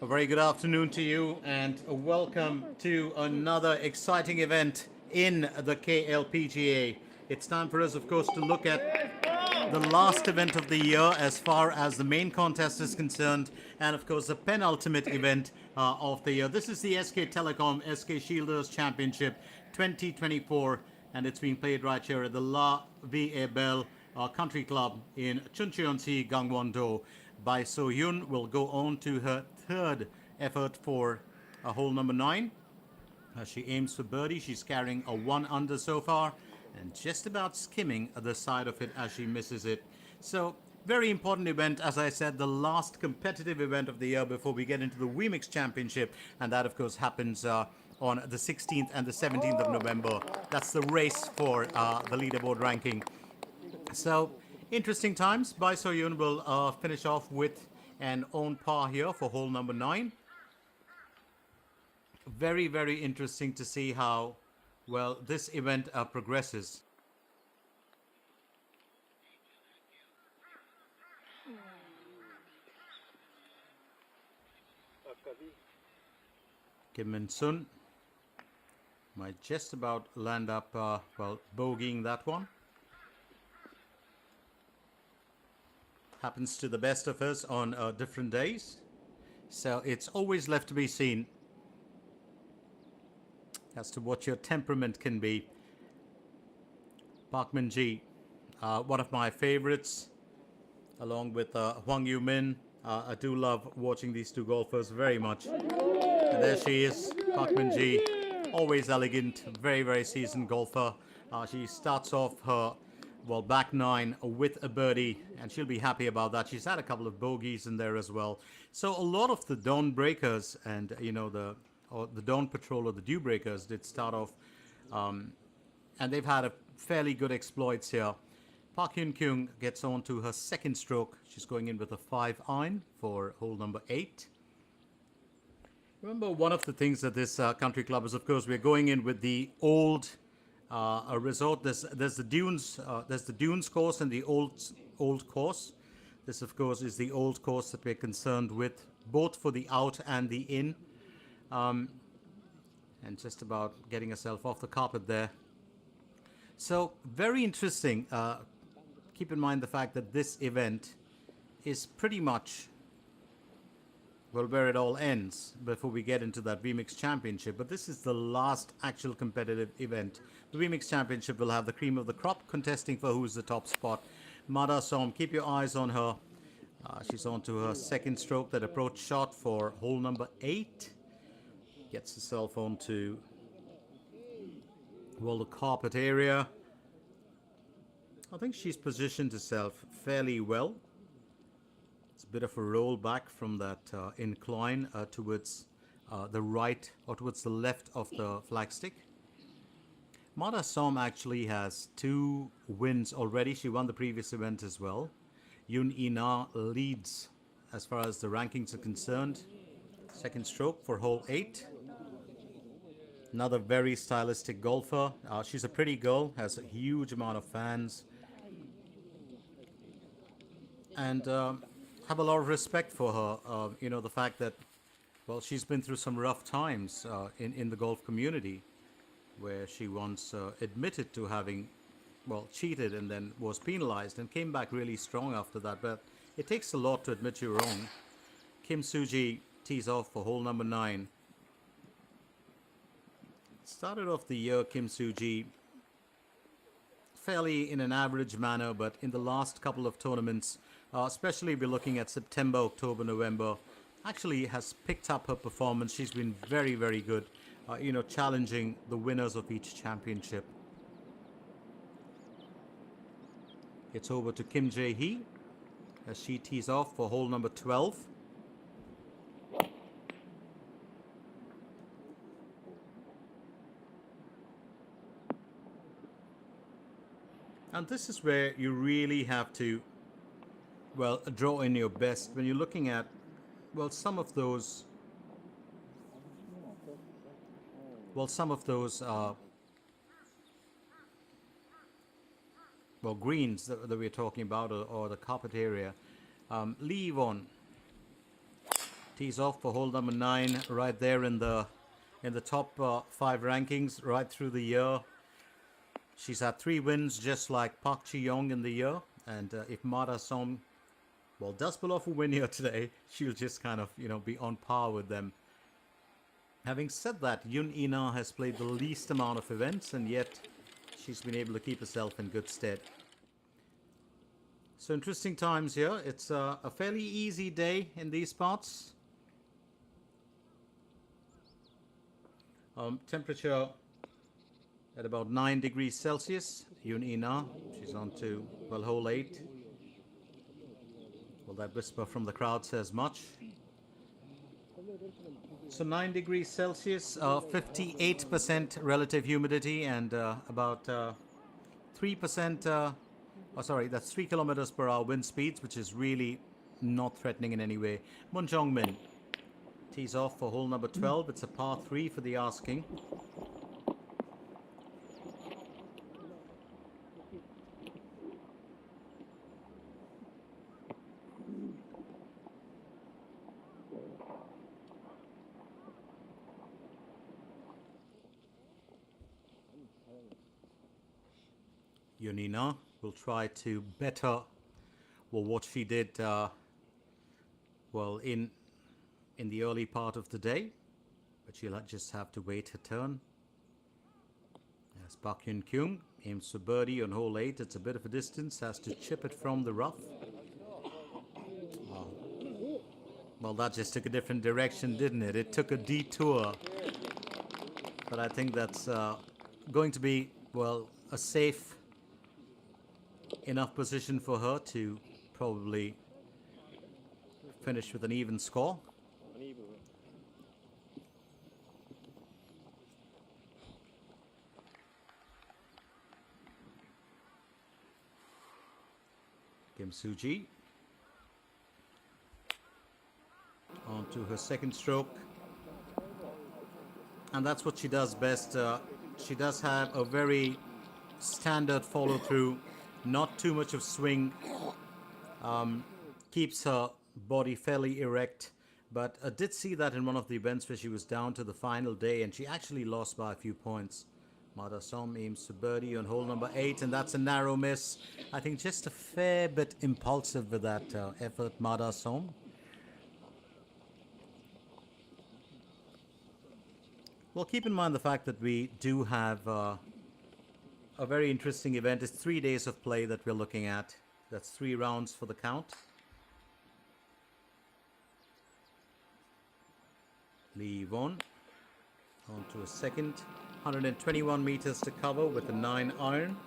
A very good afternoon to you and welcome to another exciting event in the KLPGA. It's time for us, of course, to look at the last event of the year as far as the main contest is concerned, and of course the penultimate event of the year. This is the SK Telecom SK Shieldus Championship 2024, and it's being played right here at the La Vie Belle Country Club in Chuncheonsi, Gangwon-do. Bai So-hyun will go on to her third effort for hole number 9. She aims for birdie. She's carrying a 1 under so far and just about skimming the side of it as she misses it. So, very important event, as I said, the last competitive event of the year before we get into the WeMix Championship, and that of course happens on the 16th and the 17th of November. That's the race for the leaderboard ranking. So, interesting times. Bai So-hyun will finish off with an own par here for hole number 9. Very, very interesting to see how well this event progresses. Kim Min-sun might just about land up, well, bogeying that one. Happens to the best of us on different days. So it's always left to be seen as to what your temperament can be. Park Min-ji, one of my favorites, along with Hwang Yu-min. I do love watching these two golfers very much. And there she is, Park Min-ji, always elegant, very, very seasoned golfer. She starts off her, well, back 9 with a birdie, and she'll be happy about that. She's had a couple of bogeys in there as well. So a lot of the dawn breakers and, you know, the dawn patrol or the dew breakers did start off, and they've had a fairly good exploits here. Park Hyun-kyung gets on to her second stroke. She's going in with a 5-iron for hole number 8. Remember, one of the things at this country club is, of course, we're going in with the old resort. There's the dunes course and the old course. This, of course, is the old course that we're concerned with, both for the out and the in. And just about getting herself off the carpet there. So, very interesting. Keep in mind the fact that this event is pretty much, well, where it all ends before we get into that WeMix Championship. But this is the last actual competitive event. The WeMix Championship will have the cream of the crop contesting for who's the top spot. Mada Som, keep your eyes on her. She's on to her second stroke, that approach shot for hole number 8. Gets herself onto, well, the carpet area. I think she's positioned herself fairly well. It's a bit of a roll back from that incline towards the right or towards the left of the flagstick. Mada Som actually has 2 wins already. She won the previous event as well. Yoon Ina leads as far as the rankings are concerned. Second stroke for hole 8. Another very stylistic golfer. She's a pretty girl, has a huge amount of fans. And have a lot of respect for her. You know, the fact that, well, she's been through some rough times in the golf community, where she once admitted to having, well, cheated and then was penalized and came back really strong after that. But it takes a lot to admit you're wrong. Kim Soo-ji tees off for hole number 9. Started off the year, Kim Soo-ji, fairly in an average manner, but in the last couple of tournaments, especially we're looking at September, October, November, actually has picked up her performance. She's been very, very good, you know, challenging the winners of each championship. It's over to Kim Jae-hee as she tees off for hole number 12. And this is where you really have to, well, draw in your best when you're looking at, well, some of those well, greens that we're talking about, or the carpet area. Lee Won Tees off for hole number 9, right there in the top 5 rankings right through the year. She's had 3 wins, just like Park Ji-young in the year. And if Mada Som, well, does pull off a win here today, she'll just kind of, be on par with them. Having said that, Yun Ina has played the least amount of events, and yet she's been able to keep herself in good stead. So interesting times here. It's a fairly easy day in these parts. Temperature at about 9 degrees Celsius. Yun Ina, she's on to, well, hole 8. Well, that whisper from the crowd says much. So 9 degrees Celsius, 58% relative humidity, and about 3%, that's 3 kilometers per hour wind speeds, which is really not threatening in any way. Moon Jong-min tees off for hole number 12. It's a par 3 for the asking. Yun Ina will try to better what she did in the early part of the day, but she'll just have to wait her turn. As Park Hyun Kyung aims for birdie on hole 8. It's a bit of a distance, has to chip it from the rough. Well, that just took a different direction, didn't it? It took a detour, but I think that's going to be, well, a safe enough position for her to probably finish with an even score. Kim Soo-ji on to her second stroke, and that's what she does best. She does have a very standard follow through, not too much of swing, keeps her body fairly erect, but I did see that in one of the events where she was down to the final day and she actually lost by a few points. Mada Som aims for birdie on hole number 8, and that's a narrow miss. I think just a fair bit impulsive with that effort, Mada Som. Well, keep in mind the fact that we do have a very interesting event. It's 3 days of play that we're looking at. That's 3 rounds for the count. Lee Yvonne on to a second. 121 meters to cover with a 9 iron.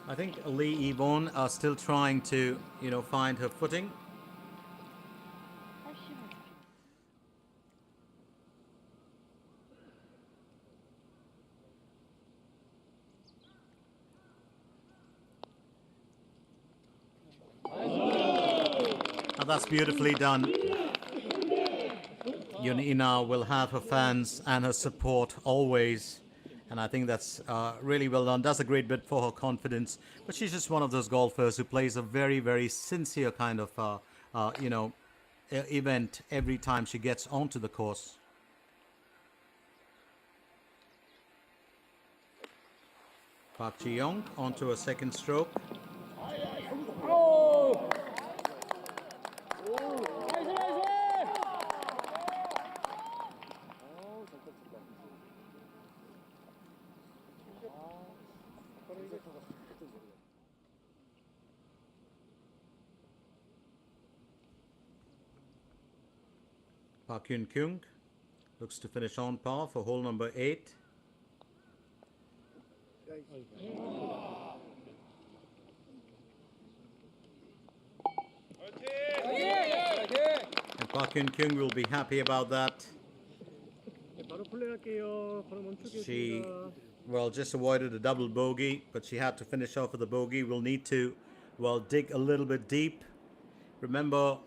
I think Lee Yvonne are still trying to, find her footing. That's beautifully done. Yun Ina will have her fans and her support always, and I think that's really well done. Does a great bit for her confidence, but she's just one of those golfers who plays a very, very sincere kind of event every time she gets onto the course. Park Ji-young onto a second stroke. Park Hyun Kyung looks to finish on par for hole number 8. And Park Hyun Kyung will be happy about that. She, well, just avoided a double bogey, but she had to finish off with a bogey. We'll need to, well, dig a little bit deep. Remember,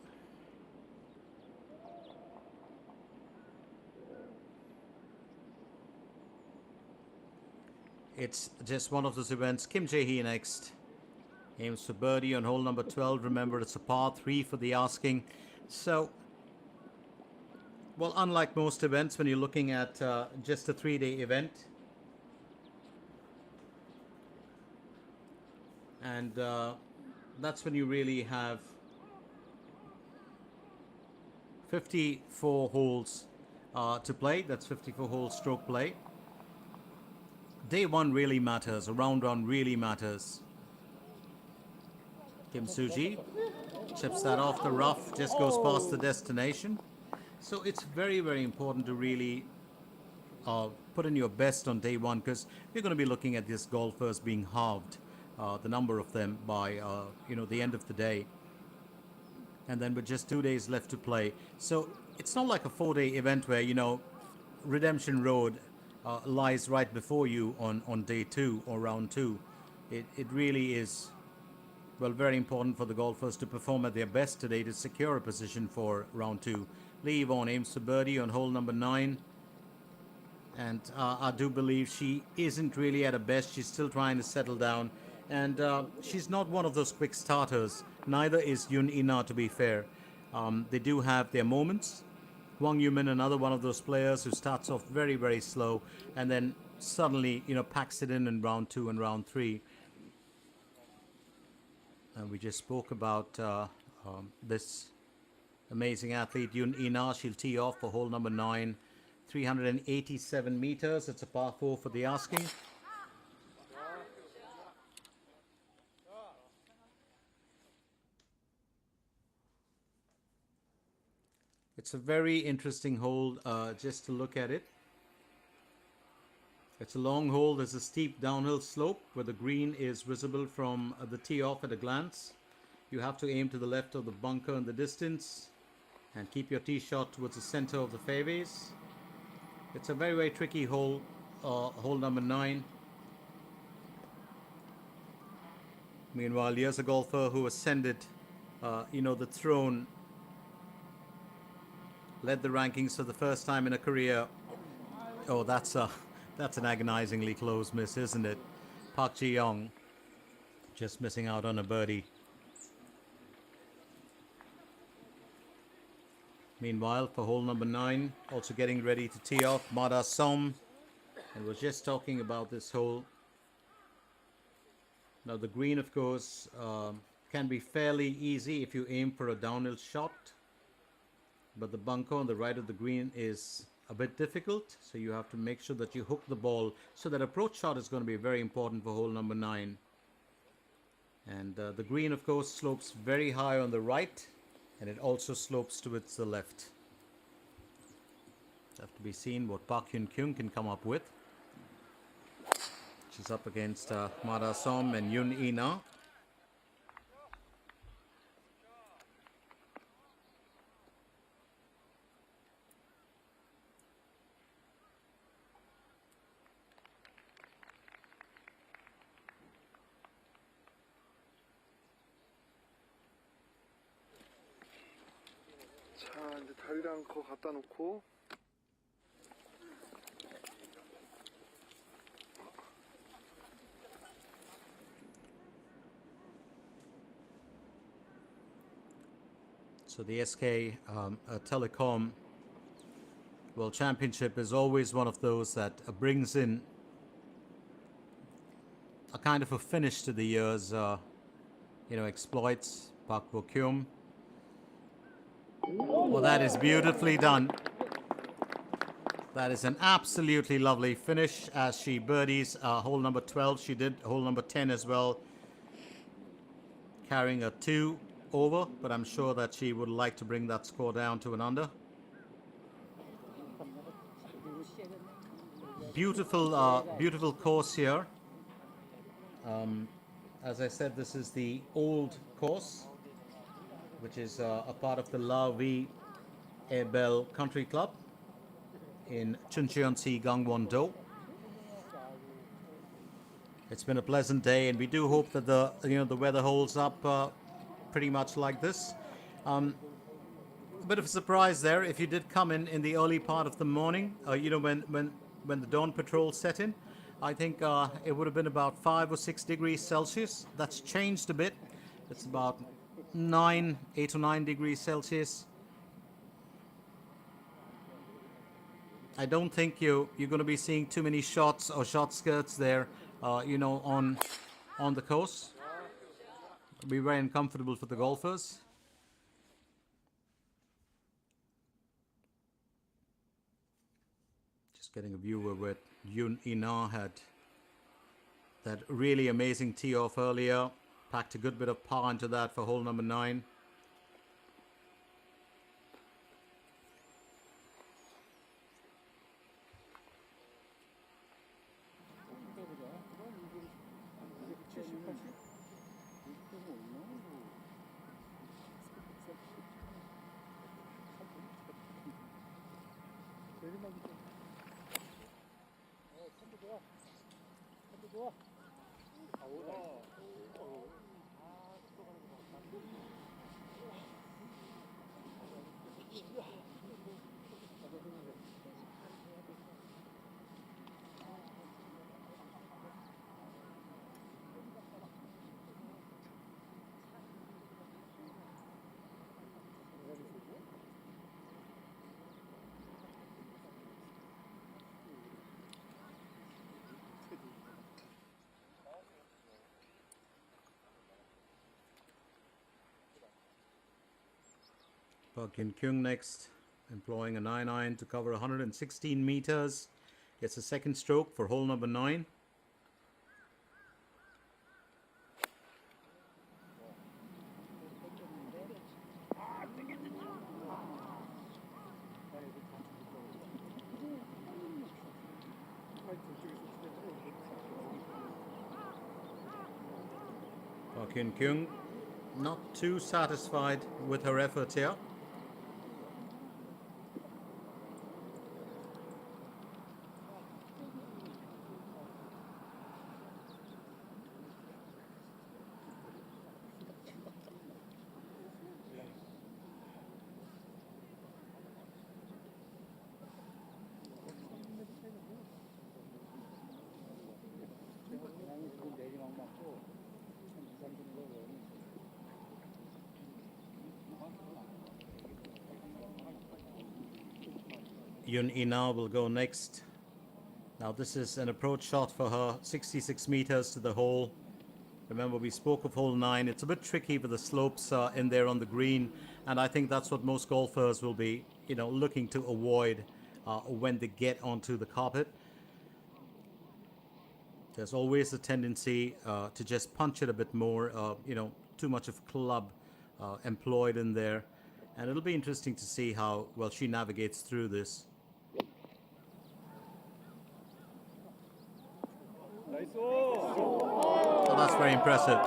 it's just one of those events. Kim Jae-hee next. Aims for birdie on hole number 12. Remember, it's a par 3 for the asking. So, well, unlike most events, when you're looking at just a 3-day event, and that's when you really have 54 holes to play. That's 54 holes stroke play. Day one really matters. A round really matters. Kim Suji chips that off the rough, just goes past the destination. So it's very, very important to really put in your best on day one, because we're going to be looking at these golfers being halved, the number of them by the end of the day. And then with just 2 days left to play. So it's not like a 4-day event where, Redemption Road lies right before you on day 2 or round 2. It really is, well, very important for the golfers to perform at their best today to secure a position for round 2. Lee Yvonne aims for birdie on hole number 9. And I do believe she isn't really at her best. She's still trying to settle down. And she's not one of those quick starters. Neither is Yun Ina, to be fair. They do have their moments. Hwang Yumin, another one of those players who starts off very, very slow and then suddenly, packs it in round 2 and round 3. And we just spoke about this amazing athlete, Yun Ina. She'll tee off for hole number 9. 387 meters. It's a par 4 for the asking. It's a very interesting hole just to look at it. It's a long hole. There's a steep downhill slope where the green is visible from the tee off at a glance. You have to aim to the left of the bunker in the distance and keep your tee shot towards the center of the fairways. It's a very, very tricky hole, hole number 9. Meanwhile, here's a golfer who ascended, the throne, led the rankings for the first time in a career. Oh, that's an agonizingly close miss, isn't it? Park Ji-young just missing out on a birdie. Meanwhile, for hole number 9, also getting ready to tee off, Mada Som. And we're just talking about this hole. Now, the green, of course, can be fairly easy if you aim for a downhill shot. But the bunker on the right of the green is a bit difficult. So you have to make sure that you hook the ball. So that approach shot is going to be very important for hole number 9. And the green, of course, slopes very high on the right. And it also slopes towards the left. It's have to be seen what Park Hyun Kyung can come up with. She's up against Mada Som and Yun Ina. 이제 다리랑 그거 갖다 놓고 So the SK Telecom World Championship is always one of those that brings in a kind of a finish to the year's exploits. Park Bo-kyum. Well, that is beautifully done. That is an absolutely lovely finish as she birdies hole number 12. She did hole number 10 as well, carrying a 2 over, but I'm sure that she would like to bring that score down to an under. Beautiful course here. As I said, this is the old course, which is a part of the La Vie et Belle Country Club in Chuncheonsi, Gangwon-do. It's been a pleasant day, and we do hope that the weather holds up pretty much like this. A bit of a surprise there if you did come in the early part of the morning, when the dawn patrol set in. I think it would have been about 5 or 6 degrees Celsius. That's changed a bit. It's about 8 or 9 degrees Celsius. I don't think you're going to be seeing too many shots or short skirts there, on the course. It'll be very uncomfortable for the golfers. Just getting a view of where Yun Ina had that really amazing tee off earlier. Packed a good bit of power into that for hole number 9. Park Hyun Kyung next, employing a 9-iron to cover 116 meters. Gets a second stroke for hole number 9. Park Hyun Kyung not too satisfied with her efforts here. Yun Ina will go next. Now this is an approach shot for her, 66 meters to the hole. Remember, we spoke of hole 9. It's a bit tricky with the slopes in there on the green, and I think that's what most golfers will be, looking to avoid when they get onto the carpet. There's always a tendency to just punch it a bit more, too much of club employed in there, and it'll be interesting to see how well she navigates through this. Oh, that's very impressive.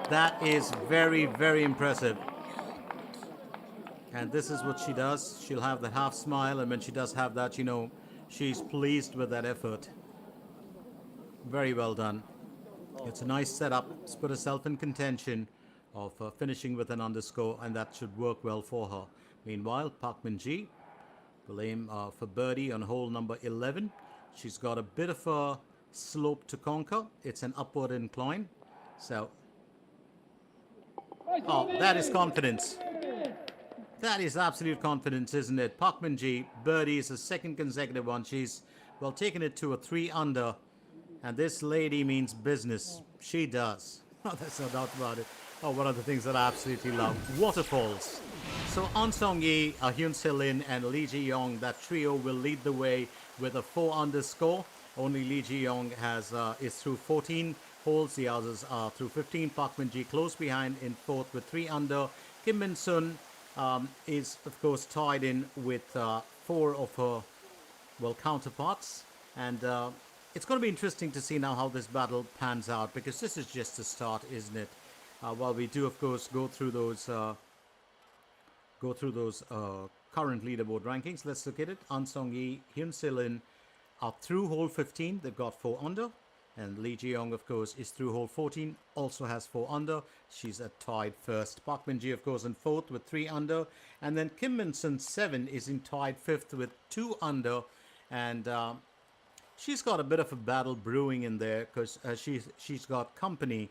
That is very, very impressive. And this is what she does. She'll have the half smile, and when she does have that, she's pleased with that effort. Very well done. It's a nice setup. It's put herself in contention of finishing with an underscore, and that should work well for her. Meanwhile, Park Min-ji will aim for birdie on hole number 11. She's got a bit of a slope to conquer. It's an upward incline. So, that is confidence. That is absolute confidence, isn't it? Park Min-ji, birdie is a second consecutive one. She's, taken it to a 3 under. And this lady means business. She does. There's no doubt about it. One of the things that I absolutely love. Waterfalls. So An Song-yi, Hyun Se-lin, and Lee Ji-young, that trio will lead the way with a 4 under score. Only Lee Ji-young is through 14 holes. The others are through 15. Park Min-ji close behind in 4th with 3 under. Kim Min-sun is, of course, tied in with 4 of her, counterparts. And it's going to be interesting to see now how this battle pans out, because this is just the start, isn't it? While we do, of course, go through those current leaderboard rankings. Let's look at it. An Song-yi, Hyun Se-lin are through hole 15. They've got 4 under. And Lee Ji-young, of course, is through hole 14. Also has 4 under. She's at tied first. Park Min-ji, of course, in 4th with 3 under. And then Kim Min-sun, 7, is in tied 5th with 2 under. And she's got a bit of a battle brewing in there because she's got company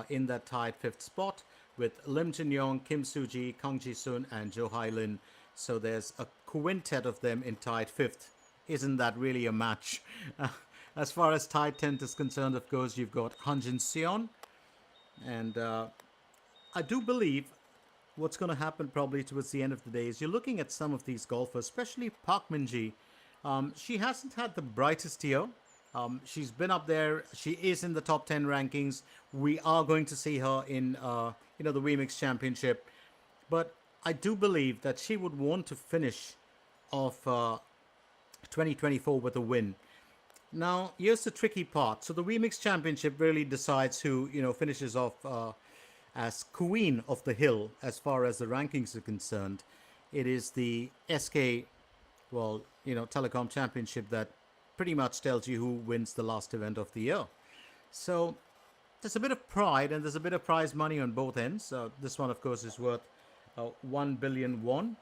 in that tied fifth spot with Lim Jin Yong, Kim Soo Ji, Kang Ji Sun, and Jo Hai Lin. So there's a quintet of them in tied fifth. Isn't that really a match? As far as tied 10th is concerned, of course, you've got Han Jin Seon. And I do believe what's going to happen probably towards the end of the day is you're looking at some of these golfers, especially Park Min-ji. She hasn't had the brightest year. She's been up there. She is in the top 10 rankings. We are going to see her in the WeMix Championship. But I do believe that she would want to finish off 2024 with a win. Now, here's the tricky part. So the WeMix Championship really decides who, finishes off as queen of the hill as far as the rankings are concerned. It is the SK, Telecom Championship that pretty much tells you who wins the last event of the year. So there's a bit of pride and there's a bit of prize money on both ends. This one, of course, is worth 1 billion won.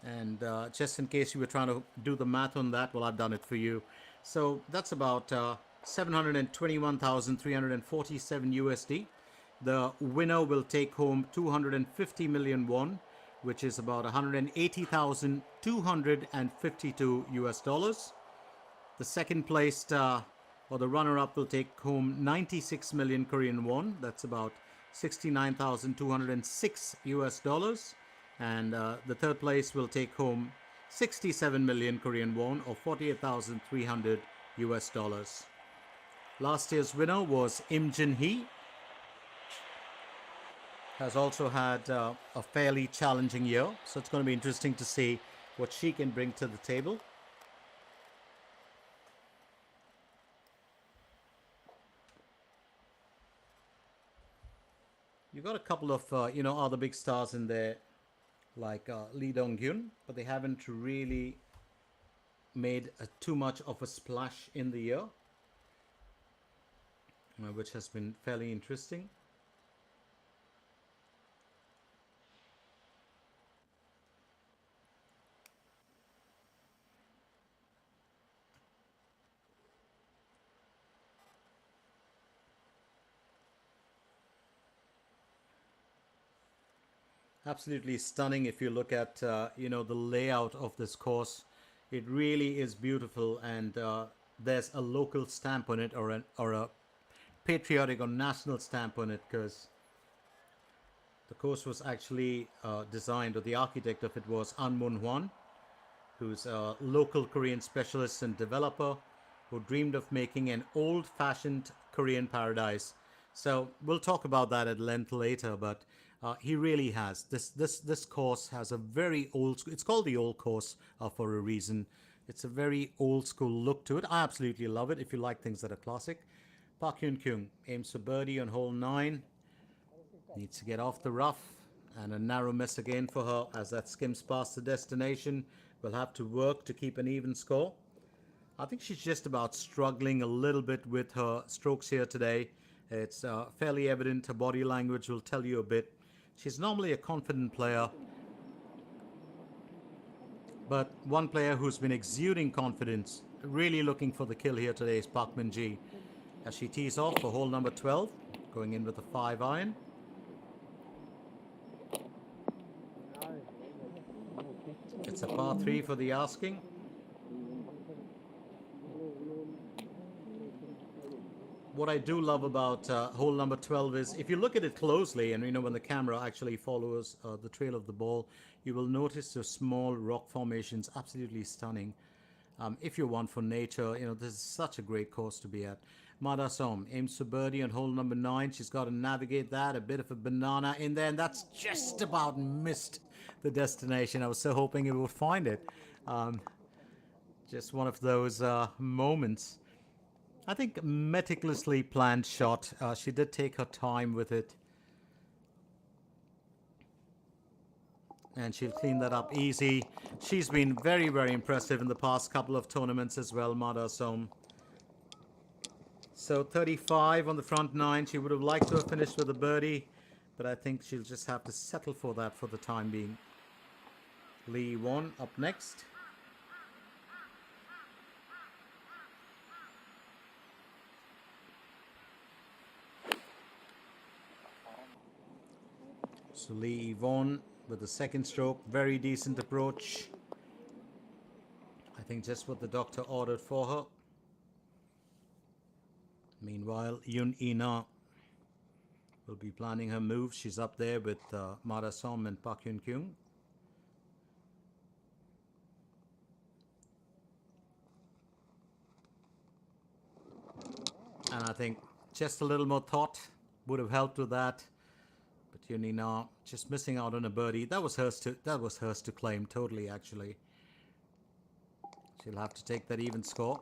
And just in case you were trying to do the math on that, well, I've done it for you. So that's about 721,347 USD. The winner will take home 250 million won, which is about 180,252 US dollars. The second placed or the runner-up will take home 96 million Korean won. That's about 69,206 US dollars. And the third place will take home 67 million Korean won or 48,300 US dollars. Last year's winner was Im Jin Hee. Has also had a fairly challenging year, so it's going to be interesting to see what she can bring to the table. You got a couple of other big stars in there, like Lee Dong-gyun, but they haven't really made too much of a splash in the year, which has been fairly interesting. Absolutely stunning if you look at the layout of this course. It really is beautiful, and there's a local stamp on it, or a patriotic or national stamp on it, because the course was actually designed, or the architect of it was An Moon Hwan, who's a local Korean specialist and developer who dreamed of making an old-fashioned Korean paradise. So we'll talk about that at length later, but he really has. This course has a very old school, it's called the old course for a reason. It's a very old school look to it. I absolutely love it if you like things that are classic. Park Hyun-kyung aims for birdie on hole 9. Needs to get off the rough, and a narrow miss again for her as that skims past the destination. Will have to work to keep an even score. I think she's just about struggling a little bit with her strokes here today. It's fairly evident. Her body language will tell you a bit. She's normally a confident player, but one player who's been exuding confidence, really looking for the kill here today, is Park Min-ji. As she tees off for hole number 12, going in with a 5-iron. It's a par 3 for the asking. What I do love about hole number 12 is, if you look at it closely, and when the camera actually follows the trail of the ball, you will notice the small rock formations, absolutely stunning. If you're one for nature, this is such a great course to be at. Mada Som aims for birdie on hole number 9. She's got to navigate that, a bit of a banana in there, and that's just about missed the destination. I was so hoping it would find it. Just one of those moments. I think meticulously planned shot. She did take her time with it. And she'll clean that up easy. She's been very, very impressive in the past couple of tournaments as well, Mada Som. So 35 on the front 9. She would have liked to have finished with a birdie, but I think she'll just have to settle for that for the time being. Lee Won up next. So Lee Yvonne with the second stroke, very decent approach. I think just what the doctor ordered for her. Meanwhile, Yun Ina will be planning her moves. She's up there with Mara Som and Park Yun Kyung. And I think just a little more thought would have helped with that. But Yun Ina just missing out on a birdie. That was hers to claim totally, actually. She'll have to take that even score.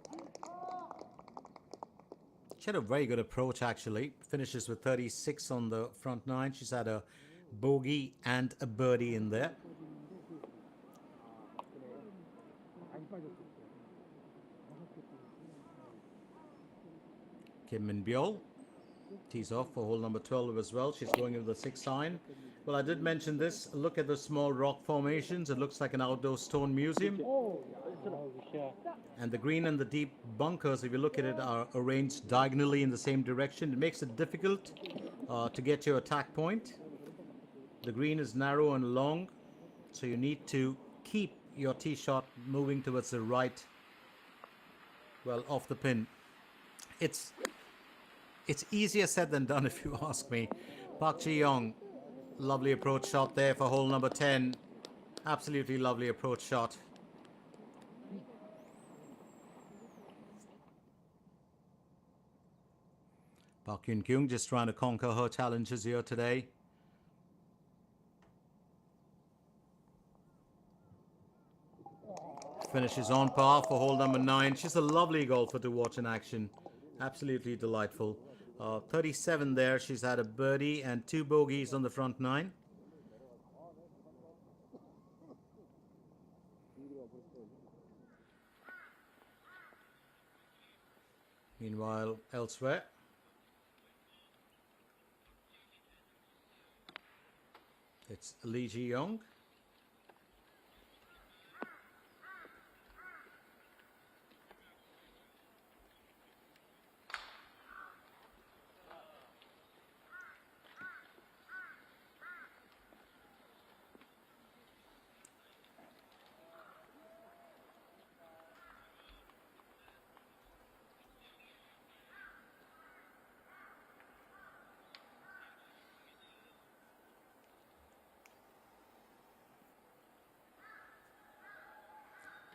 She had a very good approach, actually. Finishes with 36 on the front nine. She's had a bogey and a birdie in there. Kim Min Byul tees off for hole number 12 as well. She's going with the 6 iron. Well, I did mention this. Look at the small rock formations. It looks like an outdoor stone museum. And the green and the deep bunkers, if you look at it, are arranged diagonally in the same direction. It makes it difficult to get your attack point. The green is narrow and long, so you need to keep your tee shot moving towards the right, well, off the pin. It's easier said than done, if you ask me. Park Ji-young, lovely approach shot there for hole number 10. Absolutely lovely approach shot. Park Yun Kyung just trying to conquer her challenges here today. Finishes on par for hole number 9. She's a lovely golfer to watch in action. Absolutely delightful. 37 there. She's had a birdie and 2 bogeys on the front 9. Meanwhile, elsewhere, it's Lee Ji-young.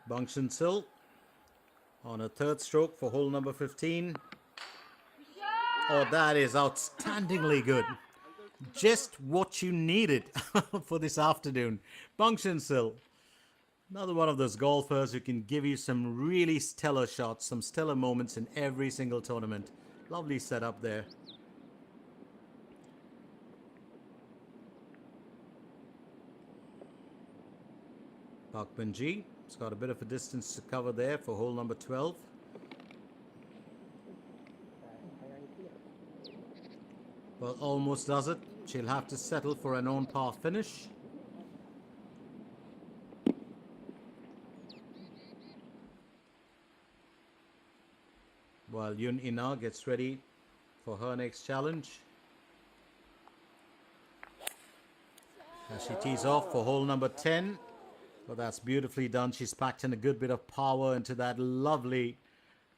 Bang Shin-sil on a 3rd stroke for hole number 15. Oh, that is outstandingly good. Just what you needed for this afternoon. Bang Shin-sil, another one of those golfers who can give you some really stellar shots, some stellar moments in every single tournament. Lovely setup there. Park Min-ji. It's got a bit of a distance to cover there for hole number 12. Well, almost does it. She'll have to settle for an on-par finish. While Yun Ina gets ready for her next challenge. As she tees off for hole number 10. Well, that's beautifully done. She's packed in a good bit of power into that lovely,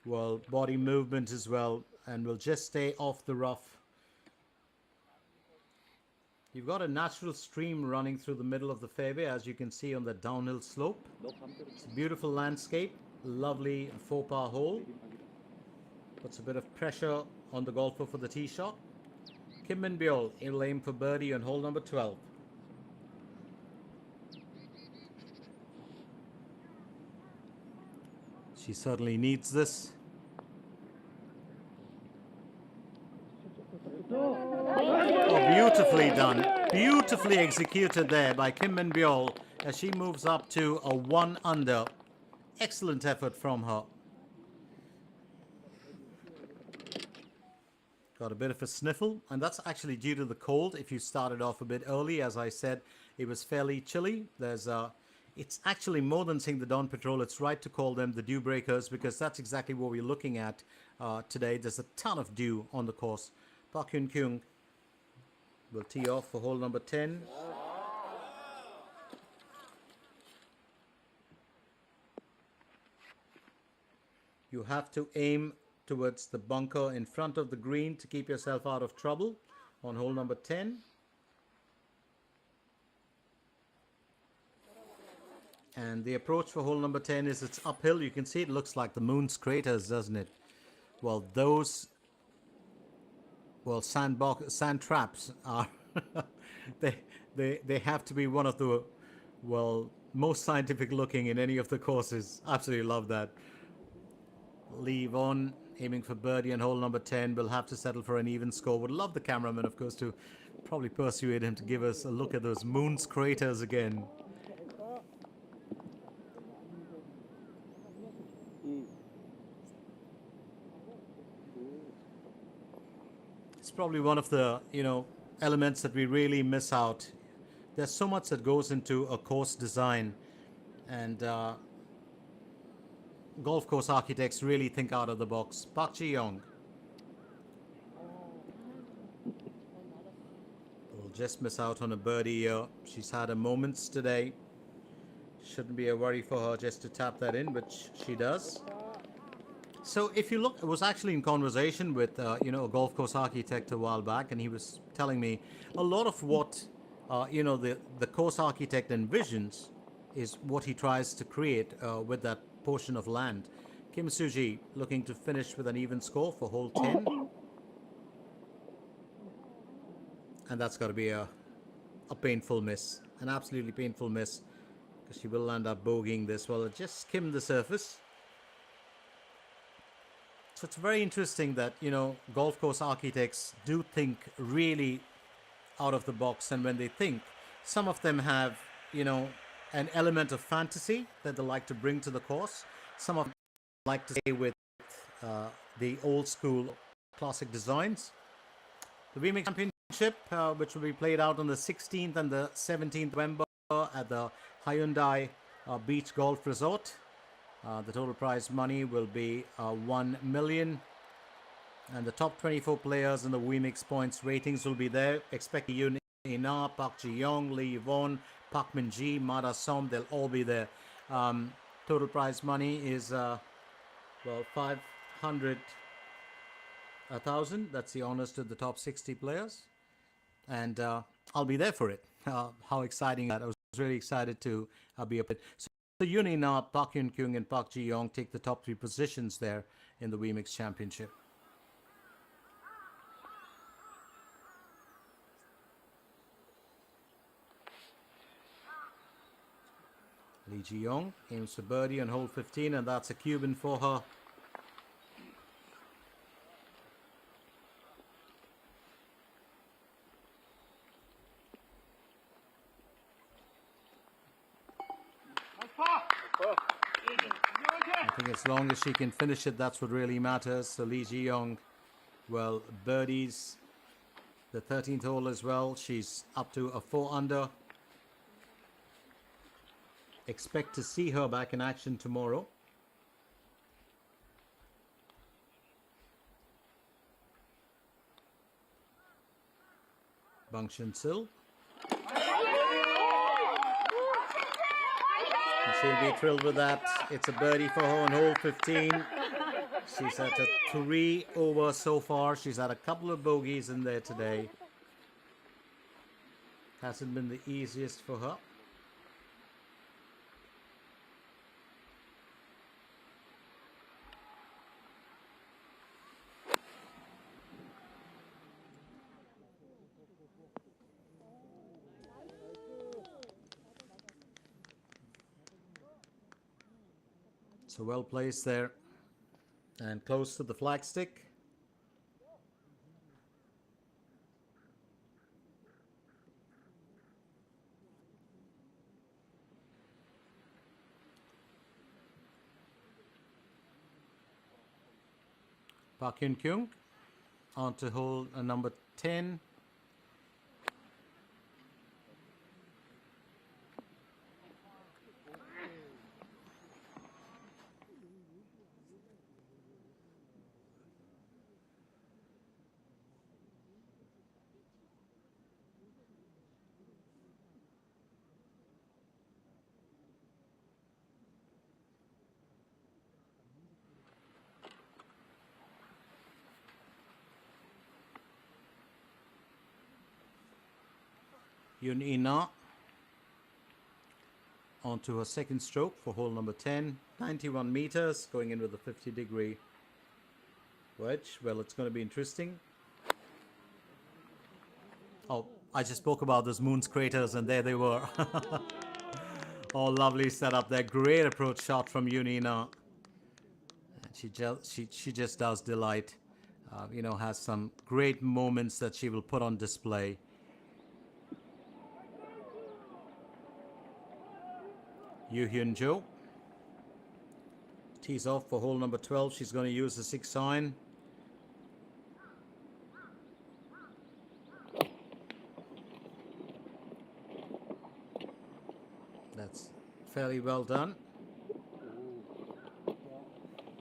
well, body movement as well. And will just stay off the rough. You've got a natural stream running through the middle of the fairway, as you can see on the downhill slope. It's a beautiful landscape. Lovely 4-par hole. Puts a bit of pressure on the golfer for the tee shot. Kim Min Byul will aim for birdie on hole number 12. She certainly needs this. Oh, beautifully done. Beautifully executed there by Kim Min Byul as she moves up to a 1 under. Excellent effort from her. Got a bit of a sniffle, and that's actually due to the cold. If you started off a bit early, as I said, it was fairly chilly. It's actually more than saying the Dawn Patrol. It's right to call them the dew breakers, because that's exactly what we're looking at today. There's a ton of dew on the course. Park Yun Kyung will tee off for hole number 10. You have to aim towards the bunker in front of the green to keep yourself out of trouble on hole number 10. And the approach for hole number 10 is it's uphill. You can see it looks like the moon's craters, doesn't it? Well, those sand traps are they have to be one of the most scientific looking in any of the courses. Absolutely love that. Leave on, aiming for birdie on hole number 10. We'll have to settle for an even score. Would love the cameraman, of course, to probably persuade him to give us a look at those moon's craters again. It's probably one of the, elements that we really miss out. There's so much that goes into a course design, and golf course architects really think out of the box. Park Ji-young will just miss out on a birdie here. She's had her moments today. Shouldn't be a worry for her just to tap that in, which she does. So if you look, I was actually in conversation with a golf course architect a while back, and he was telling me a lot of what the course architect envisions is what he tries to create with that portion of land. Kim Suji looking to finish with an even score for hole 10, and that's got to be a painful miss, an absolutely painful miss, because she will end up bogeying this. Well, it just skimmed the surface. So it's very interesting that, golf course architects do think really out of the box. And when they think, some of them have, an element of fantasy that they like to bring to the course. Some of them like to stay with the old school classic designs. The WeMake Championship, which will be played out on the 16th and the 17th November at the Hyundai Beach Golf Resort. The total prize money will be $1 million, and the top 24 players in the WeMix points ratings will be there. Expect Yoon Ina, Park Ji-young, Lee Yvonne, Park Min-ji, Mada Som, they'll all be there. Total prize money is 500,000. That's the honors to the top 60 players, and I'll be there for it. How exciting that! I was really excited to be up. So Yoon In-ah, Park Hyun-kyung, and Park Ji-young take the top 3 positions there in the WeMix Championship. Lee Ji-young aims for birdie on hole 15, and that's a Cuban for her. I think as long as she can finish it, that's what really matters. So Lee Ji-young, birdies the 13th hole as well. She's up to a 4 under. Expect to see her back in action tomorrow. Bang Shin-sil. She'll be thrilled with that. It's a birdie for her on hole 15. She's at a 3 over so far. She's had a couple of bogeys in there today. Hasn't been the easiest for her. So well placed there and close to the flagstick. Park Hyun-kyung on to hole number 10. Yun Ina onto her second stroke for hole number 10. 91 meters, going in with a 50-degree wedge. Well, it's going to be interesting. Oh, I just spoke about those moon's craters, and there they were. Oh, lovely setup there. Great approach shot from Yunina. She just does delight. Has some great moments that she will put on display. Yoo Hyun Jo tees off for hole number 12. She's going to use the 6 iron. That's fairly well done.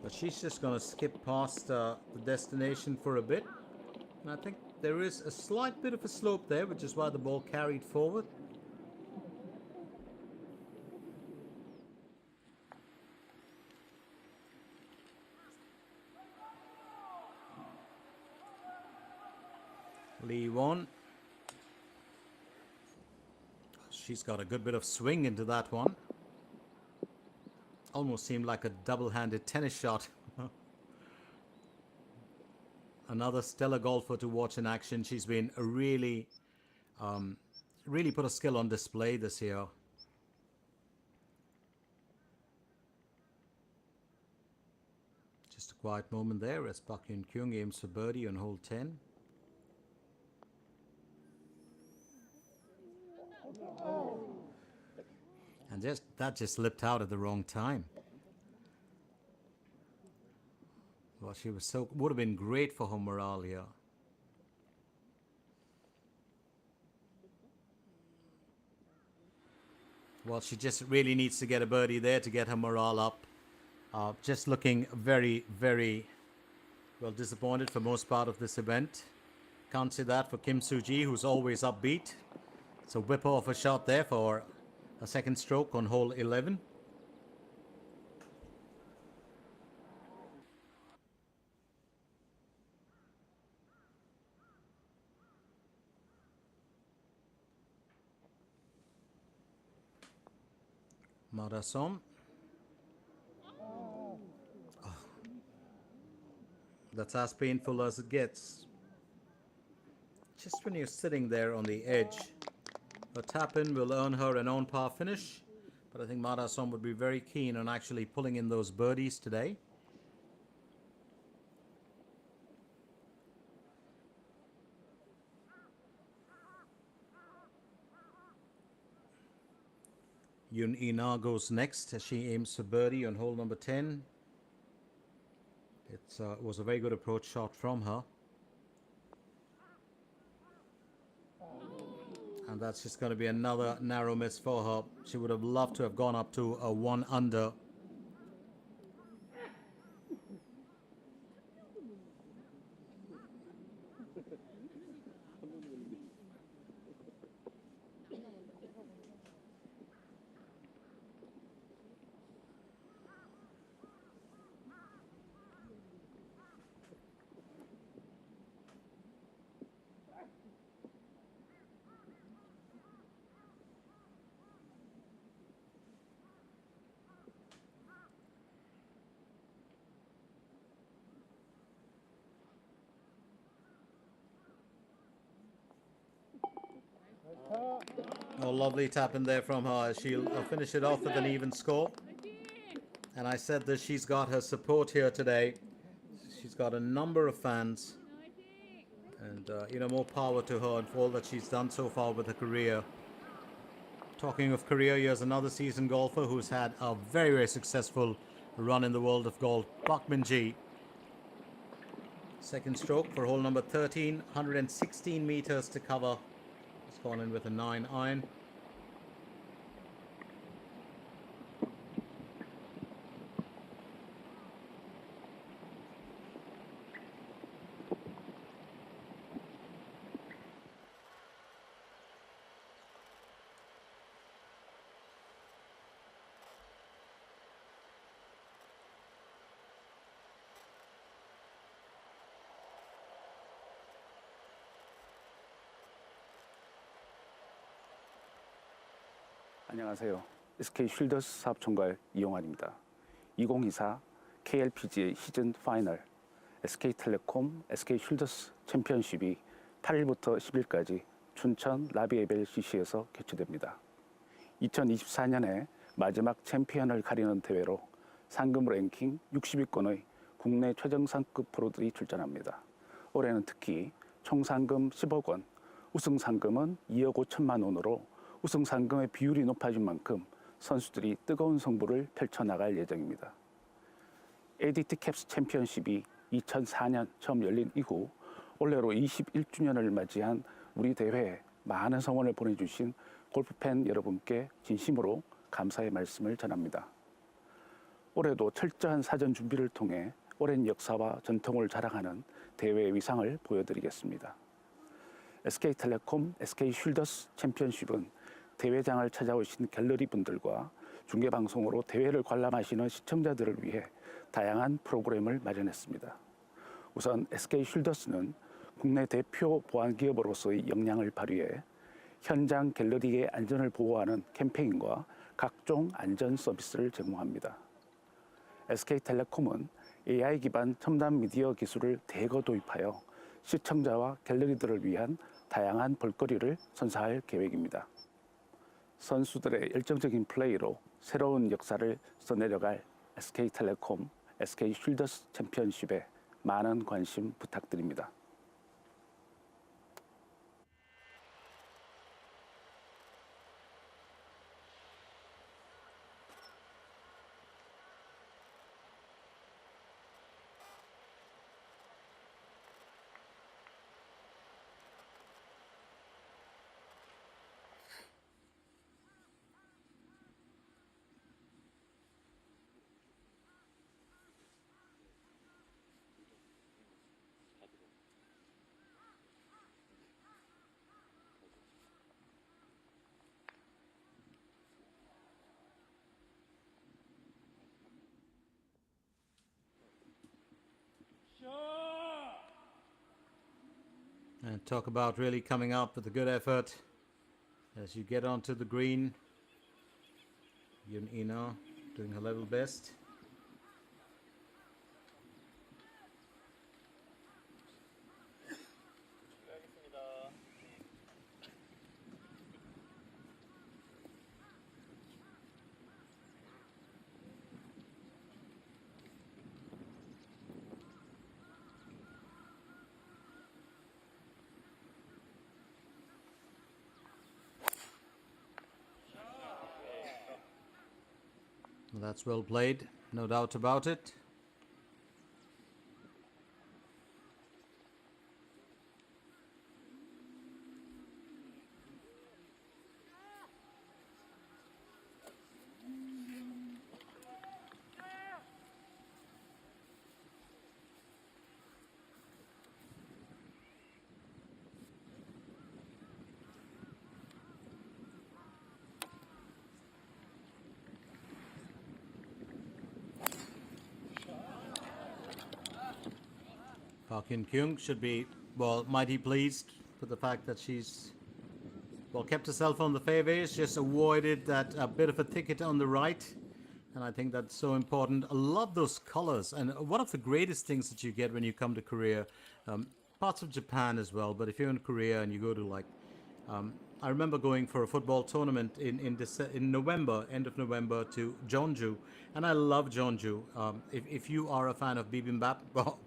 But she's just going to skip past the destination for a bit. And I think there is a slight bit of a slope there, which is why the ball carried forward. Lee Won. She's got a good bit of swing into that one. Almost seemed like a double-handed tennis shot. Another stellar golfer to watch in action. She's been really put a skill on display this year. Just a quiet moment there as Park Hyun Kyung aims for birdie on hole 10. And that just slipped out at the wrong time. Well, would have been great for her morale here. Well, she just really needs to get a birdie there to get her morale up. Just looking very, very well disappointed for most part of this event. Can't say that for Kim Soo-ji, who's always upbeat. So whip off a shot there for a second stroke on hole 11. Marasom. Oh. That's as painful as it gets. Just when you're sitting there on the edge, a tap-in will earn her an on-par finish. But I think Marasom would be very keen on actually pulling in those birdies today. Yun Ina goes next as she aims for birdie on hole number 10. It was a very good approach shot from her. And that's just going to be another narrow miss for her. She would have loved to have gone up to a 1 under. Oh, lovely tap in there from her. She'll finish it off with an even score. And I said that she's got her support here today. She's got a number of fans. And, more power to her and for all that she's done so far with her career. Talking of career, here's another seasoned golfer who's had a very, very successful run in the world of golf. Park Min-ji. Second stroke for hole number 13. 116 meters to cover. He's gone in with a 9 iron. 안녕하세요. SK 쉴더스 사업총괄 이용환입니다. 2024 KLPGA 시즌 파이널 SK텔레콤 SK 쉴더스 챔피언십이 8일부터 10일까지 춘천 라비에벨 CC에서 개최됩니다. 2024년에 마지막 챔피언을 가리는 대회로 상금 랭킹 60위권의 국내 최정상급 프로들이 출전합니다. 올해는 특히 총 상금 10억 원, 우승 상금은 2억 5천만 원으로 우승 상금의 비율이 높아진 만큼 선수들이 뜨거운 승부를 펼쳐나갈 예정입니다. ADT 캡스 챔피언십이 2004년 처음 열린 이후 올해로 21주년을 맞이한 우리 대회에 많은 성원을 보내주신 골프팬 여러분께 진심으로 감사의 말씀을 전합니다. 올해도 철저한 사전 준비를 통해 오랜 역사와 전통을 자랑하는 대회의 위상을 보여드리겠습니다. SK텔레콤 SK 쉴더스 챔피언십은 대회장을 찾아오신 갤러리 분들과 중계방송으로 대회를 관람하시는 시청자들을 위해 다양한 프로그램을 마련했습니다. 우선 SK 쉴더스는 국내 대표 보안기업으로서의 역량을 발휘해 현장 갤러리의 안전을 보호하는 캠페인과 각종 안전 서비스를 제공합니다. SK텔레콤은 AI 기반 첨단 미디어 기술을 대거 도입하여 시청자와 갤러리들을 위한 다양한 볼거리를 선사할 계획입니다. 선수들의 열정적인 플레이로 새로운 역사를 써내려갈 SK텔레콤 SK 쉴더스 챔피언십에 많은 관심 부탁드립니다. And talk about really coming up with a good effort as you get onto the green. Yun Ina doing her level best. That's well played, no doubt about it. Park Hyun Kyung should be, well, mighty pleased with the fact that she's, well, kept herself on the fairways, just avoided that bit of a thicket on the right. And I think that's so important. I love those colors. And one of the greatest things that you get when you come to Korea, parts of Japan as well, but if you're in Korea and you go to like, I remember going for a football tournament in November, end of November, to Jeonju, and I love Jeonju. If you are a fan of bibimbap, well,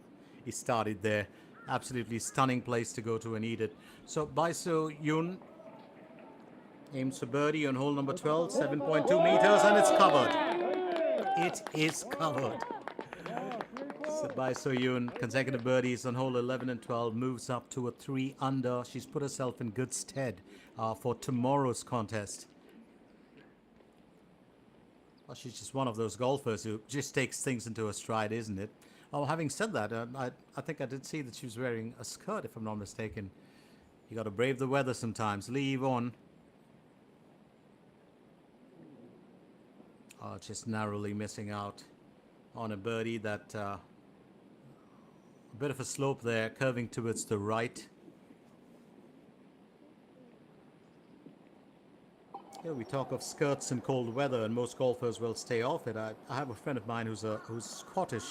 he started there. Absolutely stunning place to go to and eat it. So Baiso Yoon aims for birdie on hole number 12, 7.2 meters, and it's covered. It is covered. So Baiso Yoon, consecutive birdies on hole 11 and 12, moves up to a 3 under. She's put herself in good stead for tomorrow's contest. Well, she's just one of those golfers who just takes things into her stride, isn't it? Oh, having said that, I think I did see that she was wearing a skirt, if I'm not mistaken. You got to brave the weather sometimes. Leave on. Oh, just narrowly missing out on a birdie. That a bit of a slope there, curving towards the right. You know, we talk of skirts and cold weather, and most golfers will stay off it. I have a friend of mine who's Scottish,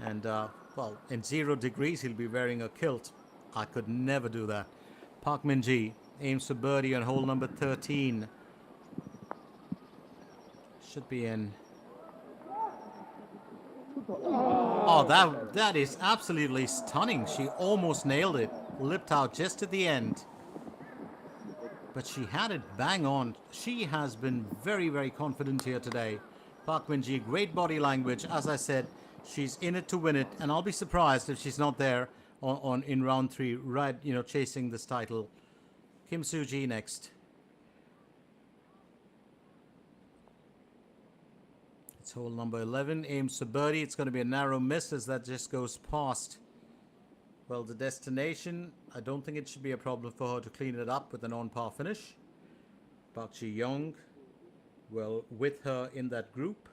and well, in 0 degrees he'll be wearing a kilt. I could never do that. Park Min-ji aims for birdie on hole number 13. Should be in. Oh, that is absolutely stunning. She almost nailed it. Lipped out just at the end. But she had it bang on. She has been very, very confident here today. Park Min-ji, great body language. As I said, she's in it to win it, and I'll be surprised if she's not there on in round 3, right? You know, chasing this title. Kim Soo-ji next. It's hole number 11. Aims for birdie. It's going to be a narrow miss as that just goes past. Well, the destination, I don't think it should be a problem for her to clean it up with an on-par finish. Park Ji-young, well, with her in that group.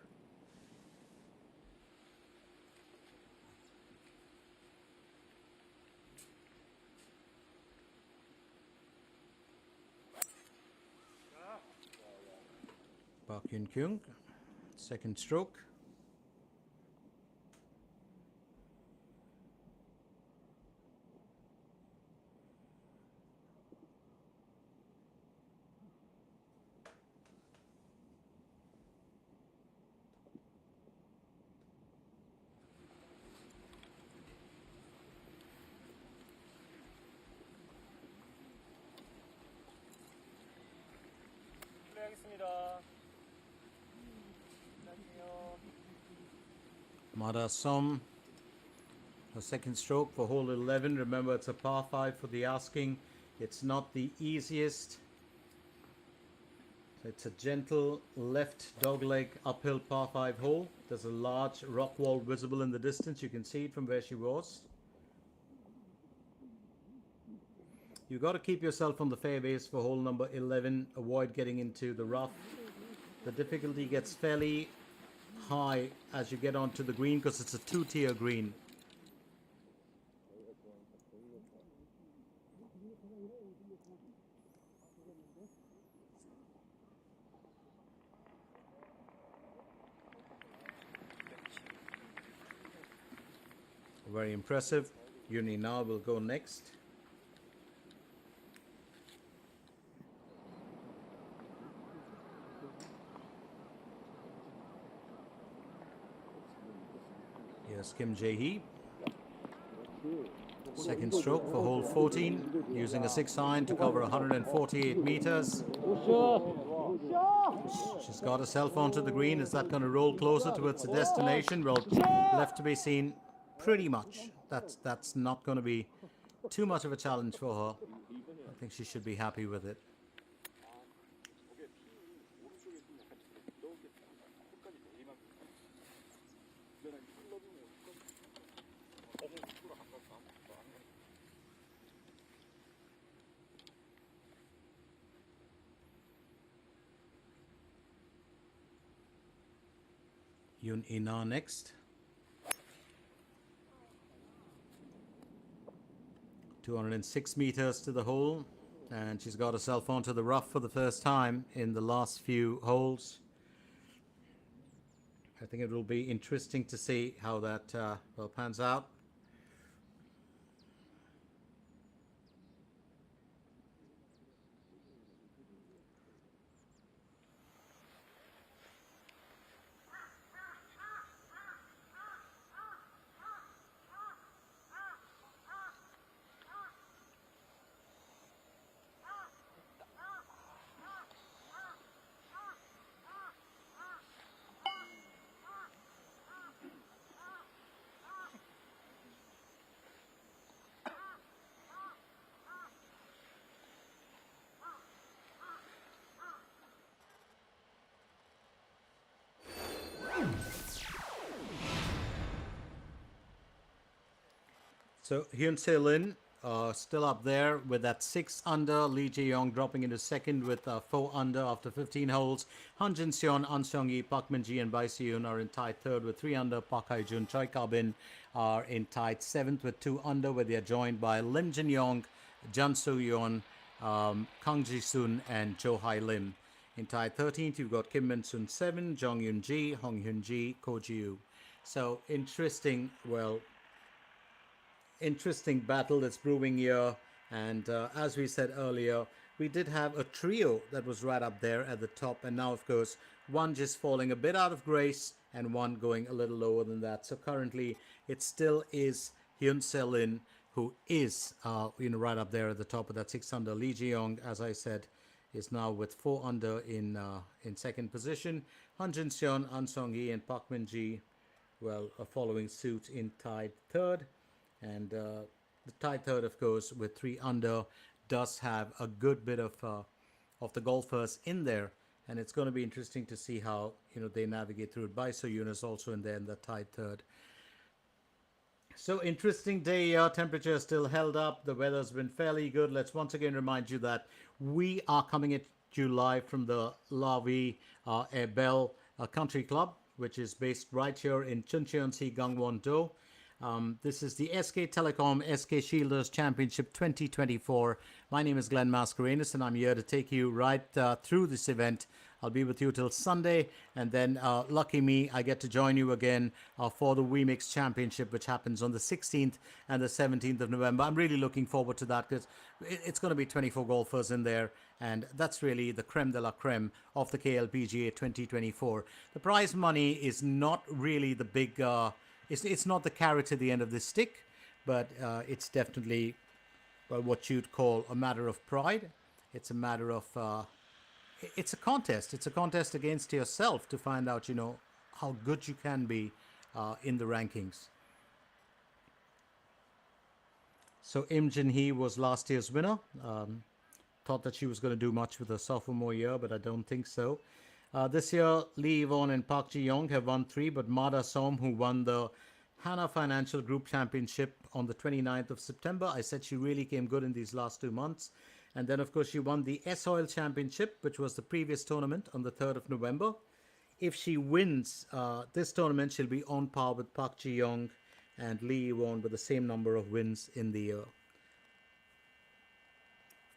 Park Yun-kyung, second stroke. Mada Som, her second stroke for hole 11. Remember, it's a par 5 for the asking. It's not the easiest. So it's a gentle left dogleg uphill par 5 hole. There's a large rock wall visible in the distance. You can see it from where she was. You've got to keep yourself on the fairways for hole number 11. Avoid getting into the rough. The difficulty gets fairly high as you get onto the green because it's a 2-tier green. Very impressive. Uni now will go next. Here's Kim Jae-hee. Second stroke for hole 14, using a 6-iron to cover 148 meters. She's got herself onto the green. Is that going to roll closer towards the destination? Well, left to be seen pretty much. That's not going to be too much of a challenge for her. I think she should be happy with it. Yoon Ina next. 206 meters to the hole, and she's got herself onto the rough for the first time in the last few holes. I think it will be interesting to see how that well pans out. So Hyun Se-lin still up there with that 6 under. Lee Jae-yong dropping into second with 4 under after 15 holes. Han Jin-seon, An Seong-yi, Park Min-ji and Bai Si-yoon are in tied third with 3 under. Park Hae-jun, Choi Ka-bin are in tied seventh with 2 under, where they are joined by Lim Jin-yong, Jun Soo-yeon, Kang Ji-sun and Jo Hai-lim. In tied 13th, you've got Kim Min-sun 7, Jong Yoon-ji, Hong Hyun-ji, Ko Ji-woo. So interesting, interesting battle that's brewing here. And as we said earlier, we did have a trio that was right up there at the top. And now, of course, one just falling a bit out of grace and one going a little lower than that. So currently, it still is Hyun Se-lin who is right up there at the top of that 6 under. Lee Ji-young, as I said, is now with 4 under in second position. Han Jin-seon, An Song-hee, and Park Min-ji, well, are following suit in tied third. And the tied third, of course, with 3 under, does have a good bit of the golfers in there. And it's going to be interesting to see how they navigate through it. Bai So-yoon is also in there in the tied third. So interesting day. Temperature is still held up. The weather's been fairly good. Let's once again remind you that we are coming at you live from the Lavi Ebel Country Club, which is based right here in Chuncheon-si, Gangwon-do. This is the SK Telecom SK Shieldus Championship 2024. My name is Glenn Mascarenas, and I'm here to take you right through this event. I'll be with you till Sunday, and then lucky me, I get to join you again for the WeMix Championship, which happens on the 16th and the 17th of November. I'm really looking forward to that because it's going to be 24 golfers in there, and that's really the creme de la creme of the KLPGA 2024. The prize money is not really the big... It's not the carrot at the end of the stick, but it's definitely what you'd call a matter of pride. It's a matter of... it's a contest. It's a contest against yourself to find out, how good you can be in the rankings. So Im Jin-hee was last year's winner. Thought that she was going to do much with her sophomore year, but I don't think so. This year, Lee Won and Park Ji-young have won 3, but Ma Da-som, who won the Hana Financial Group Championship on the 29th of September, I said she really came good in these last 2 months. And then, of course, she won the S-Oil Championship, which was the previous tournament on the 3rd of November. If she wins this tournament, she'll be on par with Park Ji-young and Lee Won with the same number of wins in the year.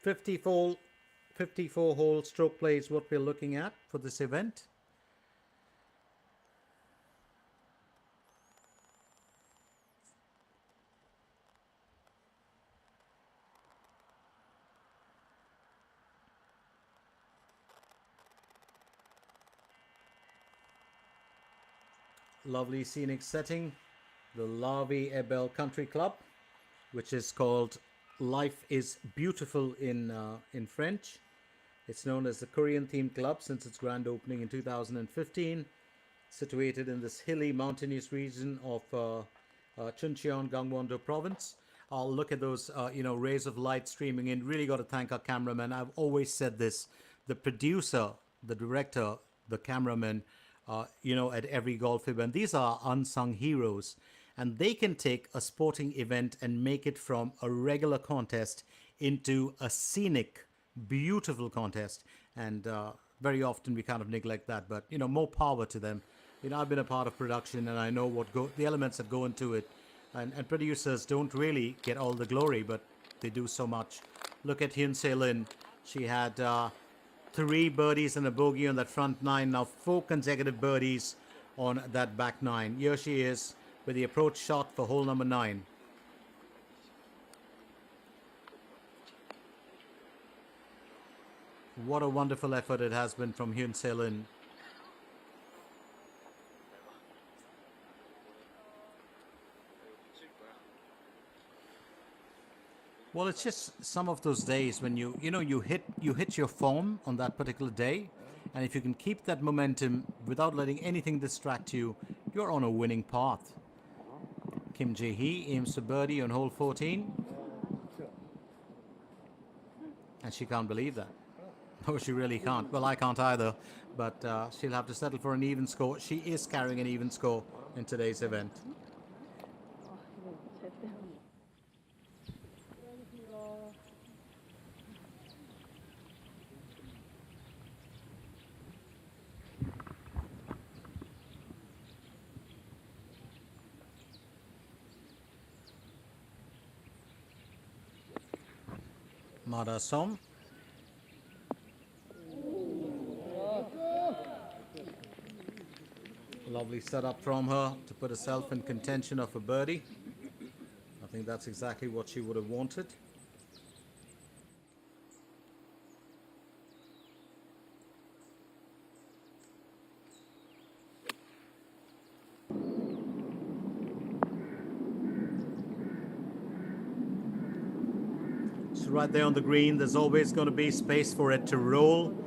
54-hole stroke play is what we're looking at for this event. Lovely scenic setting, the Lavi Ebel Country Club, which is called Life is Beautiful in French. It's known as the Korean themed club since its grand opening in 2015. Situated in this hilly mountainous region of Chuncheon, Gangwon-do province. I'll look at those rays of light streaming in. Really got to thank our cameraman. I've always said this: the producer, the director, the cameraman, at every golf event. These are unsung heroes, and they can take a sporting event and make it from a regular contest into a scenic, beautiful contest. And very often we kind of neglect that, but more power to them. I've been a part of production, and I know the elements that go into it. And producers don't really get all the glory, but they do so much. Look at Hyun Se-lin. She had 3 birdies and a bogey on that front 9. Now 4 consecutive birdies on that back 9. Here she is with the approach shot for hole number 9. What a wonderful effort it has been from Hyun Se-lin. Well, it's just some of those days when you hit your form on that particular day, and if you can keep that momentum without letting anything distract you, you're on a winning path. Kim Jae-hee aims for birdie on hole 14, and she can't believe that. No, she really can't. Well, I can't either, but she'll have to settle for an even score. She is carrying an even score in today's event. Ma Da-som. Lovely setup from her to put herself in contention of a birdie. I think that's exactly what she would have wanted. So right there on the green, there's always going to be space for it to roll.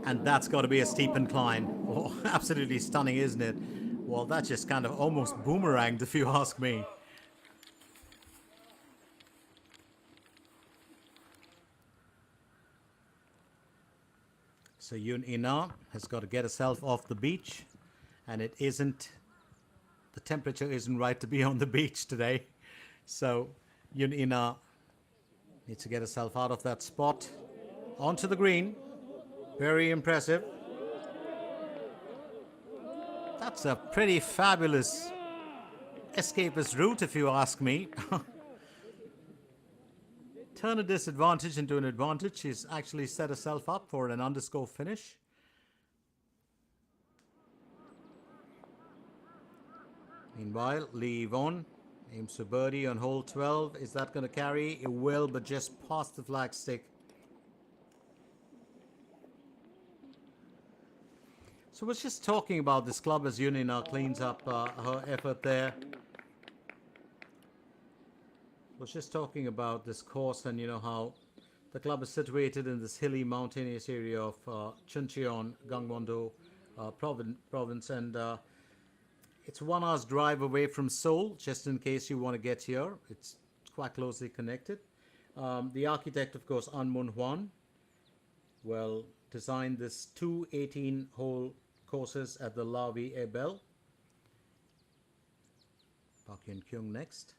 And that's got to be a steep incline. Oh, absolutely stunning, isn't it? Well, that just kind of almost boomeranged, if you ask me. So Yun Ina has got to get herself off the beach. And it isn't, the temperature isn't right to be on the beach today. So Yun Ina needs to get herself out of that spot. Onto the green. Very impressive. That's a pretty fabulous escapist route, if you ask me. Turn a disadvantage into an advantage. She's actually set herself up for an underscore finish. Meanwhile, Lee Yvonne aims for birdie on hole 12. Is that going to carry? It will, but just past the flagstick. So I was just talking about this club as Yun Ina cleans up her effort there. Was just talking about this course and you know how the club is situated in this hilly mountainous area of Chuncheon, Gangwon-do province, and it's 1 hour's drive away from Seoul, just in case you want to get here. It's quite closely connected. The architect, of course, An Mun Hwan, well, designed this 2 18-hole courses at the Lavi Ebel. Park Hyun Kyung next.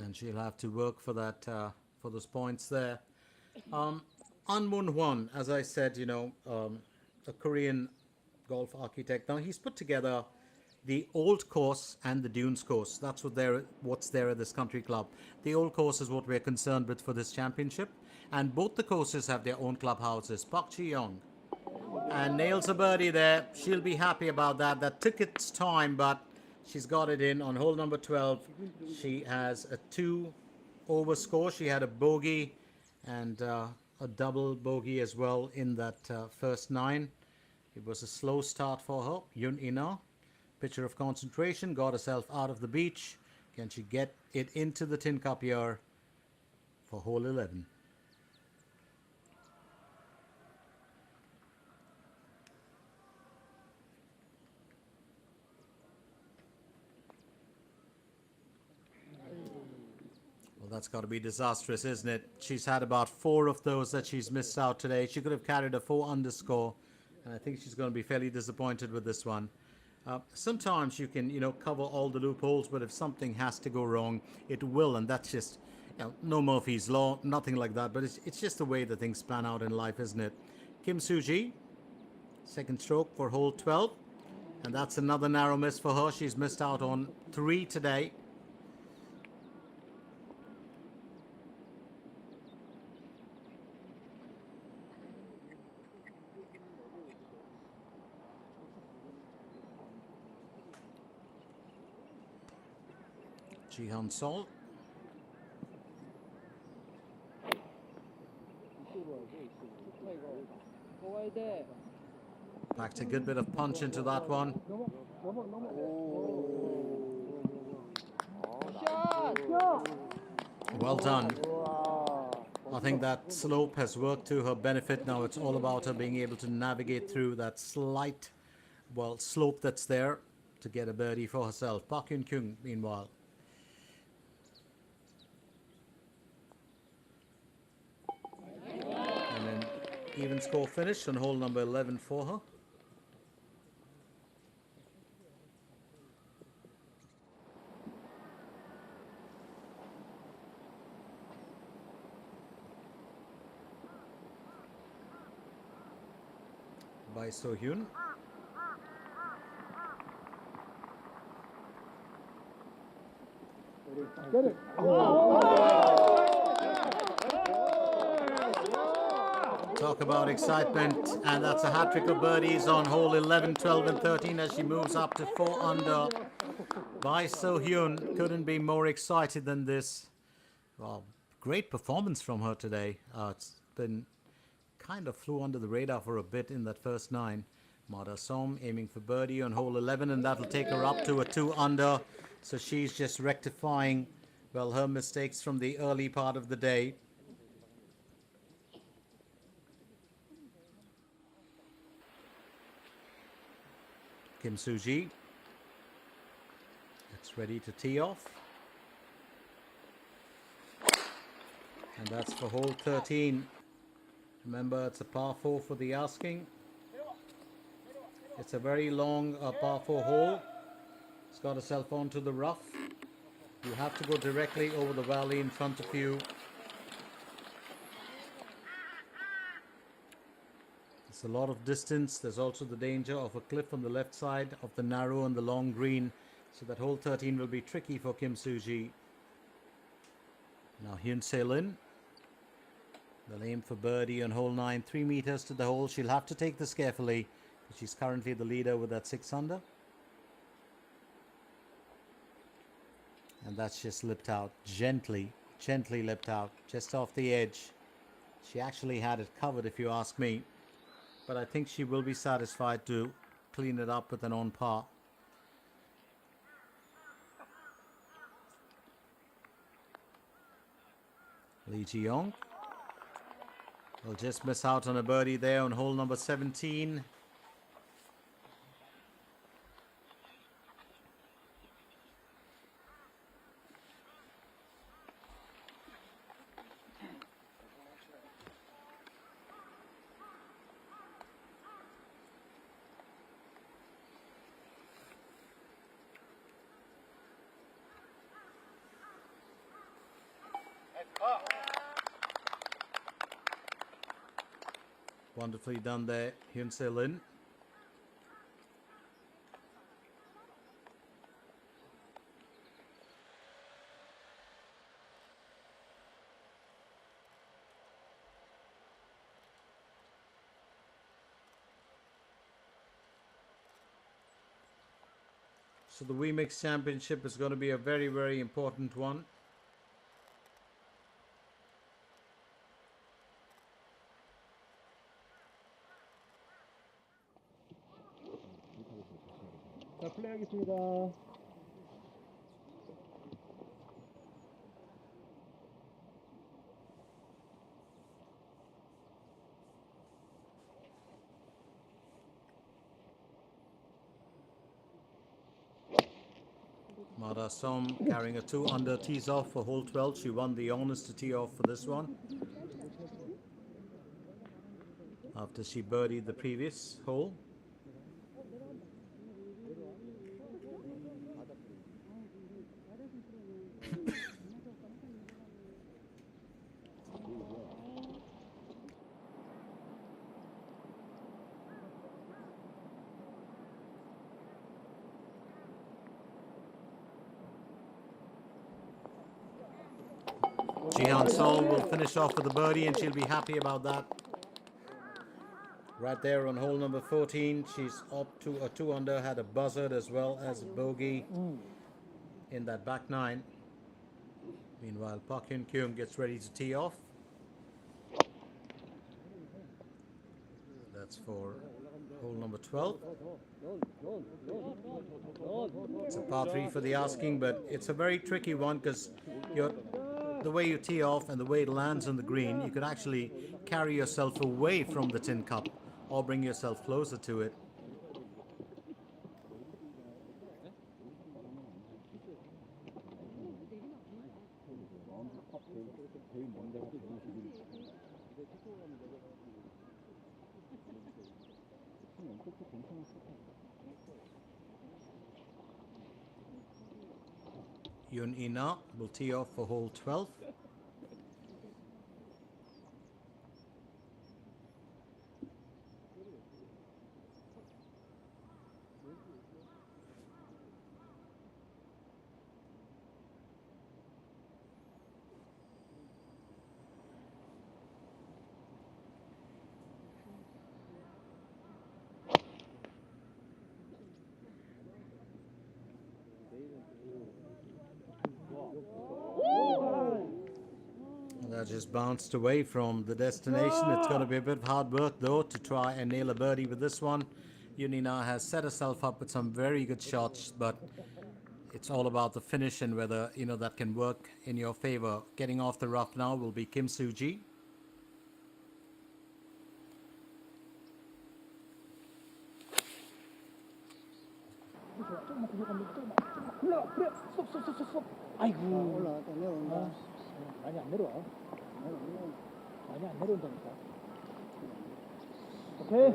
And she'll have to work for that, for those points there. An Mun Hwan, as I said, you know, a Korean golf architect. Now he's put together the old course and the dunes course. That's what's there at this country club. The old course is what we're concerned with for this championship. And both the courses have their own clubhouses. Park Ji-young. And nails a birdie there. She'll be happy about that. That took its time, but she's got it in on hole number 12. She has a 2 over score. She had a bogey and a double bogey as well in that first 9. It was a slow start for her. Yun Ina, picture of concentration, got herself out of the beach. Can she get it into the tin cup here for hole 11? Well, that's got to be disastrous, isn't it? She's had about 4 of those that she's missed out today. She could have carried a 4 underscore, and I think she's going to be fairly disappointed with this one. Sometimes you can, you know, cover all the loopholes, but if something has to go wrong, it will, and that's just, you know, no Murphy's Law, nothing like that, but it's just the way that things plan out in life, isn't it? Kim Soo-ji, second stroke for hole 12, and that's another narrow miss for her. She's missed out on 3 today. Jihan Sol. Packed a good bit of punch into that one. Well done. I think that slope has worked to her benefit. Now it's all about her being able to navigate through that slight, well, slope that's there to get a birdie for herself. Park Hyun Kyung, meanwhile. Even score finish on hole number 11 for her. By So-hyun. Get it. Talk about excitement, and that's a hat-trick of birdies on hole 11, 12 and 13 as she moves up to 4 under. Bai So-hyun couldn't be more excited than this. Well, great performance from her today. It's been kind of flew under the radar for a bit in that first 9. Mada Som aiming for birdie on hole 11, and that'll take her up to a 2 under. So she's just rectifying, well, her mistakes from the early part of the day. Kim Soo-ji gets ready to tee off. And that's for hole 13. Remember, it's a par 4 for the asking. It's a very long par 4 hole. It's got herself onto the rough. You have to go directly over the valley in front of you. It's a lot of distance. There's also the danger of a cliff on the left side of the narrow and the long green. So that hole 13 will be tricky for Kim Soo-ji. Now Hyun Se-lin. They'll aim for birdie on hole 9, 3 meters to the hole. She'll have to take this carefully. She's currently the leader with that 6 under. And that's just lipped out, gently lipped out, just off the edge. She actually had it covered, if you ask me. But I think she will be satisfied to clean it up with an on par. Lee Ji-young will just miss out on a birdie there on hole number 17. Wonderfully done there, Hyun Se-lin. So the WeMix Championship is going to be a very, very important one. 자, 플레이하겠습니다. Mada Som carrying a 2 under, tees off for hole 12. She won the honors to tee off for this one after she birdied the previous hole. Jihan Sol will finish off with a birdie, and she'll be happy about that. Right there on hole number 14, she's up to a 2 under, had a buzzard as well as a bogey in that back 9. Meanwhile, Park Hyun-kyung gets ready to tee off. That's for hole number 12. It's a par 3 for the asking, but it's a very tricky one because the way you tee off and the way it lands on the green, you could actually carry yourself away from the tin cup or bring yourself closer to it. Yoon Ina will tee off for hole 12. Just bounced away from the destination. It's going to be a bit of hard work though to try and nail a birdie with this one. Yunina has set herself up with some very good shots, but it's all about the finish and whether that can work in your favor. Getting off the rough now will be Kim Soo-ji. 아이고 올라왔다 내려온다. 많이 안 내려와. 많이 안 내려온다니까. 오케이.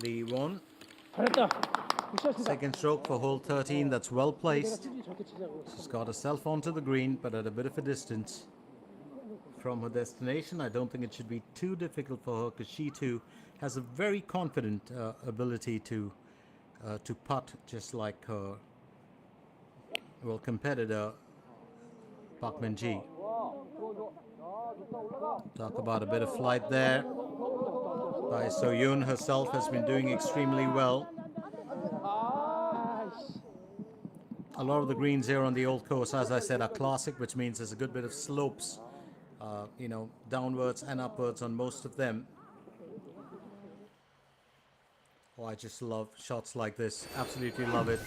Lee won. 잘했다. 굿샷이다. Second stroke for hole 13. That's well placed. She's got herself onto the green, but at a bit of a distance from her destination. I don't think it should be too difficult for her because she too has a very confident ability to putt, just like her competitor Park Min-ji. Talk about a bit of flight there. By So-yoon herself has been doing extremely well. A lot of the greens here on the old course, as I said, are classic, which means there's a good bit of slopes, downwards and upwards on most of them. Oh, I just love shots like this. Absolutely love it.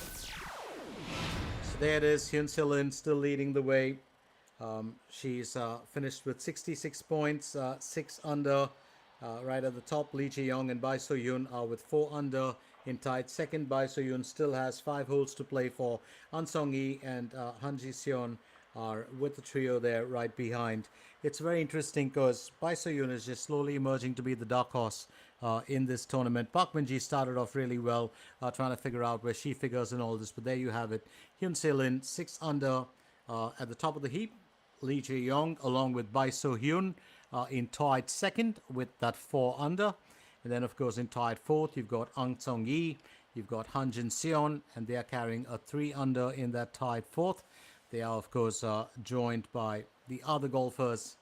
So there it is. Hyun Se-lin still leading the way. She's finished with 66 points, 6 under. Right at the top, Lee Ji-young and Bai So-yoon are with 4 under in tied second. Bai So-yoon still has 5 holes to play for. An Sung-hee and Han Ji-seon are with the trio there right behind. It's very interesting because Bai So-yoon is just slowly emerging to be the dark horse in this tournament. Park Min-ji started off really well, trying to figure out where she figures in all this. But there you have it. Hyun Se-lin 6 under at the top of the heap. Lee Ji-young along with Bai So-hyun in tied second with that 4 under. And then, of course, in tied fourth, you've got An Sung-hee, you've got Han Jin-seon, and they are carrying a 3 under in that tied fourth. They are, of course, joined by the other golfers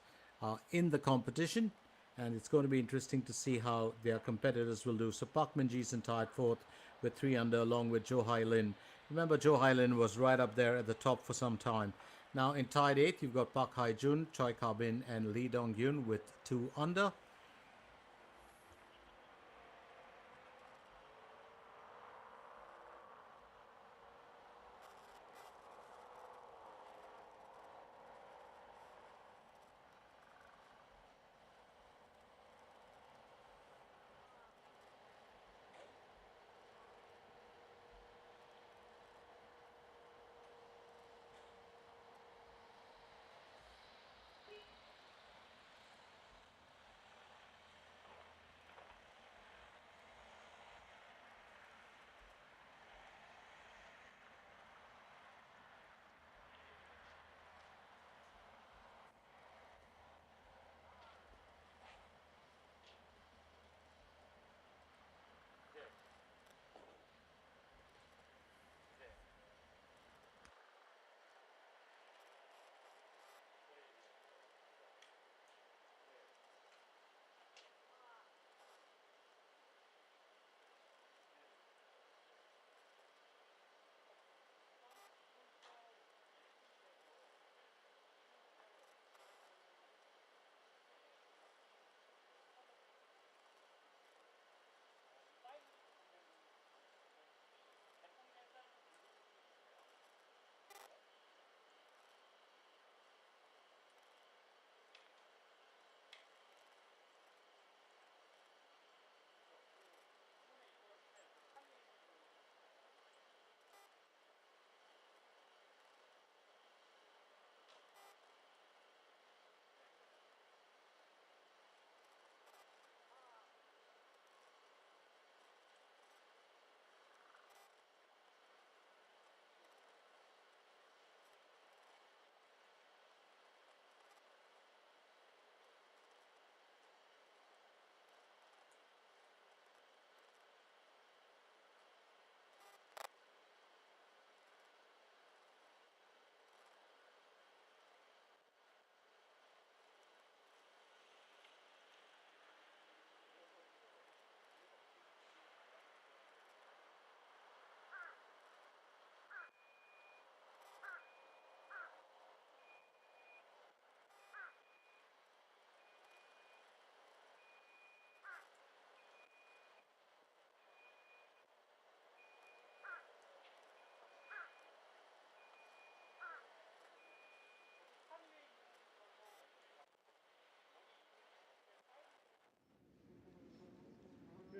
in the competition. And it's going to be interesting to see how their competitors will do. So Park Min-ji is in tied fourth with 3 under along with Jo Hai-lin. Remember, Jo Hai-lin was right up there at the top for some time. Now in tied 8th, you've got Park Hae-jun, Choi Ka-bin and Lee Dong-gyun with 2 under.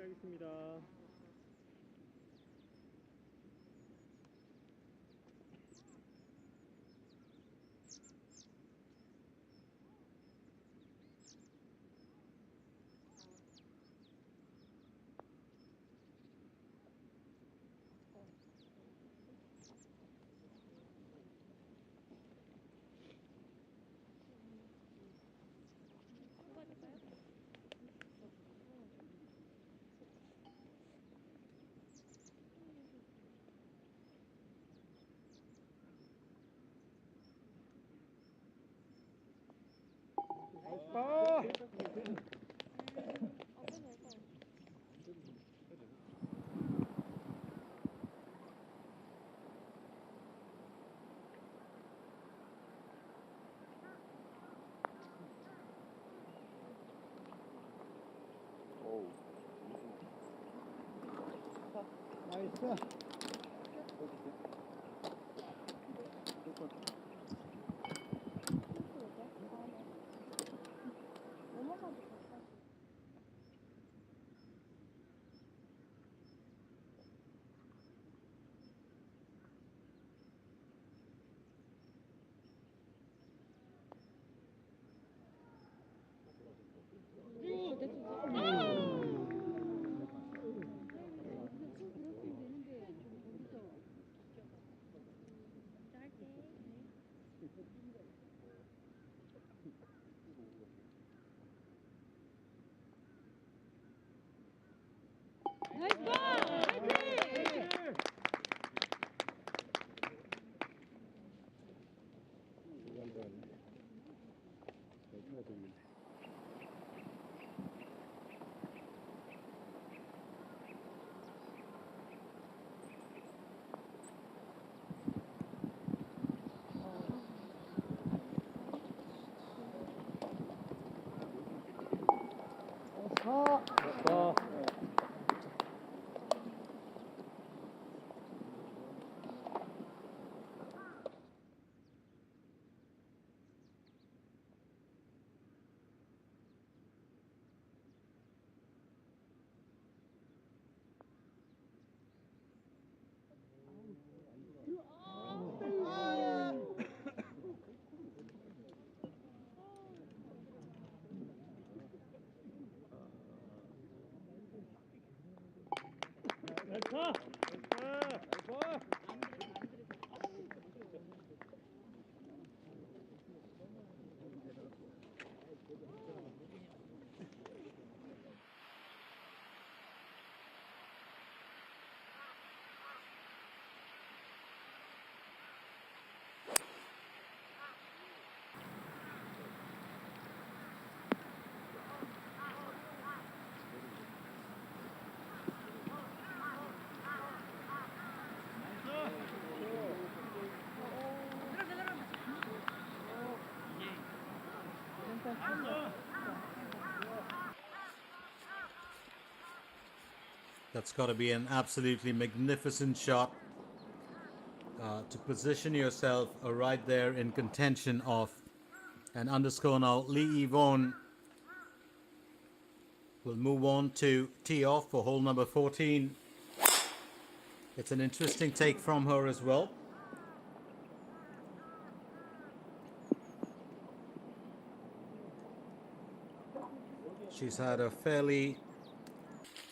하겠습니다. 나이스. That's got to be an absolutely magnificent shot to position yourself right there in contention of an underscore. Now Lee Yvonne will move on to tee off for hole number 14. It's an interesting take from her as well. She's had a fairly,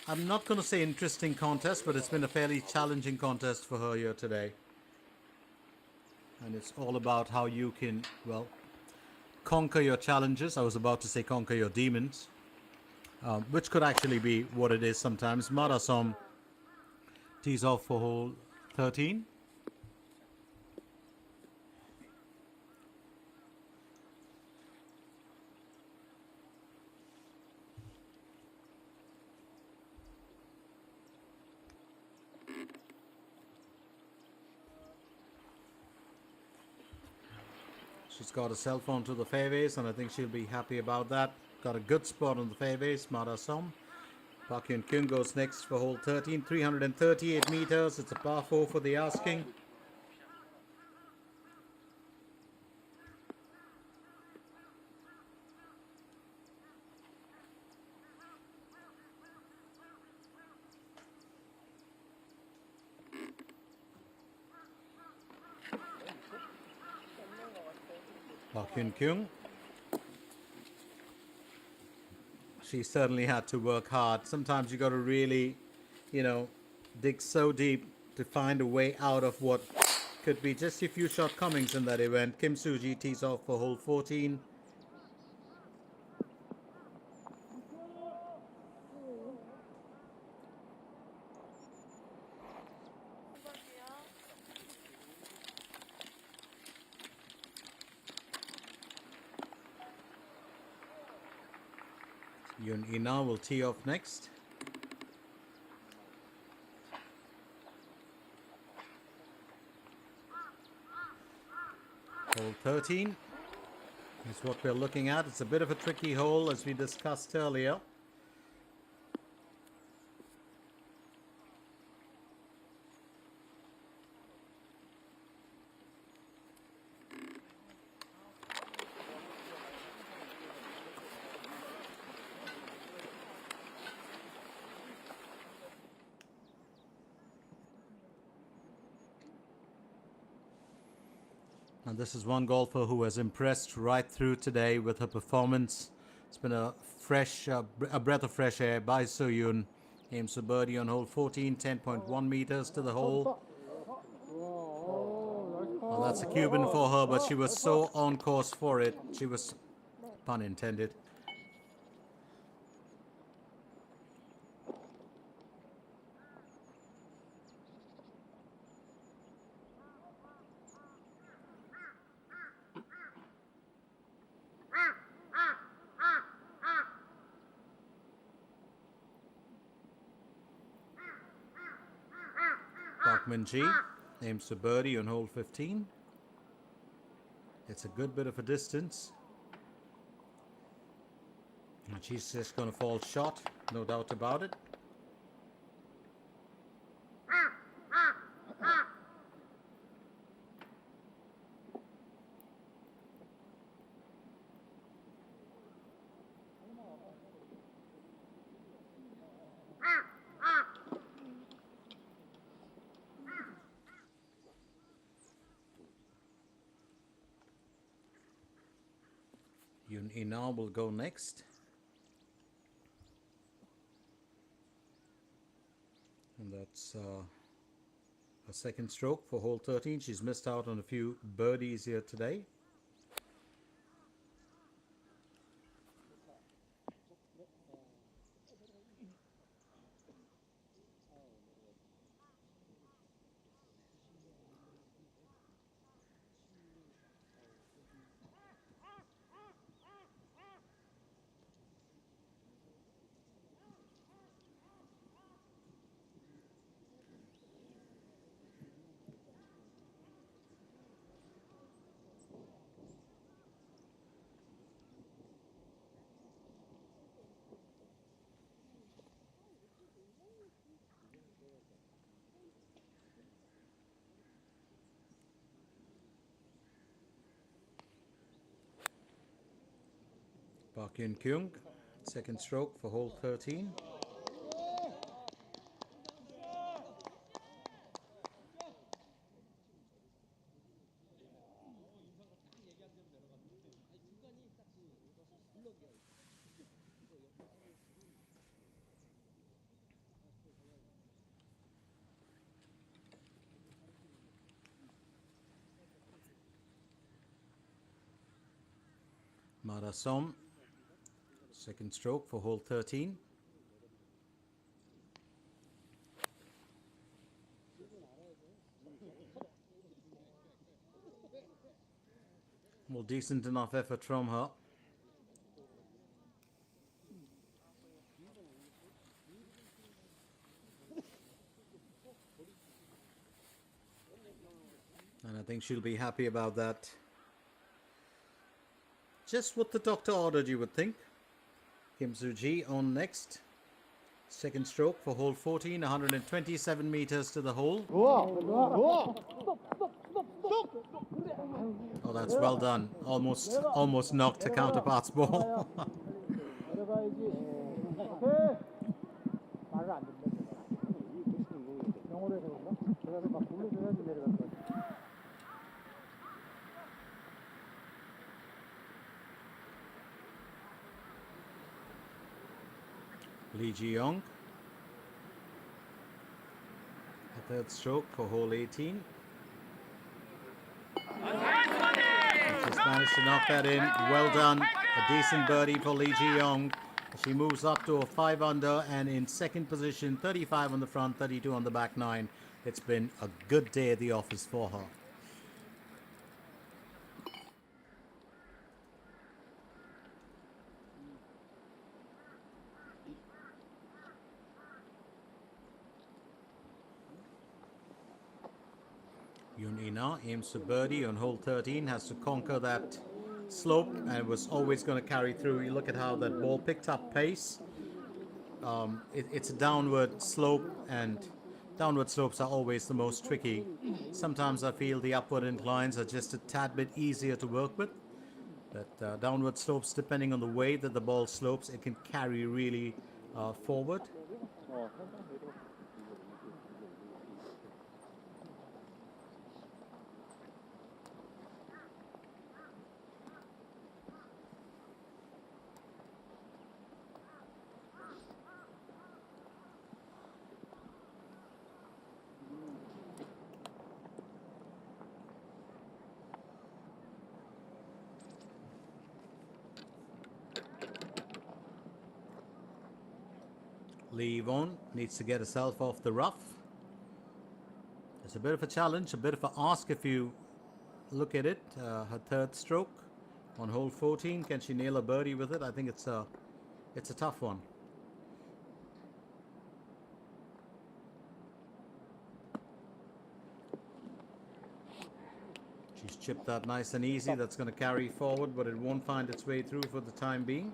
I'm not going to say interesting contest, but it's been a fairly challenging contest for her here today. And it's all about how you can, well, conquer your challenges. I was about to say conquer your demons, which could actually be what it is sometimes. Marasom tees off for hole 13. She's got herself onto the fairways, and I think she'll be happy about that. Got a good spot on the fairways, Marasom. Park Hyun Kyung goes next for hole 13, 338 meters. It's a par 4 for the asking. Park Hyun Kyung. She certainly had to work hard. Sometimes you got to really, dig so deep to find a way out of what could be just a few shortcomings in that event. Kim Soo-ji tees off for hole 14. Yoon Ina will tee off next. Hole 13 is what we're looking at. It's a bit of a tricky hole, as we discussed earlier. And this is one golfer who has impressed right through today with her performance. It's been a breath of fresh air by So-yoon. Aims for birdie on hole 14, 10.1 meters to the hole. Well, that's a Cuban for her, but she was so on course for it. She was, pun intended. Park Min-ji aims for birdie on hole 15. It's a good bit of a distance. And she's just going to fall short, no doubt about it. Yoon Ina will go next. And that's a second stroke for hole 13. She's missed out on a few birdies here today. Park Hyun Kyung, second stroke for hole 13. Marasom, second stroke for hole 13. Well, decent enough effort from her. And I think she'll be happy about that. Just what the doctor ordered, you would think. Kim Soo-ji on next. Second stroke for hole 14, 127 meters to the hole. Oh, that's well done. Almost knocked her counterpart's ball. Lee Ji-young. A third stroke for hole 18. Just managed to knock that in. Well done. A decent birdie for Lee Ji-young. She moves up to a 5 under and in second position, 35 on the front, 32 on the back 9. It's been a good day at the office for her. Yoon Ina aims for birdie on hole 13, has to conquer that slope and was always going to carry through. You look at how that ball picked up pace. It's a downward slope, and downward slopes are always the most tricky. Sometimes I feel the upward inclines are just a tad bit easier to work with. But downward slopes, depending on the way that the ball slopes, it can carry really forward. Lee Yvonne needs to get herself off the rough. It's a bit of a challenge, a bit of an ask if you look at it. Her third stroke on hole 14. Can she nail a birdie with it? I think it's a tough one. She's chipped that nice and easy. That's going to carry forward, but it won't find its way through for the time being.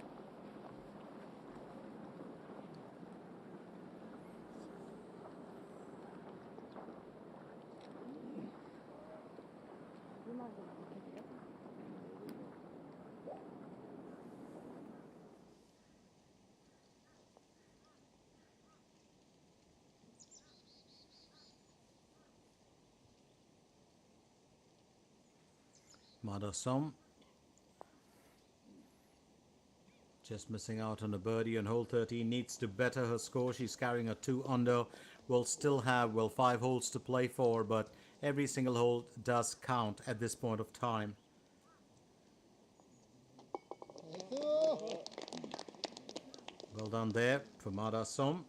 Madasom just missing out on a birdie on hole 13. Needs to better her score. She's carrying a 2 under. Will still have 5 holes to play for, but every single hole does count at this point of time. Well done there for Madasom.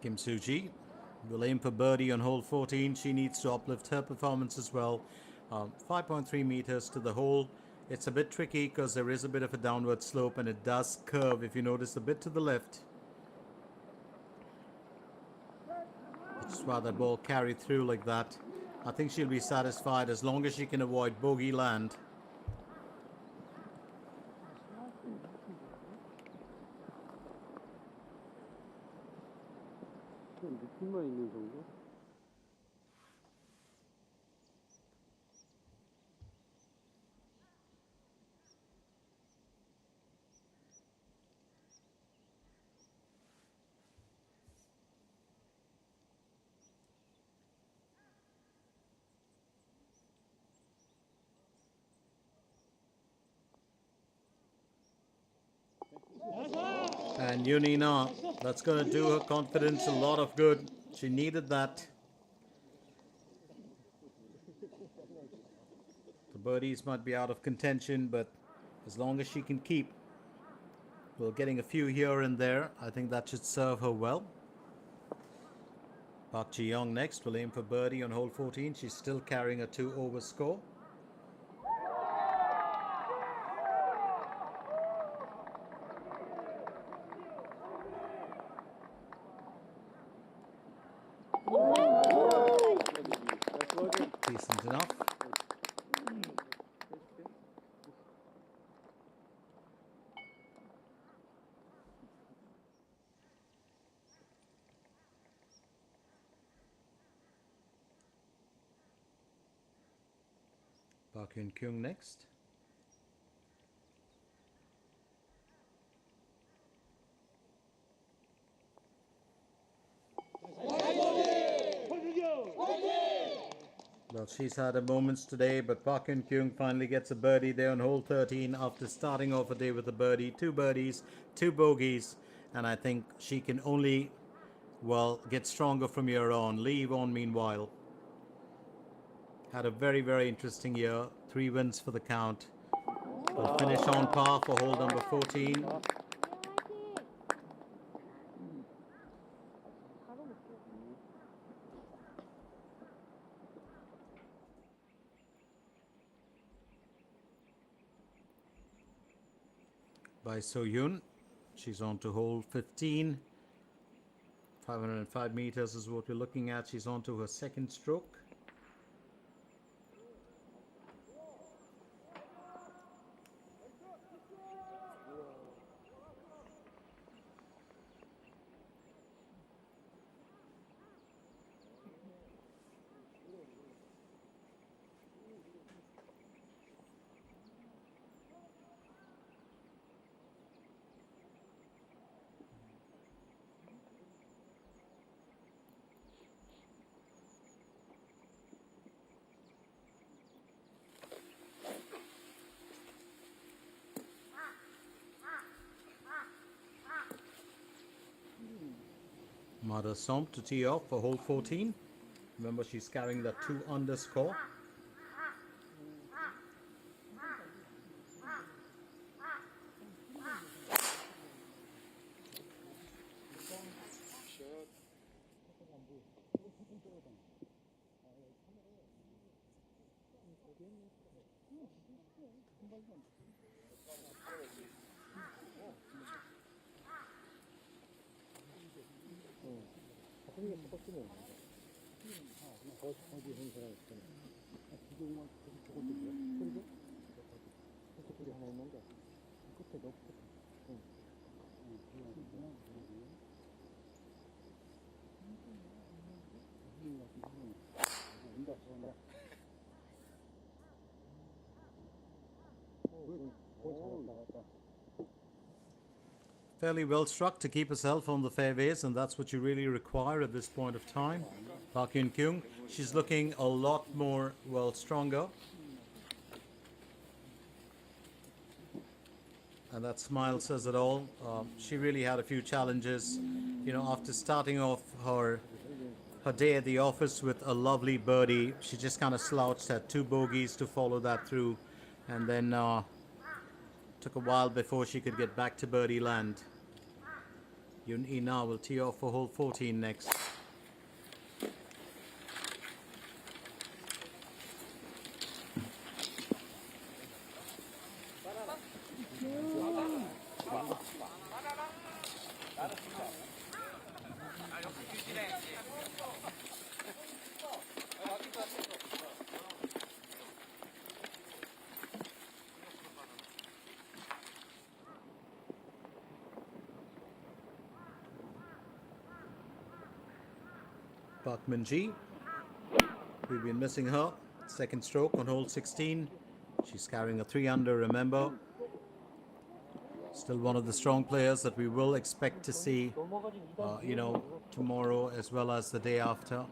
Kim Soo-ji will aim for birdie on hole 14. She needs to uplift her performance as well. 5.3 meters to the hole. It's a bit tricky because there is a bit of a downward slope and it does curve, if you notice, a bit to the left. Which is why that ball carried through like that. I think she'll be satisfied as long as she can avoid bogey land. 느낌만 있는 정도? And Yunina, that's going to do her confidence a lot of good. She needed that. The birdies might be out of contention, but as long as she can keep, well, getting a few here and there, I think that should serve her well. Park Ji-young next will aim for birdie on hole 14. She's still carrying a 2 over score. Decent enough. Park Hyun Kyung next. Well, she's had her moments today, but Park Hyun Kyung finally gets a birdie there on hole 13 after starting off a day with a birdie. 2 birdies, 2 bogeys, and I think she can only, well, get stronger from here on. Leave on, meanwhile, had a very, very interesting year. 3 wins for the count. Will finish on par for hole number 14. By So-Yoon. She's on to hole 15. 505 meters is what we're looking at. She's on to her second stroke. Mother Somp to tee off for hole 14. Remember, she's carrying that 2 under score. Fairly well struck to keep herself on the fairways, and that's what you really require at this point of time. Park Hyun Kyung, she's looking a lot more, well, stronger. And that smile says it all. She really had a few challenges, you know, after starting off her day at the office with a lovely birdie. She just kind of slouched, had 2 bogeys to follow that through, and then took a while before she could get back to birdie land. Yoon Ina will tee off for hole 14 next. Park Min-ji, we've been missing her. Second stroke on hole 16. She's carrying a 3 under, remember. Still one of the strong players that we will expect to see, you know, tomorrow as well as the day after.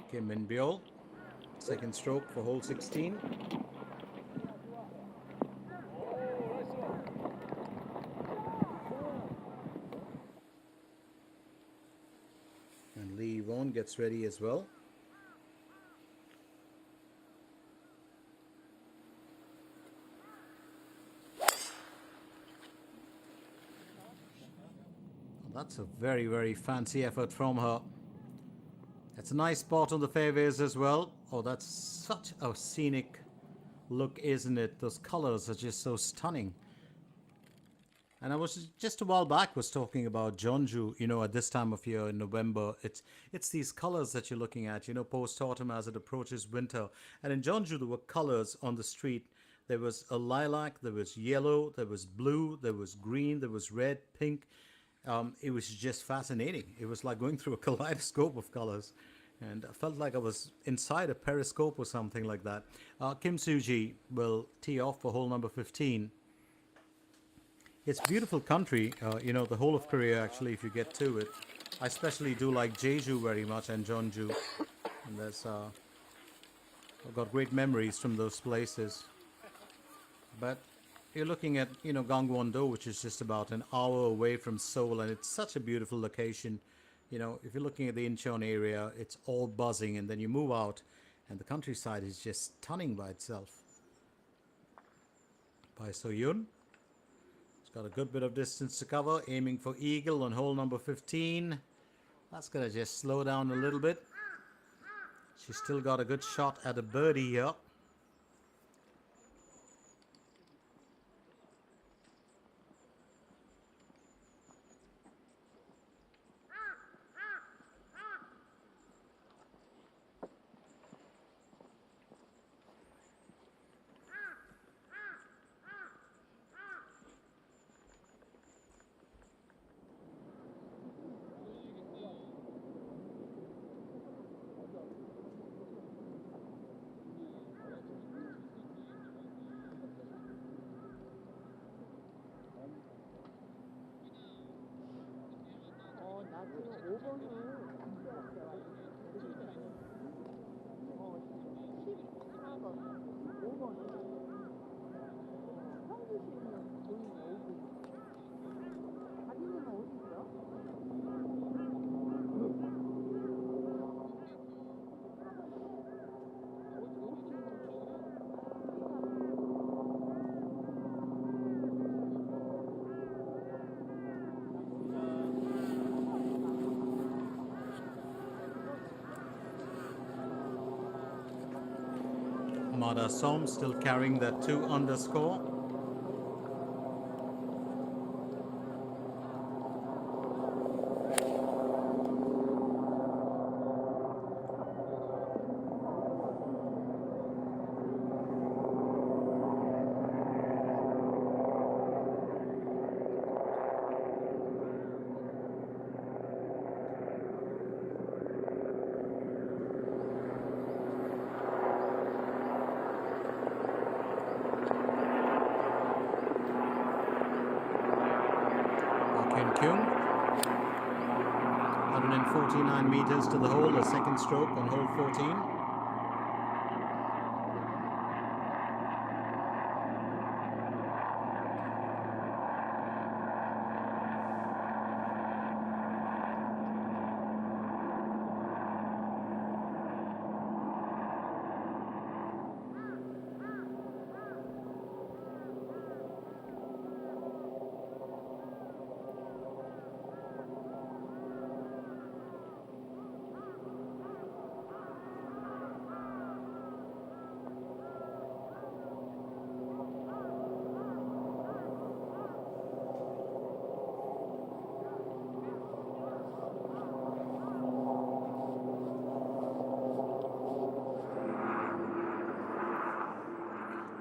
Kim Min-byul. Second stroke for hole 16. And Lee Won gets ready as well. That's a very, very fancy effort from her. It's a nice spot on the fairways as well. Oh, that's such a scenic look, isn't it? Those colors are just so stunning. And I was just a while back was talking about Jeonju, you know, at this time of year in November. It's these colors that you're looking at, you know, post-autumn as it approaches winter. And in Jeonju, there were colors on the street There was a lilac, there was yellow, there was blue, there was green, there was red, pink. It was just fascinating. It was like going through a kaleidoscope of colors. And I felt like I was inside a periscope or something like that. Kim Soo-ji will tee off for hole number 15. It's beautiful country, the whole of Korea actually, if you get to it. I especially do like Jeju very much and Jeonju. And I've got great memories from those places. But you're looking at, Gangwon-do, which is just about an hour away from Seoul, and it's such a beautiful location. If you're looking at the Incheon area, it's all buzzing, and then you move out, and the countryside is just stunning by itself. By So-yoon. It's got a good bit of distance to cover, aiming for eagle on hole number 15. That's going to just slow down a little bit. She's still got a good shot at a birdie here. 나 지금 5번을 14번 5번을 성주 씨 있는 보이네 5분 자기는 어디 있어? Mada Som still carrying that 2 under score. Kyung. 149 meters to the hole, a second stroke on hole 14.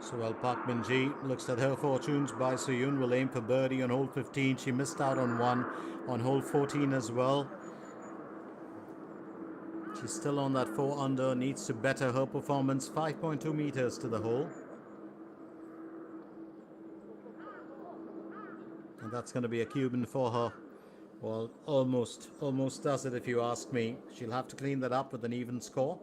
So while Park Min-ji looks at her fortunes, Bai So-yoon will aim for birdie on hole 15. She missed out on one on hole 14 as well. She's still on that 4 under, needs to better her performance. 5.2 meters to the hole. And that's going to be a Cuban for her. Well, almost does it if you ask me. She'll have to clean that up with an even score.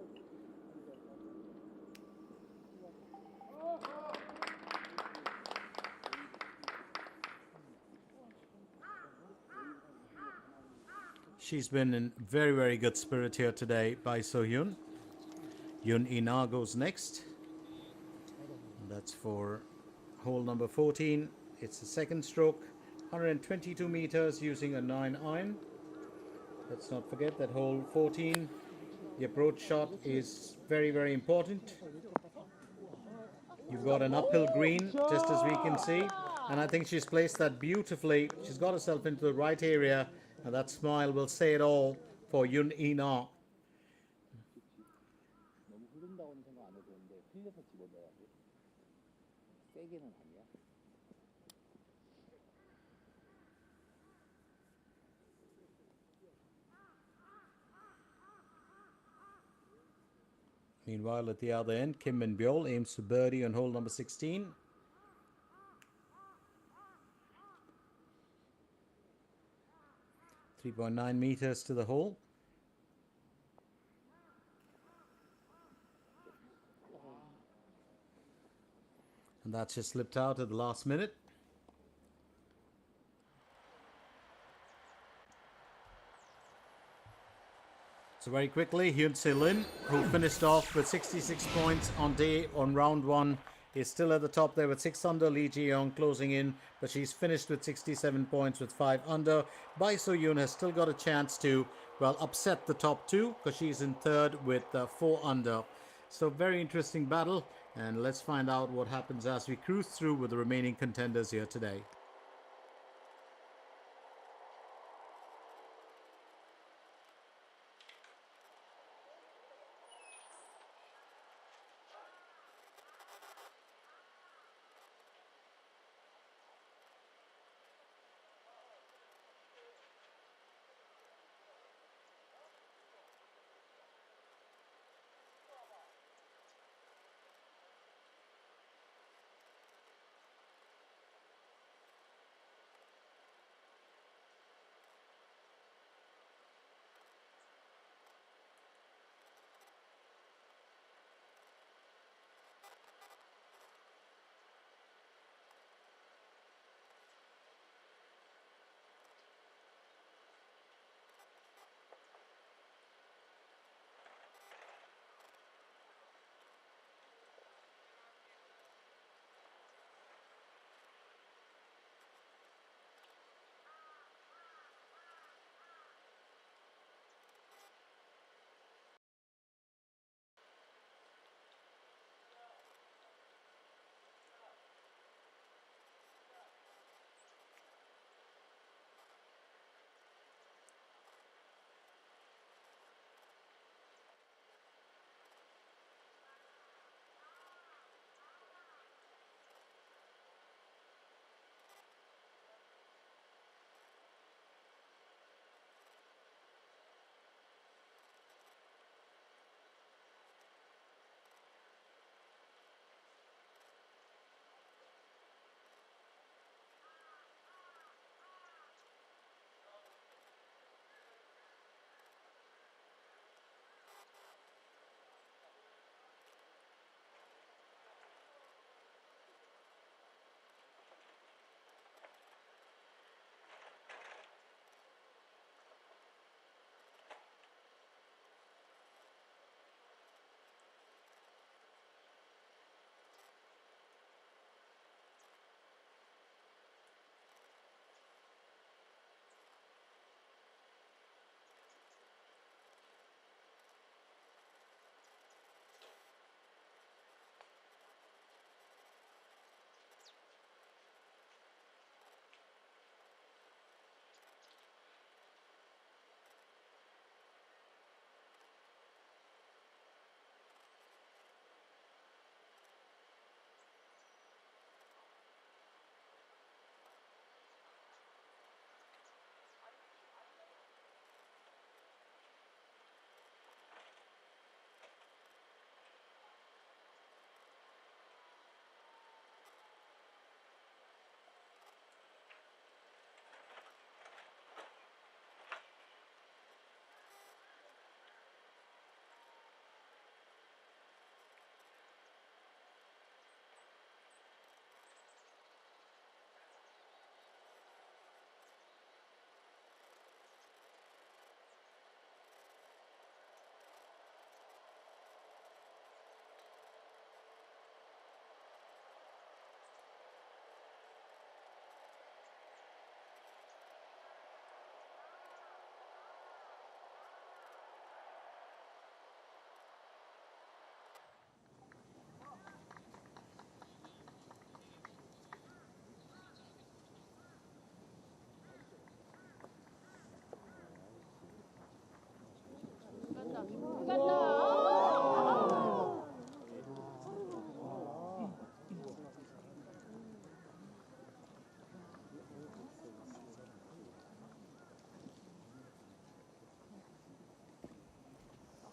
She's been in very, very good spirit here today by So-yoon. Yoon Ina goes next. And that's for hole number 14. It's the second stroke, 122 meters using a 9 iron. Let's not forget that hole 14, the approach shot is very, very important. You've got an uphill green, just as we can see. And I think she's placed that beautifully. She's got herself into the right area. And that smile will say it all for Yoon Ina. 너무 흐른다고는 생각 안 해도 되는데 흘려서 집어넣어야 돼. Meanwhile, at the other end, Kim Min Byul aims for birdie on hole number 16. .9 meters to the hole. And that's just slipped out at the last minute. So very quickly, Hyun Se Lin, who finished off with 66 points on round one, is still at the top there with 6 under. Lee Ji-young closing in, but she's finished with 67 points with 5 under. Bai So-yoon has still got a chance to, well, upset the top two because she's in third with 4 under. So very interesting battle, and let's find out what happens as we cruise through with the remaining contenders here today.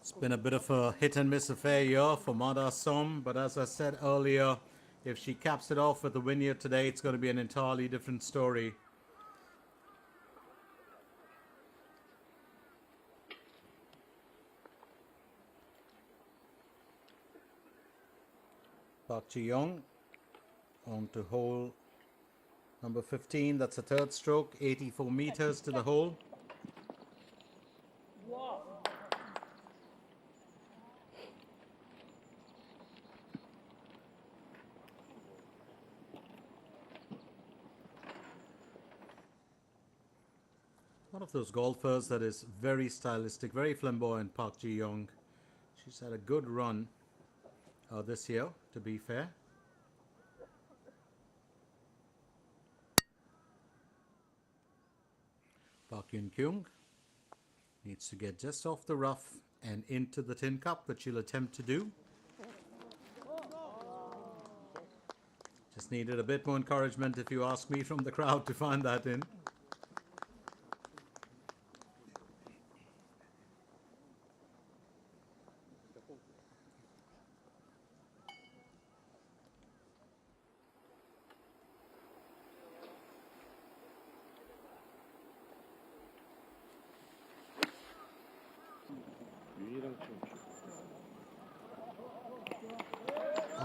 It's been a bit of a hit and miss affair here for Mada Som, but as I said earlier, if she caps it off with a win here today, it's going to be an entirely different story. Park Ji-young on to hole number 15. That's a third stroke, 84 meters to the hole. One of those golfers that is very stylistic, very flamboyant, Park Ji-young. She's had a good run this year, to be fair. Park Yun-kyung needs to get just off the rough and into the tin cup, which she'll attempt to do. Just needed a bit more encouragement, if you ask me, from the crowd to find that in.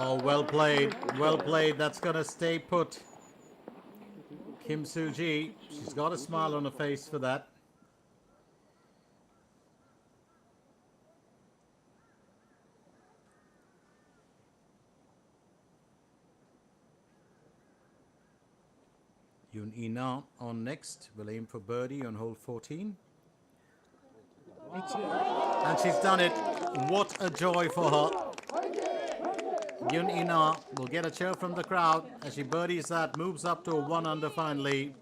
Oh, well played, well played. That's gonna stay put. Kim Soo-ji, she's got a smile on her face for that. Yoon Ina on next. Will aim for birdie on hole 14. And she's done it. What a joy for her. Yoon Ina will get a cheer from the crowd as she birdies that, moves up to a 1 under finally.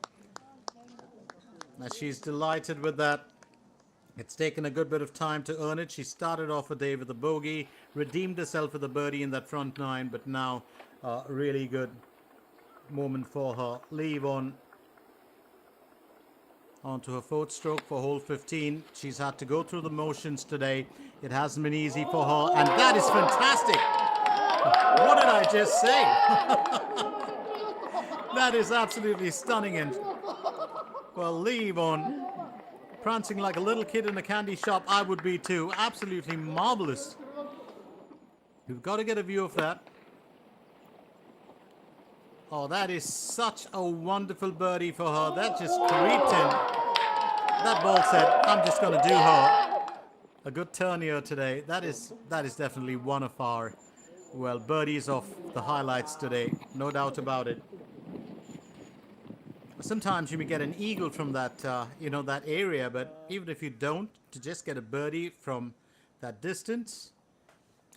As she's delighted with that. It's taken a good bit of time to earn it. She started off a day with a bogey, redeemed herself with a birdie in that front 9, but now really good moment for her. Leave on onto her 4th stroke for hole 15. She's had to go through the motions today. It hasn't been easy for her, and that is fantastic. What did I just say? That is absolutely stunning. And well, leave on prancing like a little kid in a candy shop. I would be too. Absolutely marvelous. You've got to get a view of that. Oh, that is such a wonderful birdie for her. That just creeped in. That ball said, I'm just going to do her a good turn here today. That is definitely one of our, well, birdies of the highlights today. No doubt about it. Sometimes you may get an eagle from that, that area, but even if you don't, to just get a birdie from that distance,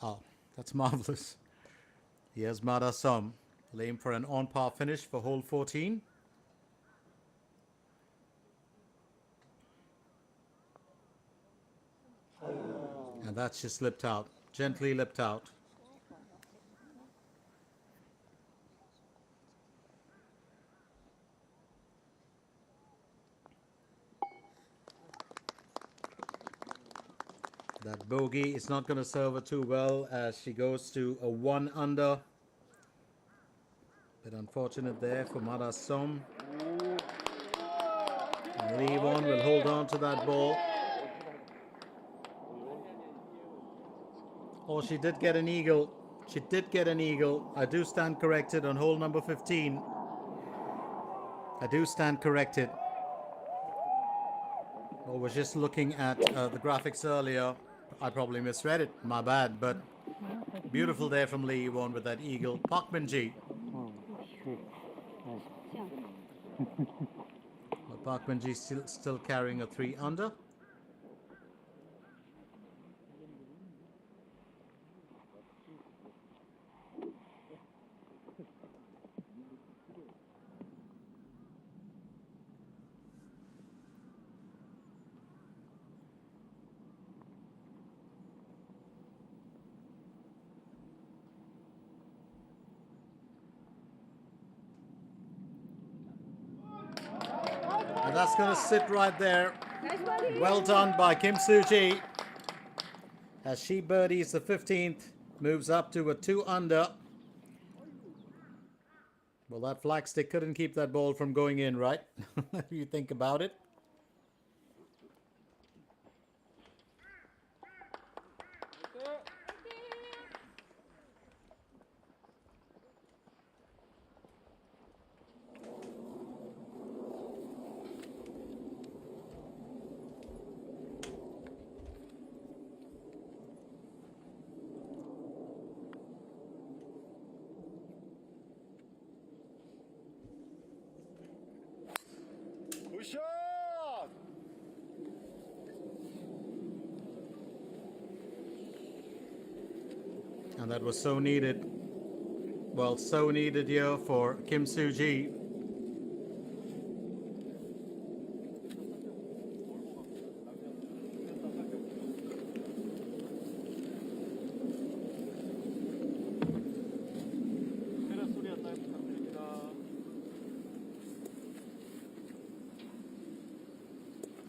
oh, that's marvelous. Here's Mada Som. Will aim for an on-par finish for hole 14. And that's just lipped out, gently lipped out. That bogey is not going to serve her too well as she goes to a 1 under. Bit unfortunate there for Mada Som. Lee Won will hold on to that ball. Oh, she did get an eagle. She did get an eagle. I do stand corrected on hole number 15. I do stand corrected. I was just looking at the graphics earlier. I probably misread it. My bad. But beautiful there from Lee Won with that eagle. Park Min-ji. Park Min-ji still carrying a 3 under. And that's going to sit right there. Well done by Kim Soo-ji. as she birdies the 15th, moves up to a 2 under. Well, that flagstick couldn't keep that ball from going in, right? If you think about it. 굿샷! And that was so needed. Well, so needed here for Kim Soo-ji. 테라스 소리 한 달 부탁드립니다.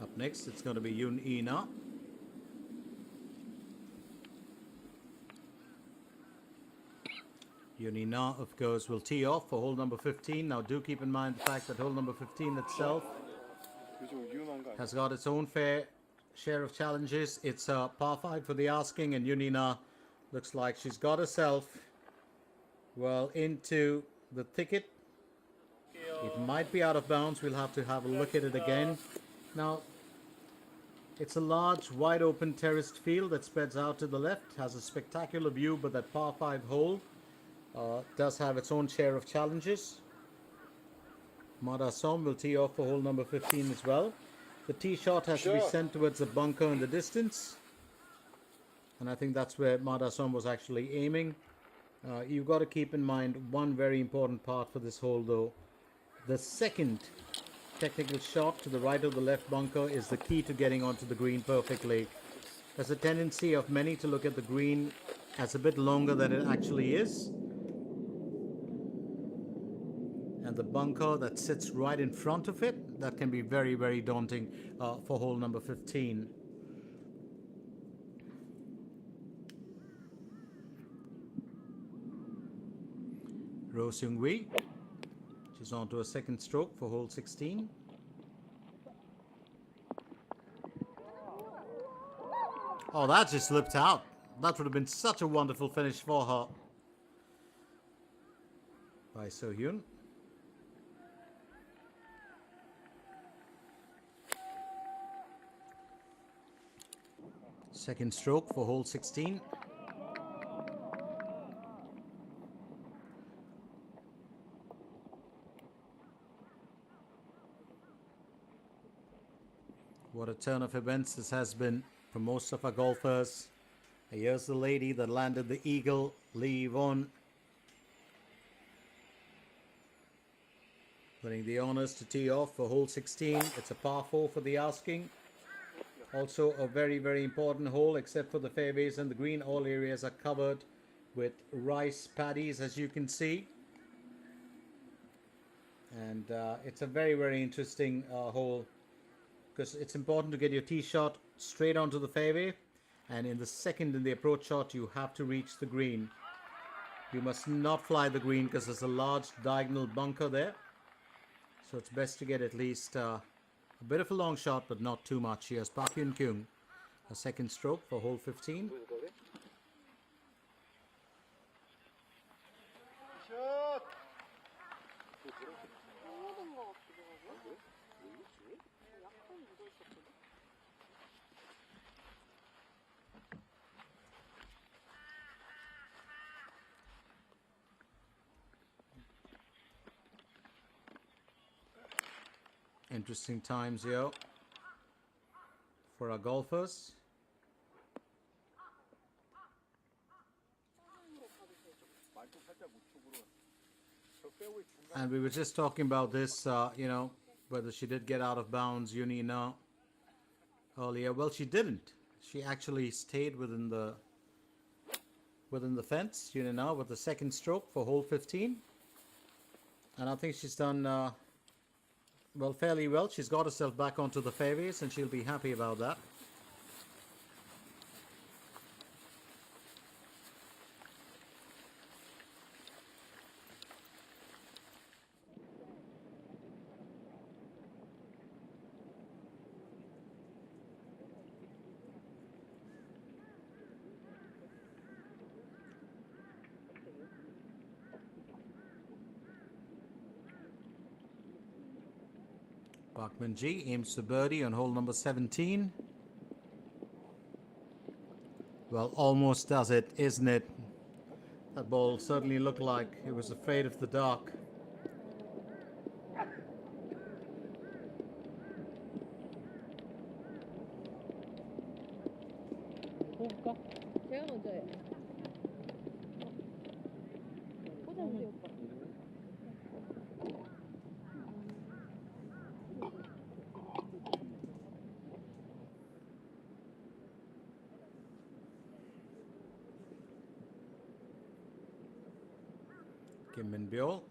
Up next, it's going to be Yoon Ina. Yoon Ina, of course, will tee off for hole number 15. Now, do keep in mind the fact that hole number 15 itself 요즘 위험한 거 아니야? has got its own fair share of challenges. It's a par 5 for the asking, and Yoon Ina looks like she's got herself, well, into the thicket. It might be out of bounds. We'll have to have a look at it again. Now, it's a large, wide open terraced field that spreads out to the left, has a spectacular view, but that par 5 hole does have its own share of challenges. Mada Som will tee off for hole number 15 as well. The tee shot has to be sent towards the bunker in the distance, and I think that's where Mada Som was actually aiming. You've got to keep in mind one very important part for this hole, though. The second technical shot to the right of the left bunker is the key to getting onto the green perfectly. There's a tendency of many to look at the green as a bit longer than it actually is. And the bunker that sits right in front of it, that can be very, very daunting for hole number 15. Ro Seung-wi, she's on to a second stroke for hole 16. Oh, that just slipped out. That would have been such a wonderful finish for her. By So-hyun. Second stroke for hole 16. What a turn of events this has been for most of our golfers. Here's the lady that landed the eagle, Lee Won, winning the honors to tee off for hole 16. It's a par 4 for the asking. Also a very, very important hole, except for the fairways and the green. All areas are covered with rice paddies, as you can see. And it's a very, very interesting hole, because it's important to get your tee shot straight onto the fairway, and in the second, in the approach shot, you have to reach the green. You must not fly the green because there's a large diagonal bunker there, so it's best to get at least a bit of a long shot, but not too much. Here's Park Hyun Kyung, a second stroke for hole 15. 굿샷! 묻은 거 같기도 하고. 약간 묻어 있었거든. Interesting times here for our golfers. And we were just talking about this, whether she did get out of bounds, Yunina, earlier. Well, she didn't. She actually stayed within the fence, Yunina, with the second stroke for hole 15. And I think she's done well, fairly well. She's got herself back onto the fairways, and she'll be happy about that. Parkman G aims for birdie on hole number 17. Well, almost does it, isn't it? That ball certainly looked like it was afraid of the dark. 볼까? 제가 먼저 해. 보자 우리 오빠. Kim Min Byul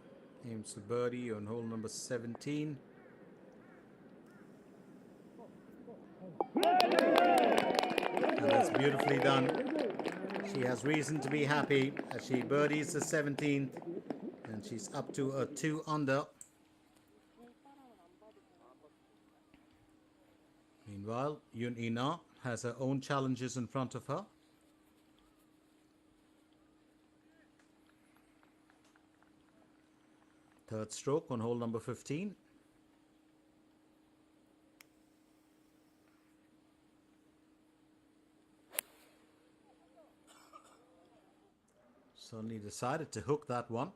aims for birdie on hole number 17. And that's beautifully done. She has reason to be happy as she birdies the 17th and she's up to a 2 under. Meanwhile, Yun Ina has her own challenges in front of her. Third stroke on hole number 15. Suddenly decided to hook that one.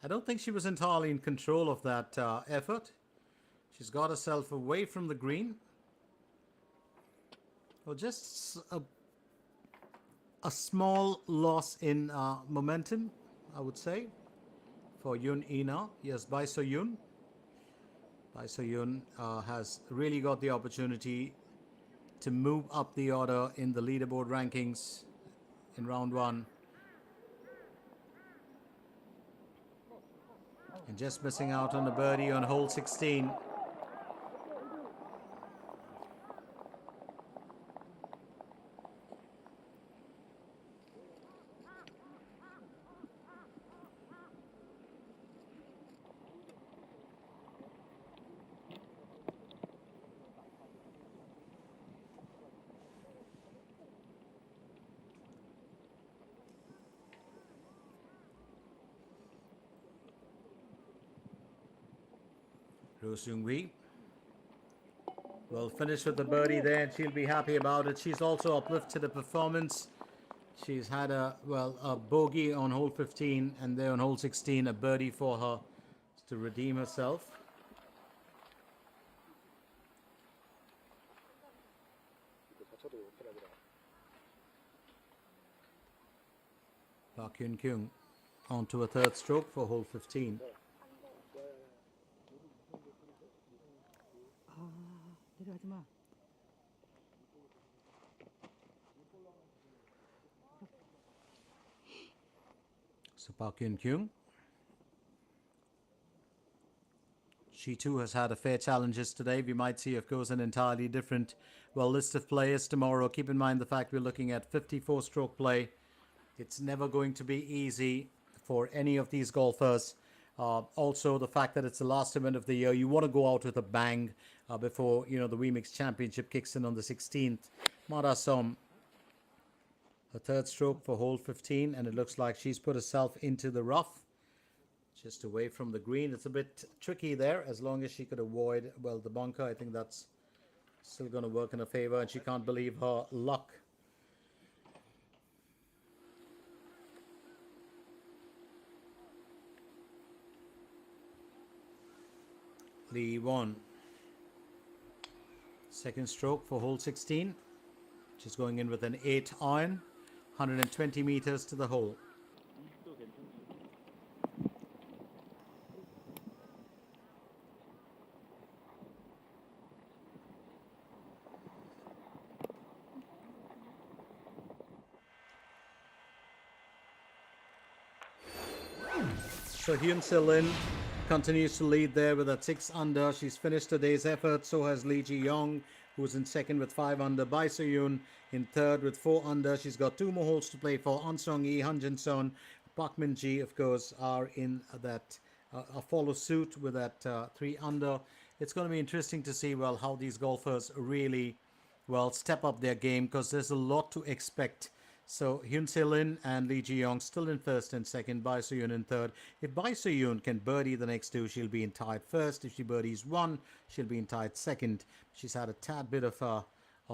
I don't think she was entirely in control of that effort. She's got herself away from the green. Well, just a small loss in momentum, I would say, for Yun Ina. Yes, Bai So Yun. Bai So Yun has really got the opportunity to move up the order in the leaderboard rankings in round 1. And just missing out on a birdie on hole 16. Roh Seung-hui will finish with the birdie there and she'll be happy about it. She's also uplifted the performance. She's had a bogey on hole 15 and there on hole 16 a birdie for her to redeem herself. Park Hyun Kyung onto a third stroke for hole 15. 내려가지 마. So Park Hyun Kyung, she too has had a fair challenges today. We might see, of course, an entirely different list of players tomorrow. Keep in mind the fact we're looking at 54 stroke play. It's never going to be easy for any of these golfers. Also, the fact that it's the last event of the year, you want to go out with a bang before the WeMix Championship kicks in on the 16th. Mara Som, a third stroke for hole 15, and it looks like she's put herself into the rough, just away from the green. It's a bit tricky there. As long as she could avoid the bunker, I think that's still going to work in her favor, and she can't believe her luck. Lee Won, second stroke for hole 16. She's going in with an 8 iron, 120 meters to the hole. So Hyun Se-lin continues to lead there with a 6 under. She's finished today's effort. So has Lee Ji-young, who's in second with 5 under. Bai So-yoon in third with 4 under. She's got 2 more holes to play for. An Sung-hee, Han Jin-son, Park Min-ji, of course, are in that follow suit with that 3 under. It's going to be interesting to see how these golfers really step up their game, because there's a lot to expect, So Hyun Se Lin and Lee Ji Young still in first and second. Bai So Yoon in third. If Bai So Yoon can birdie the next two, she'll be in tied first. If she birdies one, she'll be in tied second. She's had a tad bit of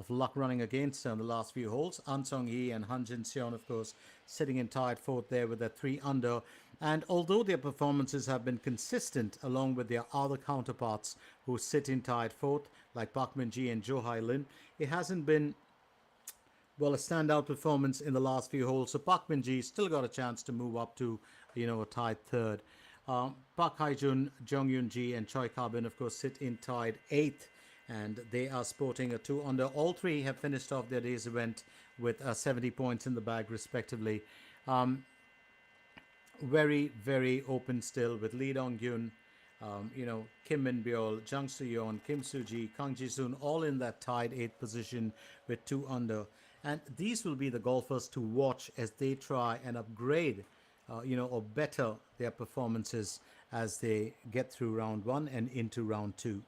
luck running against her in the last few holes. An Sung Hee and Han Jin Seon, of course, sitting in tied fourth there with their 3 under. And although their performances have been consistent along with their other counterparts who sit in tied fourth, like Park Min Ji and Jo Hai Lin, it hasn't been, well, a standout performance in the last few holes. So Park Min Ji still got a chance to move up to, a tied third. Park Hai Jun, Jung Yoon Ji, and Choi Ka-bin, of course, sit in tied eighth, and they are sporting a 2 under. All three have finished off their day's event with 70 points in the bag, respectively. Very, very open still with Lee Dong Gyun, Kim Min Byul, Jang Soo Yeon, Kim Soo Ji, Kang Ji Soon, all in that tied 8th position with 2 under. And these will be the golfers to watch as they try and upgrade, or better their performances as they get through round 1 and into round 2.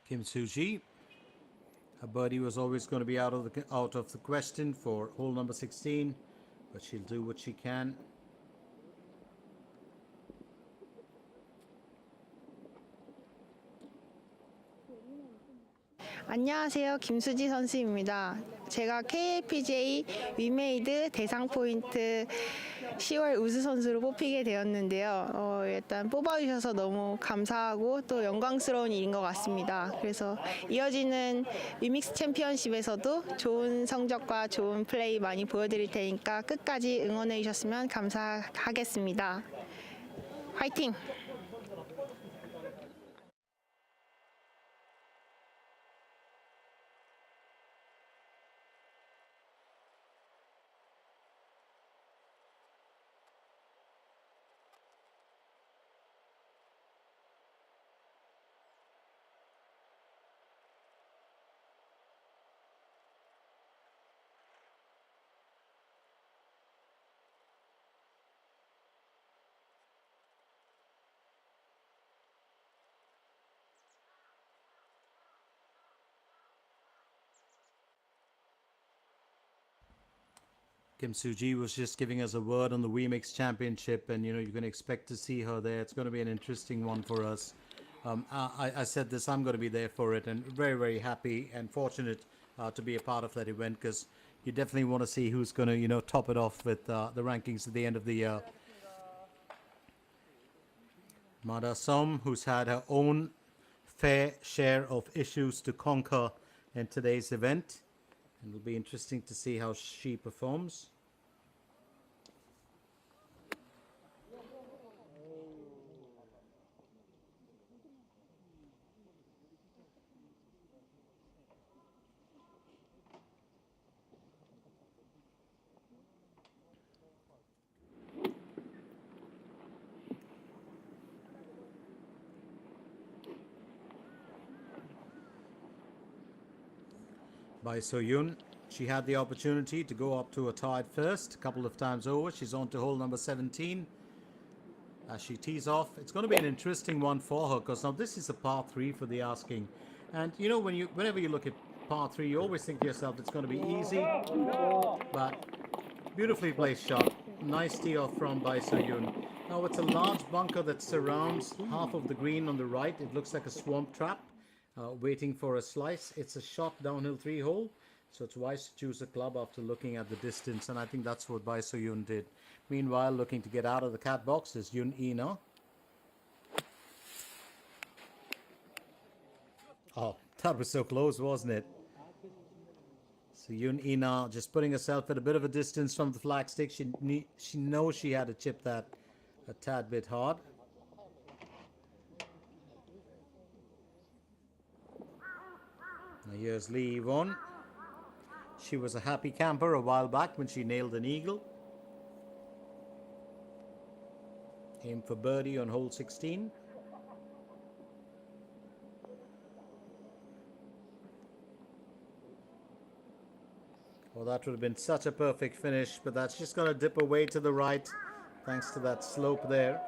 Kim Soo Ji, her birdie was always going to be out of the question for hole number 16, but she'll do what she can. 안녕하세요. 김수지 선수입니다. 제가 KLPGA 위메이드 대상 포인트 10월 우수 선수로 뽑히게 되었는데요. 일단 뽑아주셔서 너무 감사하고 또 영광스러운 일인 것 같습니다. 그래서 이어지는 위믹스 챔피언십에서도 좋은 성적과 좋은 플레이 많이 보여드릴 테니까 끝까지 응원해 주셨으면 감사하겠습니다. 화이팅! Kim Soo Ji was just giving us a word on the WeMix Championship, and you can expect to see her there. It's going to be an interesting one for us. I said this, I'm going to be there for it, and very, very happy and fortunate to be a part of that event, because you definitely want to see who's going to, top it off with the rankings at the end of the year. Mada Som, who's had her own fair share of issues to conquer in today's event. And it'll be interesting to see how she performs. By Soyun, she had the opportunity to go up to a tied first a couple of times over. She's on to hole number 17 as she tees off. It's going to be an interesting one for her because now this is a par 3 for the asking, and whenever you look at par 3, you always think to yourself it's going to be easy, but beautifully placed shot. Nice tee off from By Soyun. Now it's a large bunker that surrounds half of the green on the right. It looks like a swamp trap. Waiting for a slice. It's a short downhill 3-hole, so it's wise to choose a club after looking at the distance, and I think that's what Bai Soyun did. Meanwhile, looking to get out of the cat box is Yun Ina. Oh, that was so close, wasn't it? So Yun Ina just putting herself at a bit of a distance from the flagstick. She knows she had to chip that a tad bit hard. Now here's Lee Yvonne. She was a happy camper a while back when she nailed an eagle. Aim for birdie on hole 16. Well, that would have been such a perfect finish, but that's just going to dip away to the right thanks to that slope there.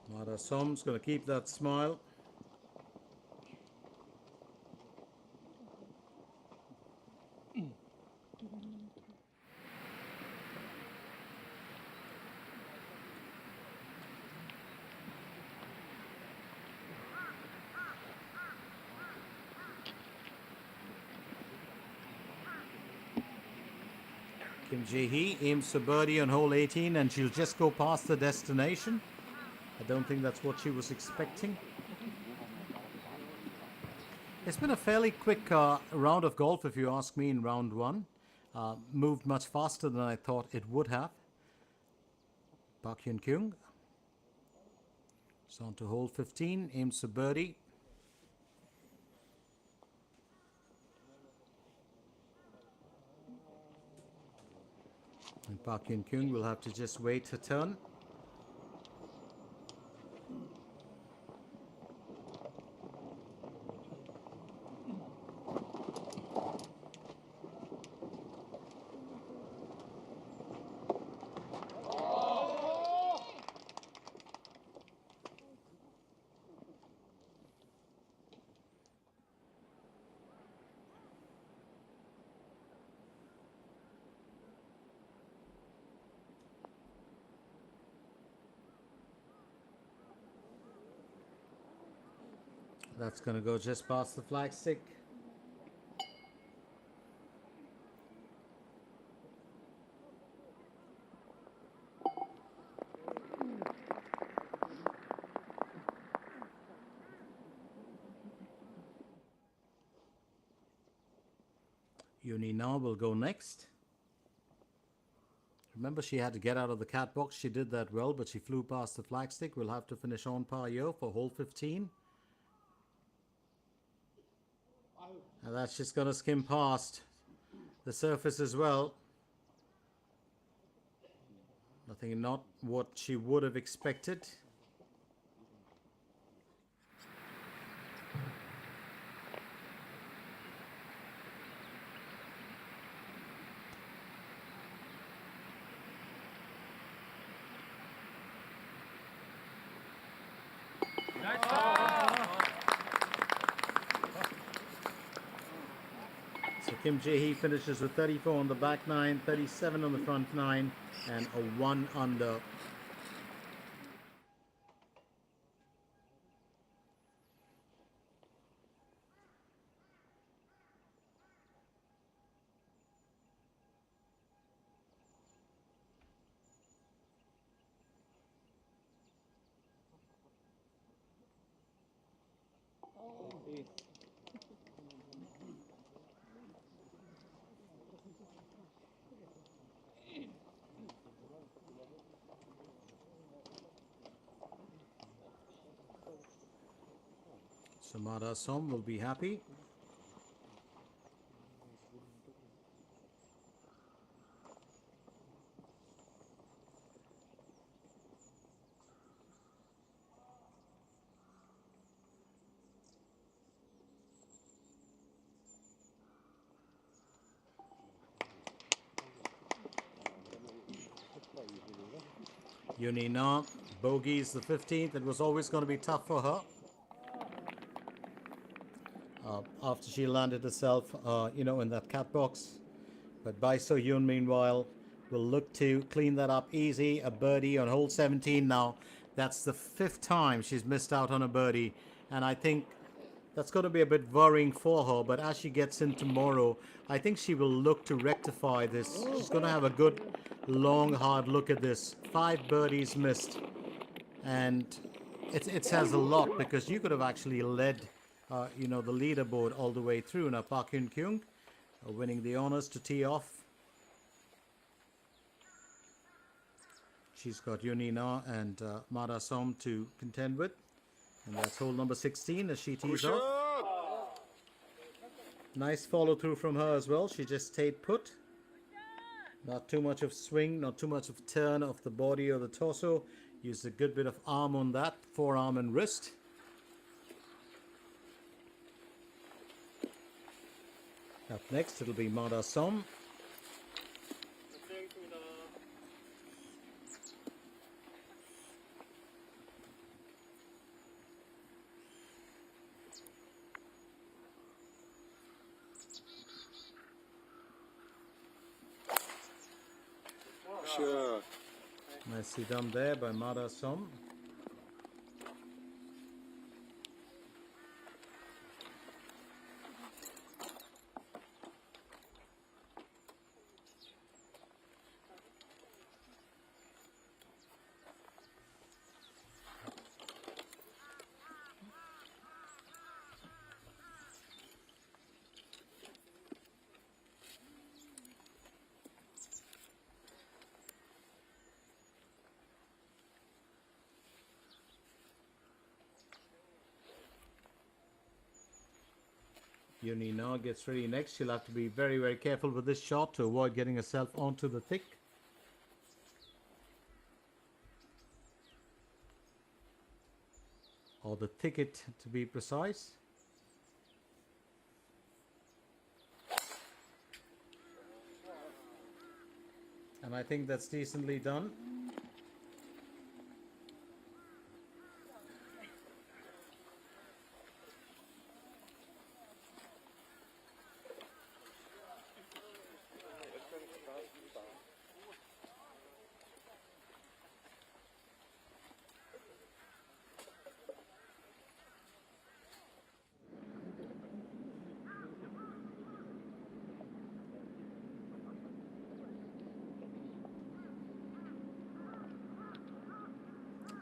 Mada Som's going to keep that smile. Kim Jae-hee aims for birdie on hole 18 and she'll just go past the destination. I don't think that's what she was expecting. It's been a fairly quick round of golf, if you ask me, in round one. Moved much faster than I thought it would have. Park Hyun Kyung. It's on to hole 15, aims for birdie. And Park Hyun Kyung will have to just wait her turn. That's going to go just past the flagstick. Yuni now will go next. Remember, she had to get out of the cat box. She did that well, but she flew past the flagstick. We'll have to finish on par here for hole 15. And that's just going to skim past the surface as well. Nothing, not what she would have expected. So Kim Jae-hee finishes with 34 on the back nine, 37 on the front nine, and a 1 under. Samada Som will be happy. Yunina bogeys the 15th. It was always going to be tough for her. After she landed herself, in that cat box. But Bai So Yoon, meanwhile, will look to clean that up easy. A birdie on hole 17 now. That's the 5th time she's missed out on a birdie. And I think that's going to be a bit worrying for her. But as she gets in tomorrow, I think she will look to rectify this. She's going to have a good, long, hard look at this. 5 birdies missed. And it says a lot, because you could have actually led the leaderboard all the way through. Now Park Hyun Kyung winning the honors to tee off. She's got Yunina and Mada Som to contend with. And that's hole number 16 as she tees off. Nice follow through from her as well. She just stayed put. Not too much of swing, not too much of turn of the body or the torso. Used a good bit of arm on that, forearm and wrist. Up next, it'll be Mada Som. 굿샷. Nicely done there by Mada Som. Yunina gets ready next. She'll have to be very, very careful with this shot to avoid getting herself onto the thick. Or the thicket, to be precise. And I think that's decently done.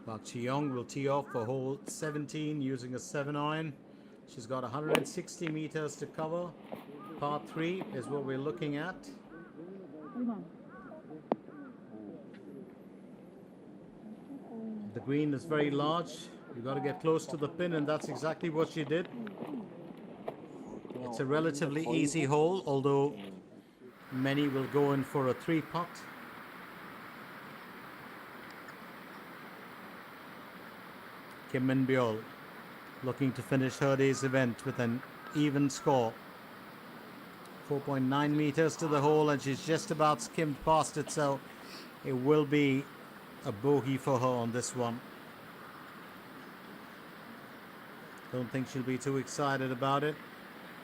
Park Chi-young will tee off for hole 17 using a 7-iron. She's got 160 meters to cover. Par 3 is what we're looking at. The green is very large. You've got to get close to the pin, and that's exactly what she did. It's a relatively easy hole, although many will go in for a 3-putt. Kim Min-byul looking to finish her day's event with an even score. 4.9 meters to the hole, and she's just about skimmed past it, so it will be a bogey for her on this one. Don't think she'll be too excited about it.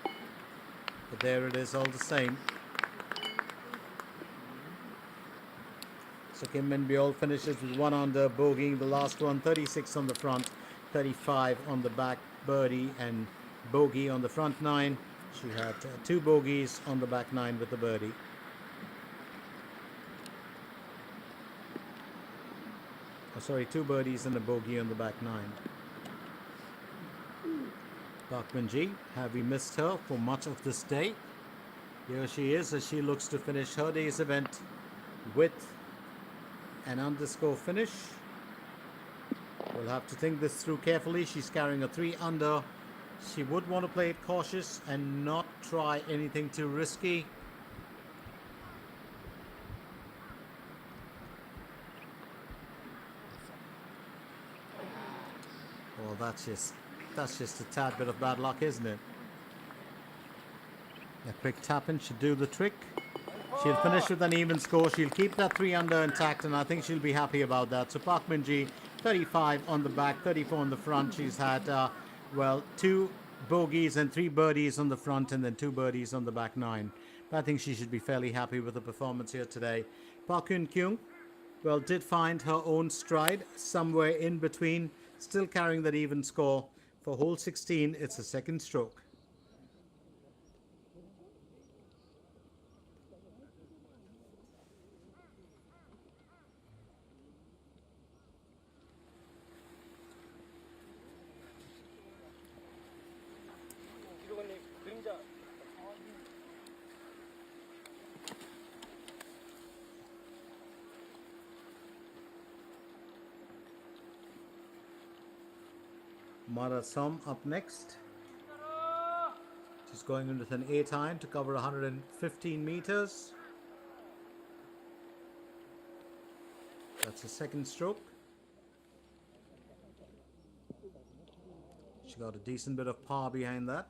But there it is all the same. So Kim Min-byul finishes with 1 under, bogeying the last one, 36 on the front, 35 on the back, birdie and bogey on the front 9. She had 2 bogeys on the back 9 with the birdie. Oh, sorry, 2 birdies and a bogey on the back 9. Park Min-ji, have we missed her for much of this day? Here she is as she looks to finish her day's event with an underscore finish. We'll have to think this through carefully. She's carrying a 3 under. She would want to play it cautious and not try anything too risky. Well, that's just a tad bit of bad luck, isn't it? A quick tap in should do the trick. She'll finish with an even score. She'll keep that 3 under intact, and I think she'll be happy about that. So Park Min-ji, 35 on the back, 34 on the front. She's had, 2 bogeys and 3 birdies on the front, and then 2 birdies on the back 9. But I think she should be fairly happy with the performance here today. Park Eun-kyung, well, did find her own stride somewhere in between, still carrying that even score. For hole 16, it's a second stroke. 기록원님 그림자 Mara Som up next. She's going in with an 8 iron to cover 115 meters. That's a second stroke. She got a decent bit of power behind that.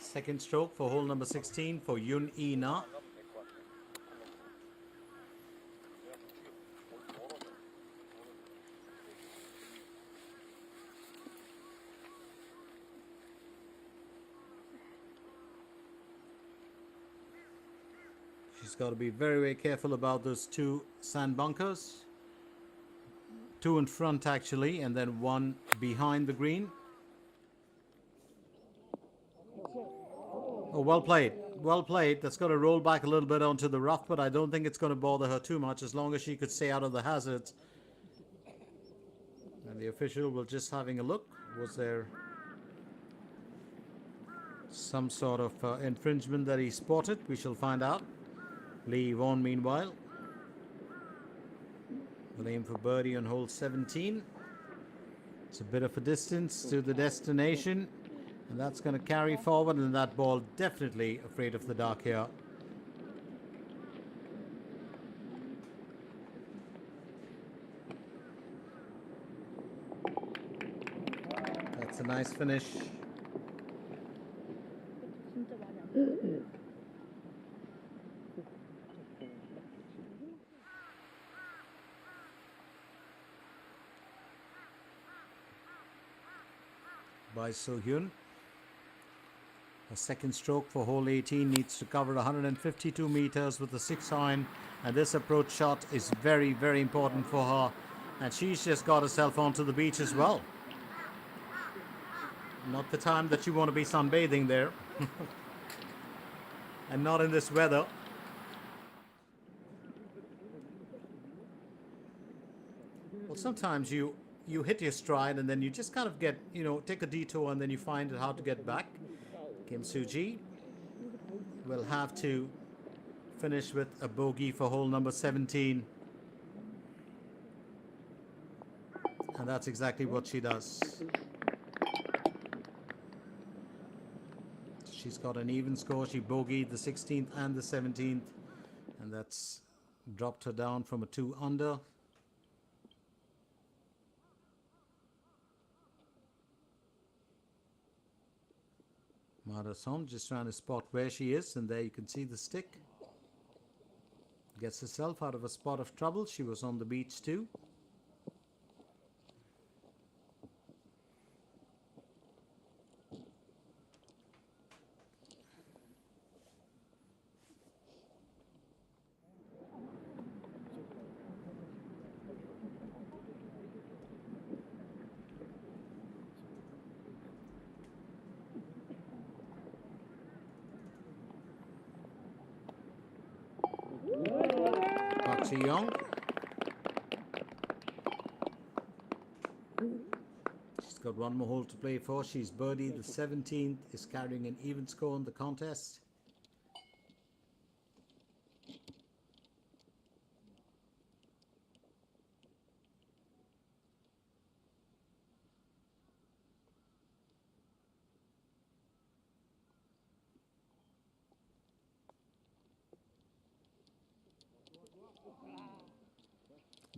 Second stroke for hole number 16 for Yoon E-na. She's got to be very, very careful about those 2 sand bunkers. 2 in front actually, and then 1 behind the green. Oh, well played. Well played. That's going to roll back a little bit onto the rough, but I don't think it's going to bother her too much as long as she could stay out of the hazards. And the official will just having a look. Was there some sort of infringement that he spotted? We shall find out. Lee Won, meanwhile, will aim for birdie on hole 17. It's a bit of a distance to the destination. And that's going to carry forward, and that ball definitely afraid of the dark here. That's a nice finish. By So-hyun. A second stroke for hole 18 needs to cover 152 meters with a 6 iron, and this approach shot is very, very important for her, and she's just got herself onto the beach as well. Not the time that you want to be sunbathing there. And not in this weather. Well, sometimes you you hit your stride and then you just kind of get, take a detour and then you find how to get back. Kim Soo-ji will have to finish with a bogey for hole number 17. And that's exactly what she does. She's got an even score. She bogeyed the 16th and the 17th. And that's dropped her down from a 2 under. Marathon just trying to spot where she is, and there you can see the stick. Gets herself out of a spot of trouble. She was on the beach too. Park Ji-young. She's got one more hole to play for. She's birdied the 17th, is carrying an even score in the contest.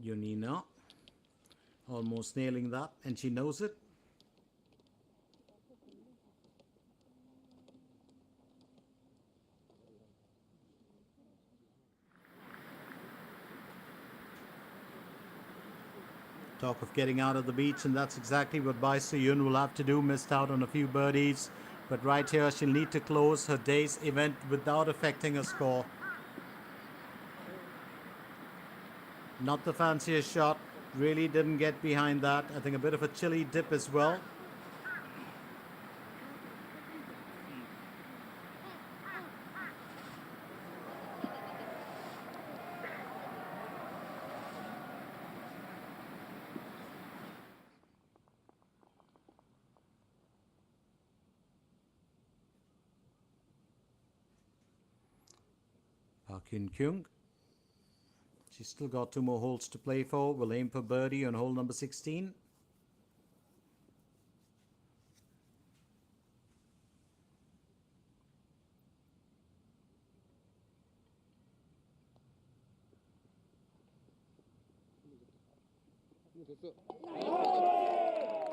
Yunina almost nailing that, and she knows it. Talk of getting out of the beach, and that's exactly what Bai Soo-yun will have to do. Missed out on a few birdies, but right here she'll need to close her day's event without affecting her score. Not the fanciest shot, really didn't get behind that. I think a bit of a chilly dip as well. Park Hyun-kyung. She's still got 2 more holes to play for. Will aim for birdie on hole number 16.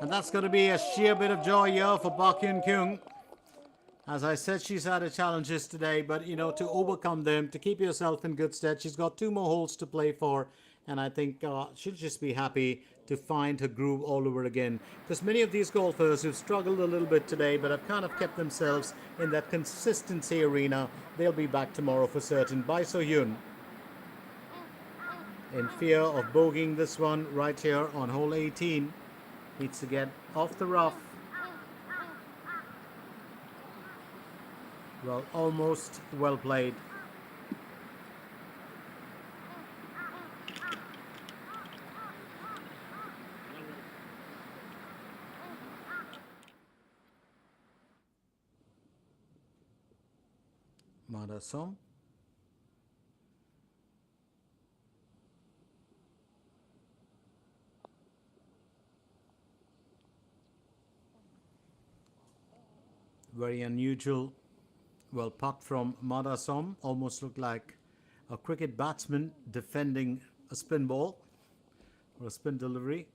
And that's going to be a sheer bit of joy here for Park Hyun-kyung. As I said, she's had her challenges today, but to overcome them, to keep yourself in good stead, she's got 2 more holes to play for, and I think she'll just be happy to find her groove all over again. Because many of these golfers who've struggled a little bit today, but have kind of kept themselves in that consistency arena, they'll be back tomorrow for certain. Bai So-yun, in fear of bogeying this one right here on hole 18, needs to get off the rough. Well, almost well played. Marathon. Very unusual. Well, putt from Marathon. Almost looked like a cricket batsman defending a spin ball or a spin delivery.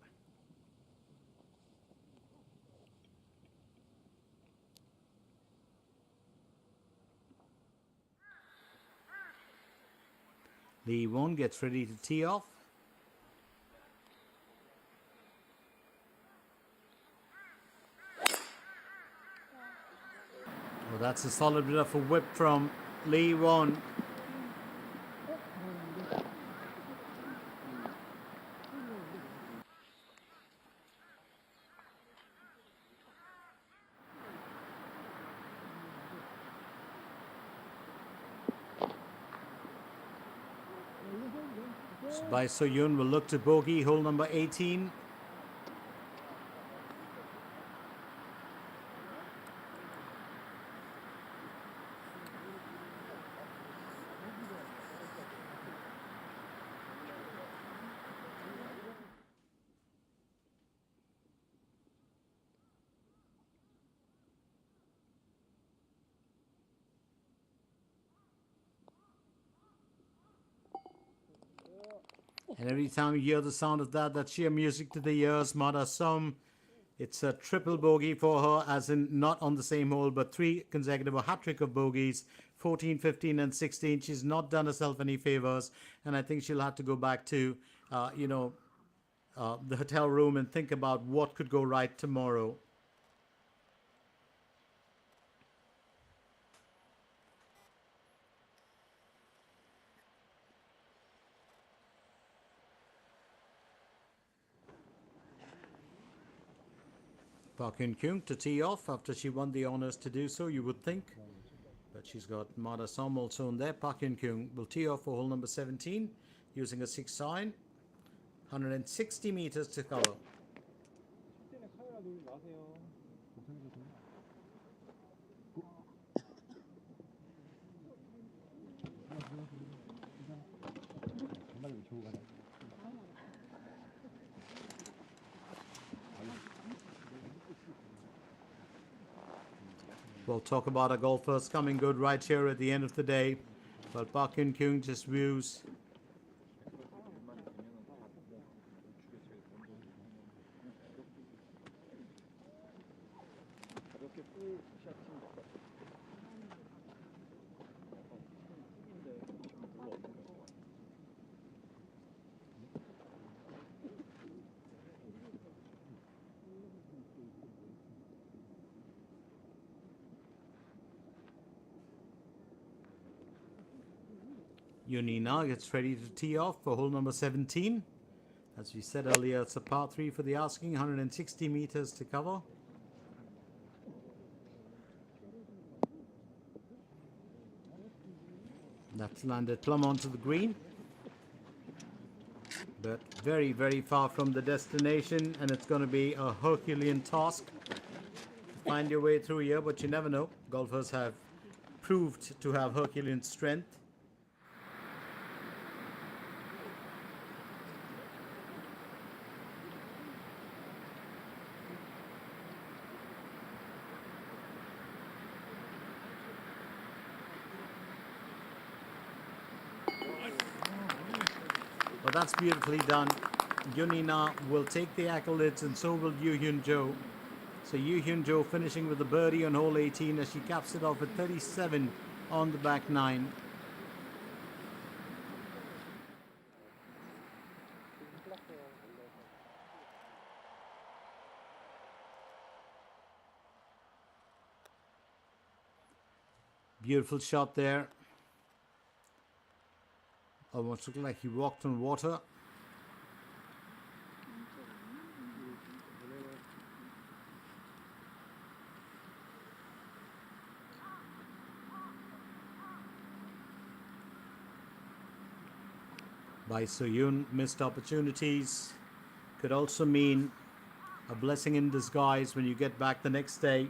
Lee Won gets ready to tee off. Well, that's a solid bit of a whip from Lee Won. So Bai So-yun will look to bogey hole number 18. And every time you hear the sound of that, that's sheer music to the ears. Mada Som, it's a triple bogey for her, as in not on the same hole, but three consecutive, a hat-trick of bogeys, 14, 15, and 16. She's not done herself any favors, and I think she'll have to go back to, the hotel room and think about what could go right tomorrow. Park Hyun Kyung to tee off after she won the honors to do so, you would think. But she's got Mada Som also in there. Park Hyun Kyung will tee off for hole number 17 using a 6-iron. 160 meters to cover. We'll talk about our golfers coming good right here at the end of the day. But Park Hyun Kyung just views Yunina gets ready to tee off for hole number 17. As we said earlier, it's a par 3 for the asking, 160 meters to cover. That's landed plumb onto the green. But very, very far from the destination, and it's going to be a Herculean task to find your way through here, but you never know. Golfers have proved to have Herculean strength. Well, that's beautifully done. Yunina will take the accolades, and so will Yoo Hyun Jo. So Yoo Hyun Jo finishing with a birdie on hole 18 as she caps it off with 37 on the back nine. Beautiful shot there. Almost looked like he walked on water. By Soyun, missed opportunities. Could also mean a blessing in disguise when you get back the next day.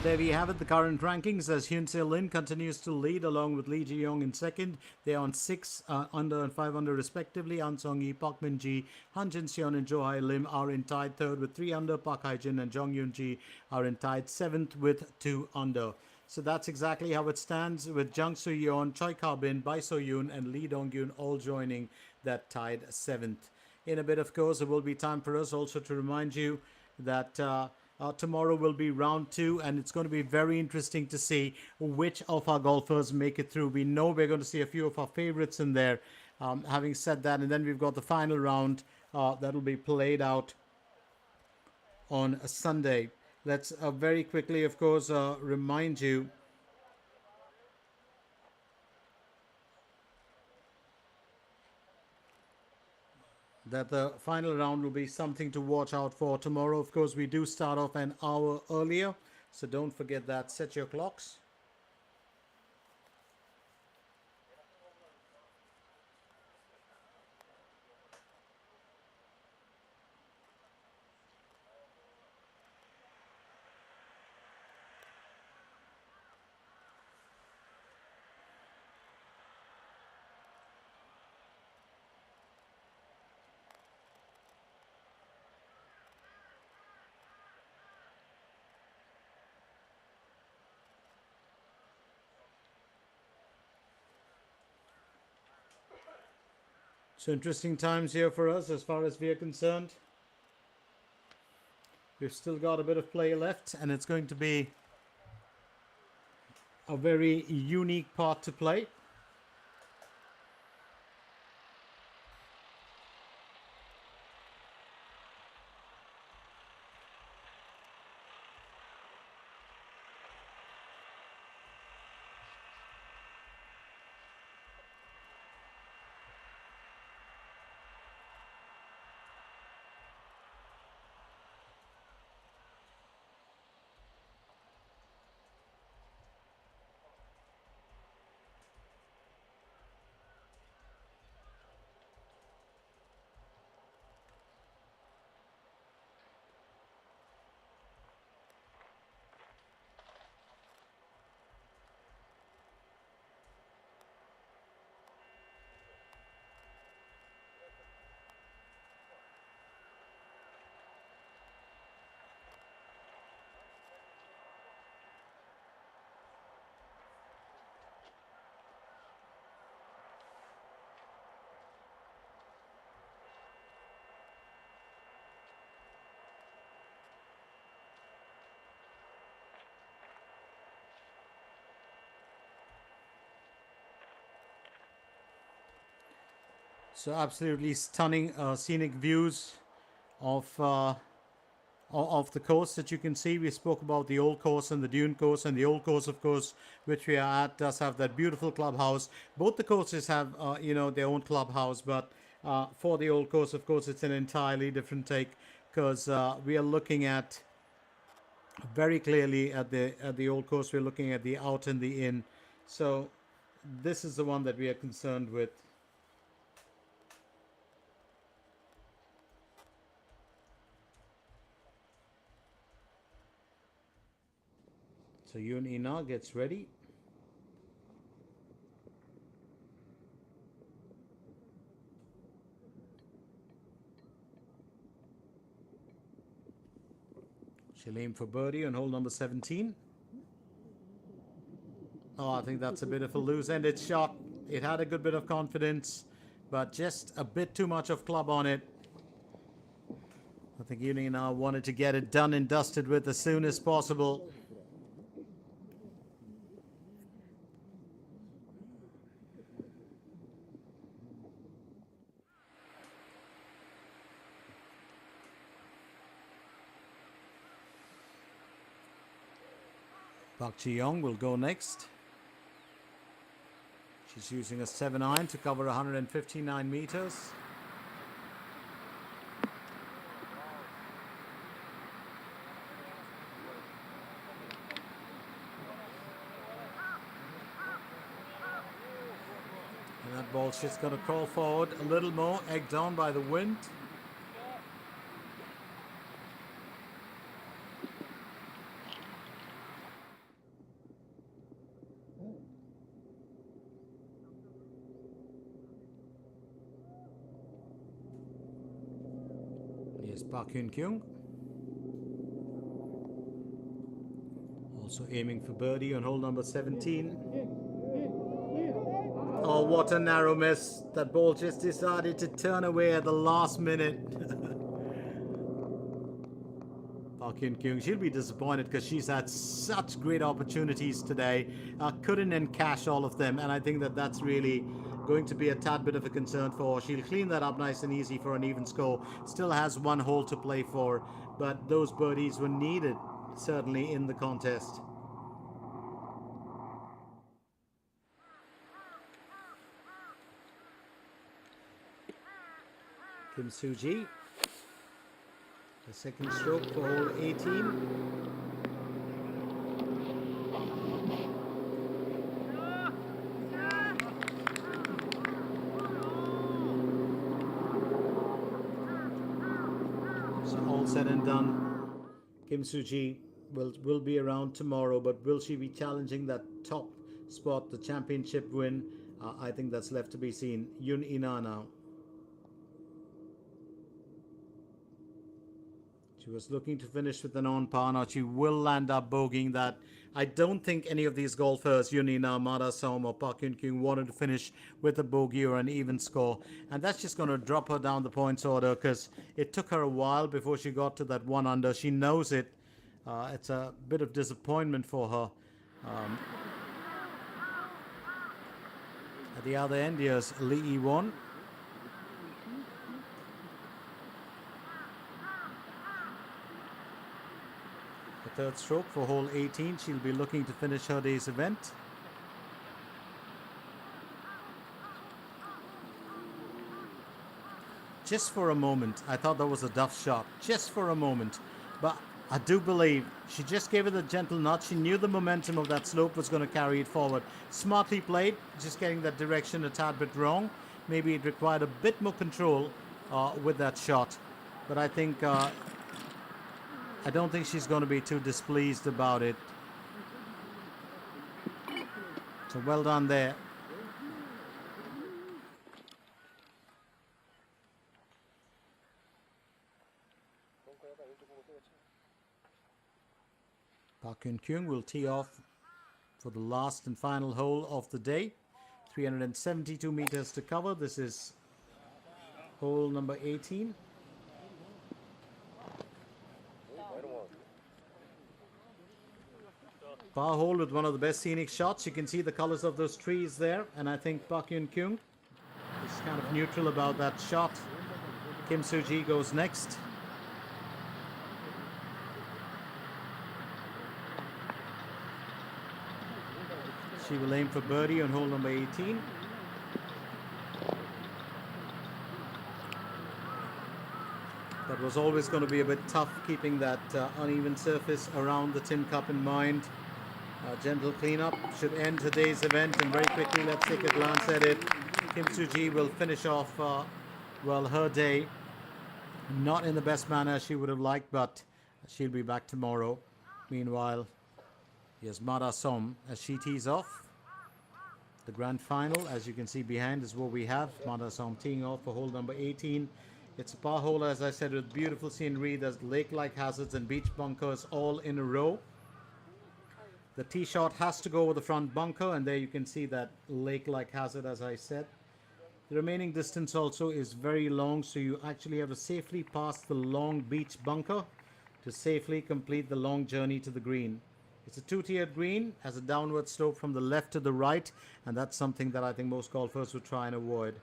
There we have it, the current rankings, as Hyun Se Lin continues to lead along with Lee Ji Young in second. They are on 6 under and 5 under respectively. An Song Yi, Park Min Ji, Han Jin Seon and Jo Hai Lim are in tied third with 3 under. Park Hai Jin and Jong Yoon Ji are in tied 7th with 2 under. So that's exactly how it stands, with Jang Soo Yeon, Choi Ka Bin, Bai So Yoon and Lee Dong Yoon all joining that tied 7th. In a bit, of course, it will be time for us also to remind you that tomorrow will be round 2, and it's going to be very interesting to see which of our golfers make it through. We know we're going to see a few of our favorites in there. Having said that, and then we've got the final round that will be played out on a Sunday. Let's very quickly, of course, remind you that the final round will be something to watch out for tomorrow. Of course, we do start off an hour earlier, so don't forget that. Set your clocks. So interesting times here for us as far as we are concerned. We've still got a bit of play left, and it's going to be a very unique part to play. So absolutely stunning scenic views of the course that you can see. We spoke about the old course and the dune course, and the old course, of course, which we are at, does have that beautiful clubhouse. Both the courses have their own clubhouse, but for the old course, of course, it's an entirely different take, because we are looking at very clearly at the old course. We're looking at the out and the in. So this is the one that we are concerned with. So Yoon Ina gets ready. She'll aim for birdie on hole number 17. Oh, I think that's a bit of a loose-ended shot. It had a good bit of confidence, but just a bit too much of club on it. I think Yoon Ina wanted to get it done and dusted with as soon as possible. Park Ji-young will go next. She's using a 7-iron to cover 159 meters. And that ball's just going to crawl forward a little more, egged on by the wind. Park Hyun-kyung also aiming for birdie on hole number 17. Oh, what a narrow miss. That ball just decided to turn away at the last minute. Park Hyun-kyung, she'll be disappointed because she's had such great opportunities today. Couldn't encash all of them, and I think that that's really going to be a tad bit of a concern for her. She'll clean that up nice and easy for an even score. Still has one hole to play for, but those birdies were needed, certainly, in the contest. Kim Soo-ji, the second stroke for hole 18. Said and done. Kim Soo-ji will be around tomorrow, but will she be challenging that top spot, the championship win? I think that's left to be seen. Yoon Ina now. She was looking to finish with an on par. Now she will land up bogeying that. I don't think any of these golfers, Yunina, Mada Som or Park Yun Kyung, wanted to finish with a bogey or an even score. And that's just going to drop her down the points order because it took her a while before she got to that 1 under. She knows it. It's a bit of disappointment for her. At the other end, here's Lee Yi-won. The third stroke for hole 18. She'll be looking to finish her day's event. Just for a moment, I thought that was a duff shot. Just for a moment. But I do believe she just gave it a gentle nudge. She knew the momentum of that slope was going to carry it forward. Smartly played, just getting that direction a tad bit wrong. Maybe it required a bit more control with that shot. But I think, I don't think she's going to be too displeased about it. So well done there. Park Yun Kyung will tee off for the last and final hole of the day. 372 meters to cover. This is hole number 18. Par hole with one of the best scenic shots. You can see the colors of those trees there. And I think Park Yun Kyung is kind of neutral about that shot. Kim Soo-ji goes next. She will aim for birdie on hole number 18. That was always going to be a bit tough, keeping that uneven surface around the tin cup in mind. Gentle cleanup should end today's event, and very quickly let's take a glance at it. Kim Soo-ji will finish off well her day, not in the best manner she would have liked, but she'll be back tomorrow. Meanwhile, here's Mada Som as she tees off. The grand final, as you can see behind, is what we have. Mada Som teeing off for hole number 18. It's a par hole, as I said, with beautiful scenery. There's lake-like hazards and beach bunkers all in a row. The tee shot has to go over the front bunker, and there you can see that lake-like hazard, as I said. The remaining distance also is very long, so you actually have to safely pass the long beach bunker to safely complete the long journey to the green. It's a two-tiered green, has a downward slope from the left to the right, and that's something that I think most golfers would try and avoid.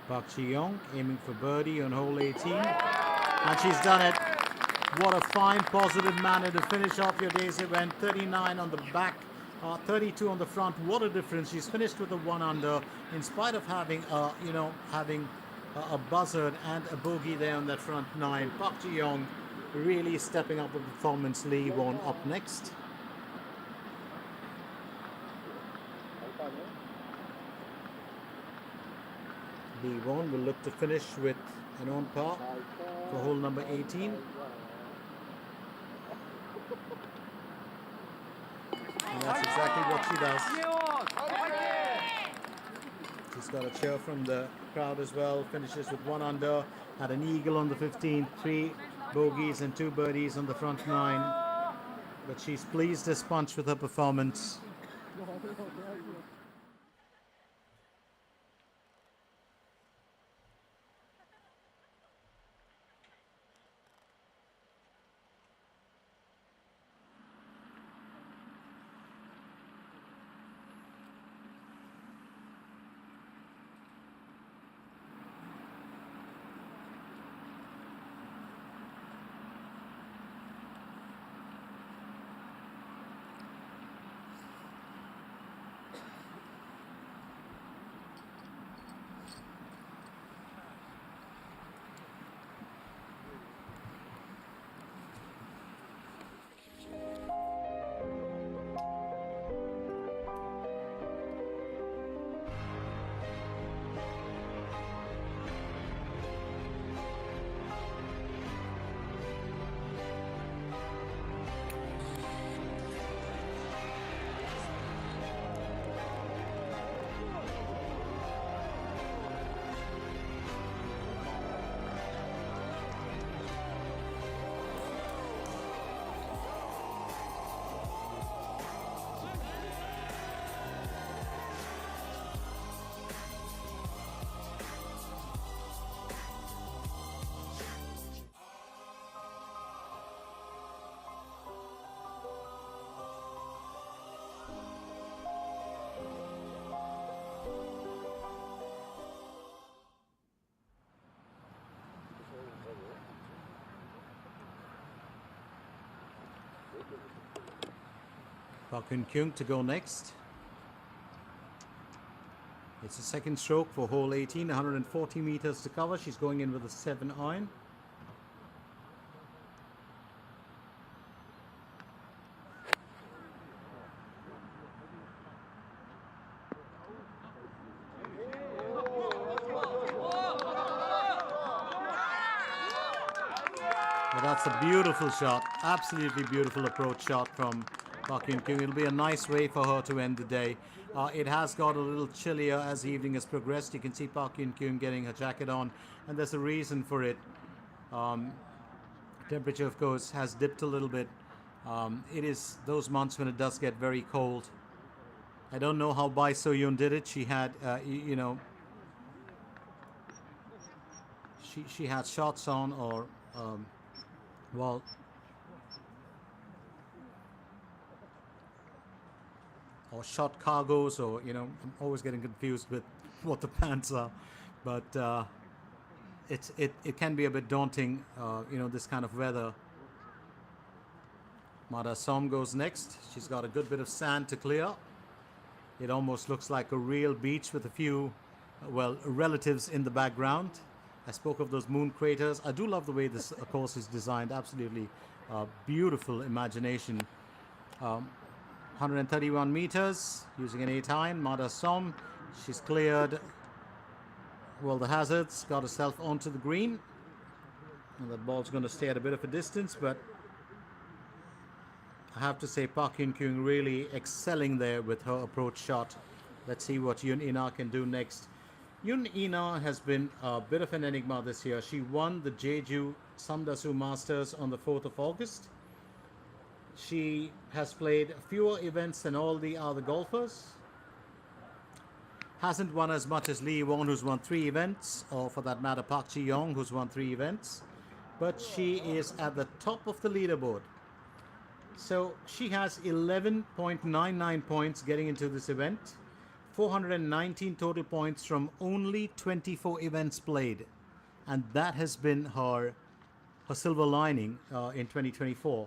Park Ji-young aiming for birdie on hole 18, and she's done it. What a fine positive manner to finish off your day's event. 39 on the back, 32 on the front. What a difference. She's finished with a 1 under in spite of having a buzzard and a bogey there on that front 9. Park Ji-young really stepping up the performance. Lee Won up next. Lee Won will look to finish with an on par for hole number 18. And that's exactly what she does. She's got a cheer from the crowd as well. Finishes with 1 under. Had an eagle on the 15th, 3 bogeys and 2 birdies on the front 9. But she's pleased as punch with her performance. Park Hyun-kyung to go next. It's a second stroke for hole 18, 140 meters to cover. She's going in with a 7 iron. Well, that's a beautiful shot. Absolutely beautiful approach shot from Park Hyun-kyung. It'll be a nice way for her to end the day. It has got a little chillier as the evening has progressed. You can see Park Hyun-kyung getting her jacket on, and there's a reason for it. Temperature, of course, has dipped a little bit. It is those months when it does get very cold. I don't know how Bai So-yoon did it. She had, you know, she had shots on, or well, or short cargoes, or, you know, I'm always getting confused with what the pants are, but it can be a bit daunting, you know, this kind of weather. Mada Som goes next. She's got a good bit of sand to clear. It almost looks like a real beach with a few, well, relatives in the background. I spoke of those moon craters. I do love the way this course is designed. Absolutely beautiful imagination. 131 meters using an 8 iron. Mada Som, she's cleared, well, the hazards, got herself onto the green. And that ball's going to stay at a bit of a distance, but I have to say Park Hyun-kyung really excelling there with her approach shot. Let's see what Yoon Ina can do next. Yoon Ina has been a bit of an enigma this year. She won the Jeju Samdasu Masters on the 4th of August. She has played fewer events than all the other golfers. Hasn't won as much as Lee Won, who's won 3 events, or for that matter Park Ji-young, who's won 3 events. But she is at the top of the leaderboard. So she has 11.99 points getting into this event. 419 total points from only 24 events played, and that has been her silver lining in 2024.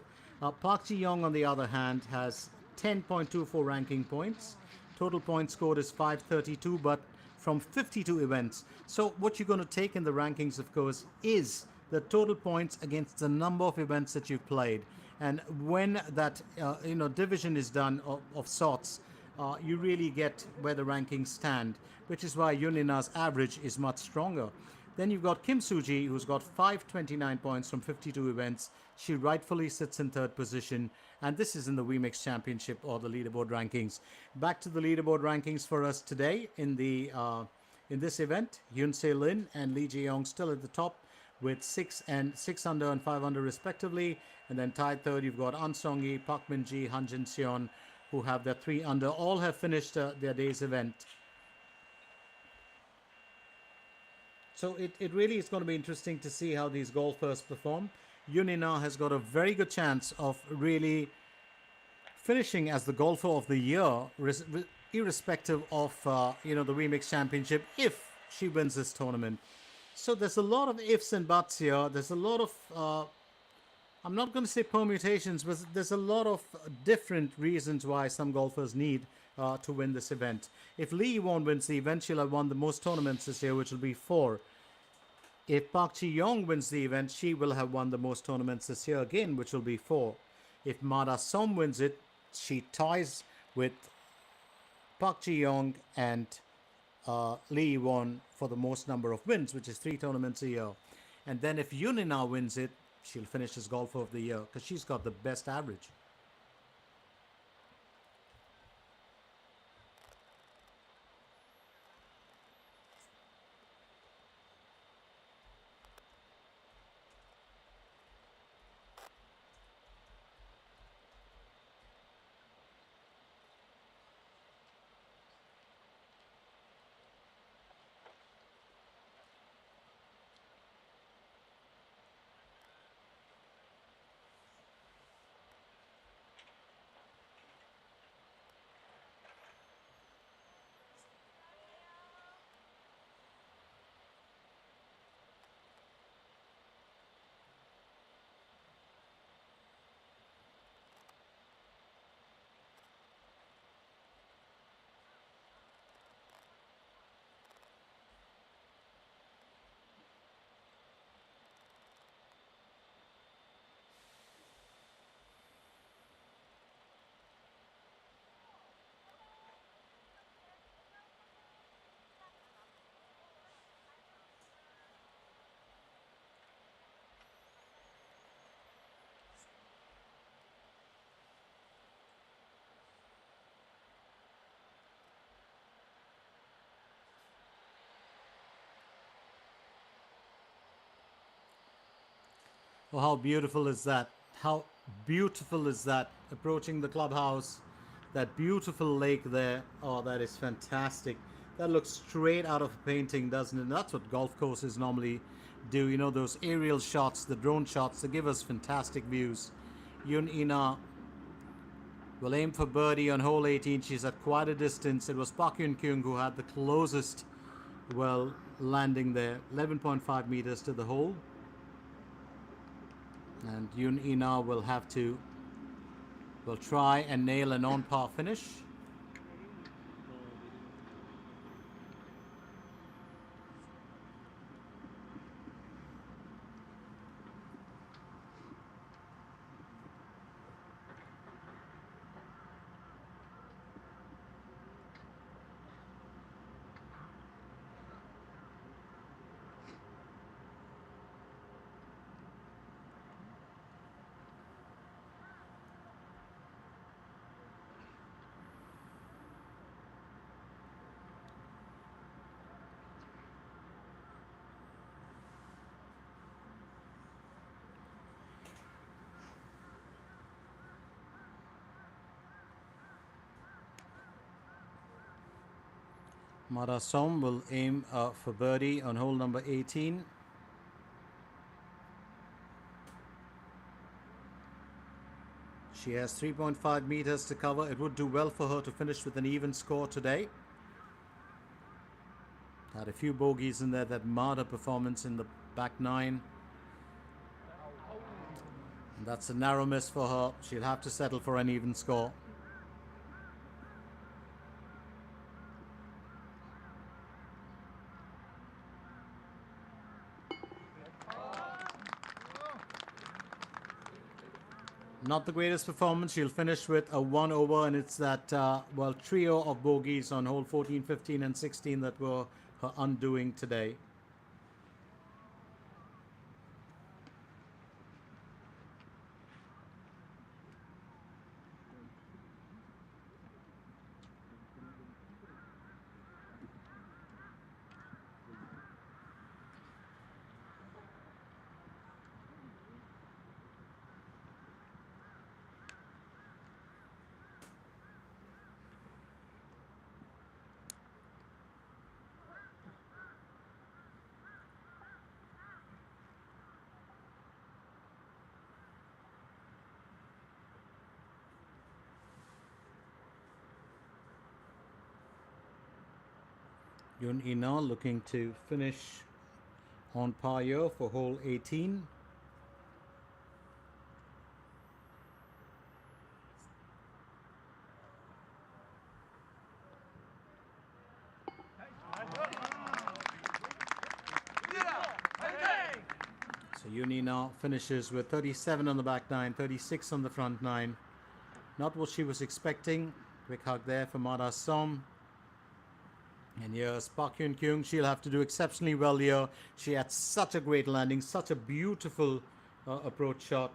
Park Ji-young, on the other hand, has 10.24 ranking points. Total points scored is 532, but from 52 events. So what you're going to take in the rankings, of course, is the total points against the number of events that you've played. And when that you know, division is done of sorts, you really get where the rankings stand, which is why Yoon Ina's average is much stronger. Then you've got Kim Soo-ji, who's got 529 points from 52 events. She rightfully sits in 3rd position, and this is in the WeMix Championship or the leaderboard rankings. Back to the leaderboard rankings for us today in the in this event. Yoon Se-lin and Lee Ji-young still at the top with 6 under and 5 under respectively, and then tied 3rd you've got An Song-yi, Park Min-ji, Han Jin-seon, who have their 3 under. All have finished their day's event. So it really is going to be interesting to see how these golfers perform. Yoon Ina has got a very good chance of really finishing as the golfer of the year, irrespective of you know, the WeMix Championship, if she wins this tournament. So there's a lot of ifs and buts here. There's a lot of I'm not going to say permutations, but there's a lot of different reasons why some golfers need to win this event. If Lee Won wins the event, she'll have won the most tournaments this year, which will be 4. If Park Ji-young wins the event, she will have won the most tournaments this year again, which will be 4. If Mada Som wins it, she ties with Park Ji-young and Lee Won for the most number of wins, which is 3 tournaments a year. And then if Yoon Ina wins it, she'll finish as golfer of the year because she's got the best average. Oh, how beautiful is that? How beautiful is that? Approaching the clubhouse, that beautiful lake there. Oh, that is fantastic. That looks straight out of a painting, doesn't it? That's what golf courses normally do. You know, those aerial shots, the drone shots, they give us fantastic views. Yun Ina will aim for birdie on hole 18. She's at quite a distance. It was Park Yun Kyung who had the closest, well, landing there. 11.5 meters to the hole. And Yun Ina will have to, will try and nail an on-par finish. Mara Som will aim for birdie on hole number 18. She has 3.5 meters to cover. It would do well for her to finish with an even score today. Had a few bogeys in there that marred her performance in the back nine. And that's a narrow miss for her. She'll have to settle for an even score. Not the greatest performance. She'll finish with a 1 over, and it's that, well, trio of bogeys on hole 14, 15, and 16 that were her undoing today. Yun Ina looking to finish on par here for hole 18. So Yun Ina finishes with 37 on the back nine, 36 on the front nine. Not what she was expecting. Quick hug there for Mara Som. And here's Park Yun Kyung. She'll have to do exceptionally well here. She had such a great landing, such a beautiful approach shot.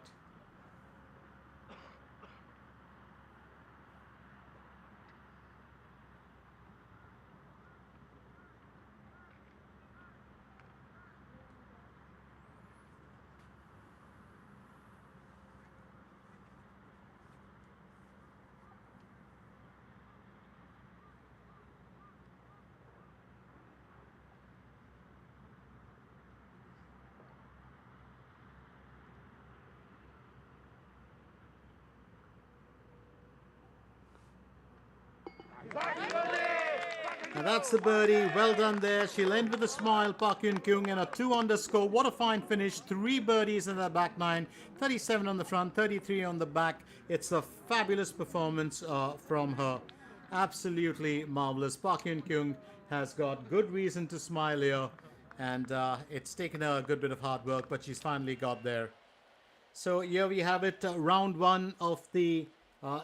And that's the birdie. Well done there. She'll end with a smile, Park Yun Kyung, and a 2 under score. What a fine finish. 3 birdies in the back nine. 37 on the front, 33 on the back. It's a fabulous performance from her. Absolutely marvelous. Park Yun Kyung has got good reason to smile here. And it's taken her a good bit of hard work, but she's finally got there. So here we have it. Round 1 of the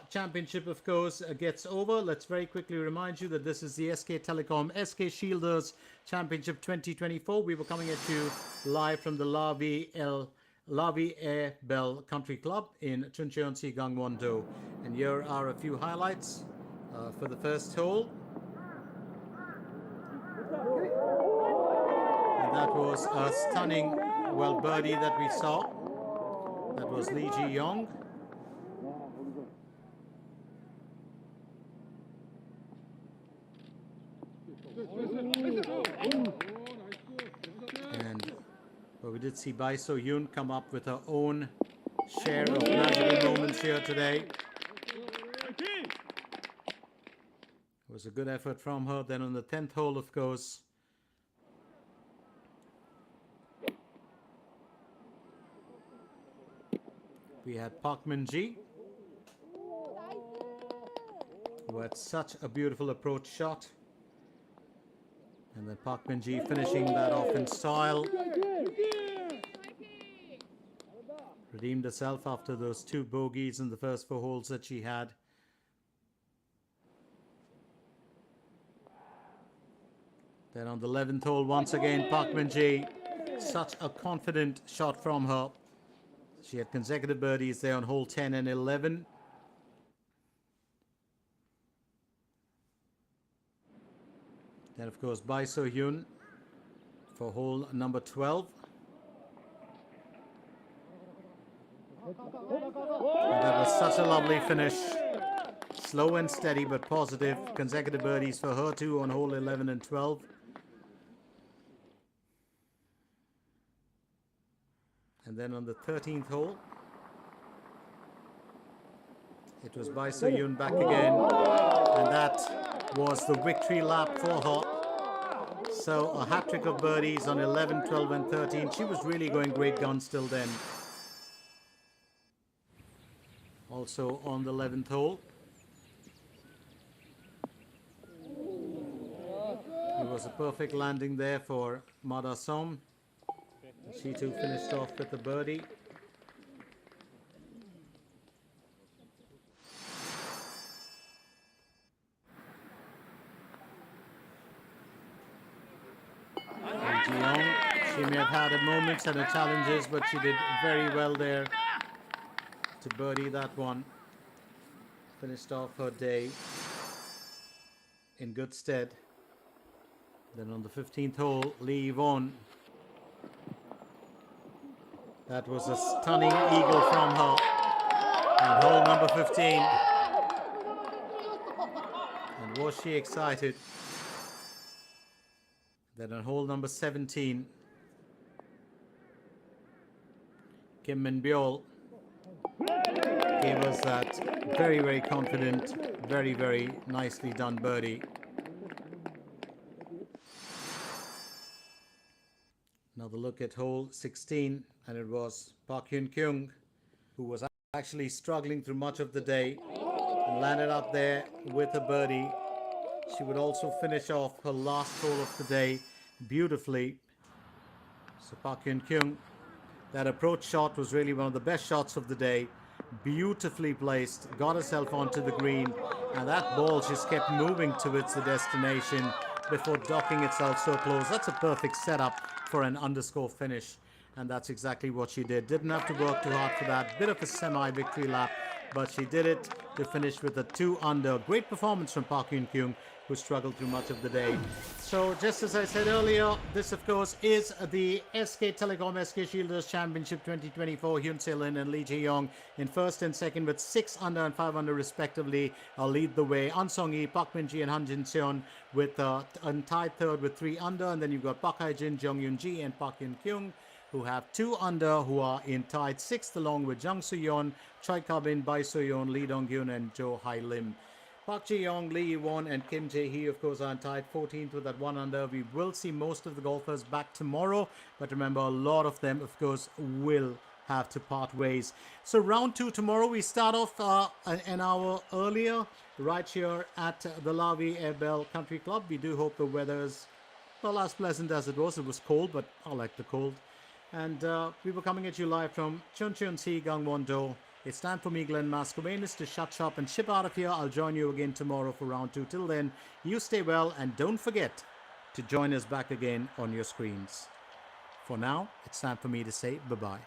championship, of course, gets over. Let's very quickly remind you that this is the SK Telecom SK Shieldus Championship 2024. We were coming at you live from the La Vie Air Bell Country Club in Chuncheonsi, Gangwon-do. And here are a few highlights for the first hole. And that was a stunning, well, birdie that we saw. That was Lee Ji-young. And well, we did see Bai So-yoon come up with her own share of magical moments here today. It was a good effort from her. Then on the 10th hole, of course, we had Park Min-ji, who had such a beautiful approach shot. And then Park Min-ji finishing that off in style. Redeemed herself after those 2 bogeys in the first 4 holes that she had. Then on the 11th hole, once again, Park Min-ji, such a confident shot from her. She had consecutive birdies there on hole 10 and 11. Then, of course, Bai So-yoon for hole number 12. And that was such a lovely finish. Slow and steady, but positive. Consecutive birdies for her too on hole 11 and 12. And then on the 13th hole, it was Bai So-yoon back again. And that was the victory lap for her. So a hat-trick of birdies on 11, 12 and 13. She was really going great guns till then. Also on the 11th hole, it was a perfect landing there for Mada Som. She too finished off with a birdie. And Ji-young, she may have had her moments and her challenges, but she did very well there to birdie that one. Finished off her day in good stead. Then on the 15th hole, Lee Yvonne. That was a stunning eagle from her. And hole number 15. And was she excited? Then on hole number 17, Kim Min-byul gave us that very, very confident, very, very nicely done birdie. Another look at hole 16, and it was Park Hyun-kyung who was actually struggling through much of the day and landed up there with a birdie. She would also finish off her last hole of the day beautifully. So Park Hyun-kyung, that approach shot was really one of the best shots of the day. Beautifully placed, got herself onto the green, and that ball just kept moving towards the destination before docking itself so close. That's a perfect setup for an underscore finish, and that's exactly what she did. Didn't have to work too hard for that. Bit of a semi-victory lap, but she did it to finish with a 2 under. Great performance from Park Hyun-kyung, who struggled through much of the day. So just as I said earlier, this of course is the SK Telecom SK Shieldus Championship 2024. Hyun Se-lin and Lee Ji-young in first and second with 6 under and 5 under respectively lead the way. An Sung-hee, Park Min-ji and Han Jin-seon with tied third with 3 under, and then you've got Park Hae-jin, Jung Yoon-ji and Park Hyun-kyung who have 2 under, who are in tied 6th along with Jang Soo-yeon, Choi Ka-bin, Bai So-yoon, Lee Dong-gyun and Jo Hai-lim. Park Ji-young, Lee Won and Kim Jae-hee, of course, are tied 14th with that 1 under. We will see most of the golfers back tomorrow, but remember, a lot of them, of course, will have to part ways. So round 2 tomorrow, we start off an hour earlier, right here at the Lavi Airbell Country Club. We do hope the weather's, well, as pleasant as it was. It was cold, but I like the cold. And we were coming at you live from Cheoncheon-si, Gangwon-do. It's time for me, Glenn Mascobanis, to shut shop and ship out of here. I'll join you again tomorrow for round 2. Till then, you stay well and don't forget to join us back again on your screens. For now, it's time for me to say bye-bye.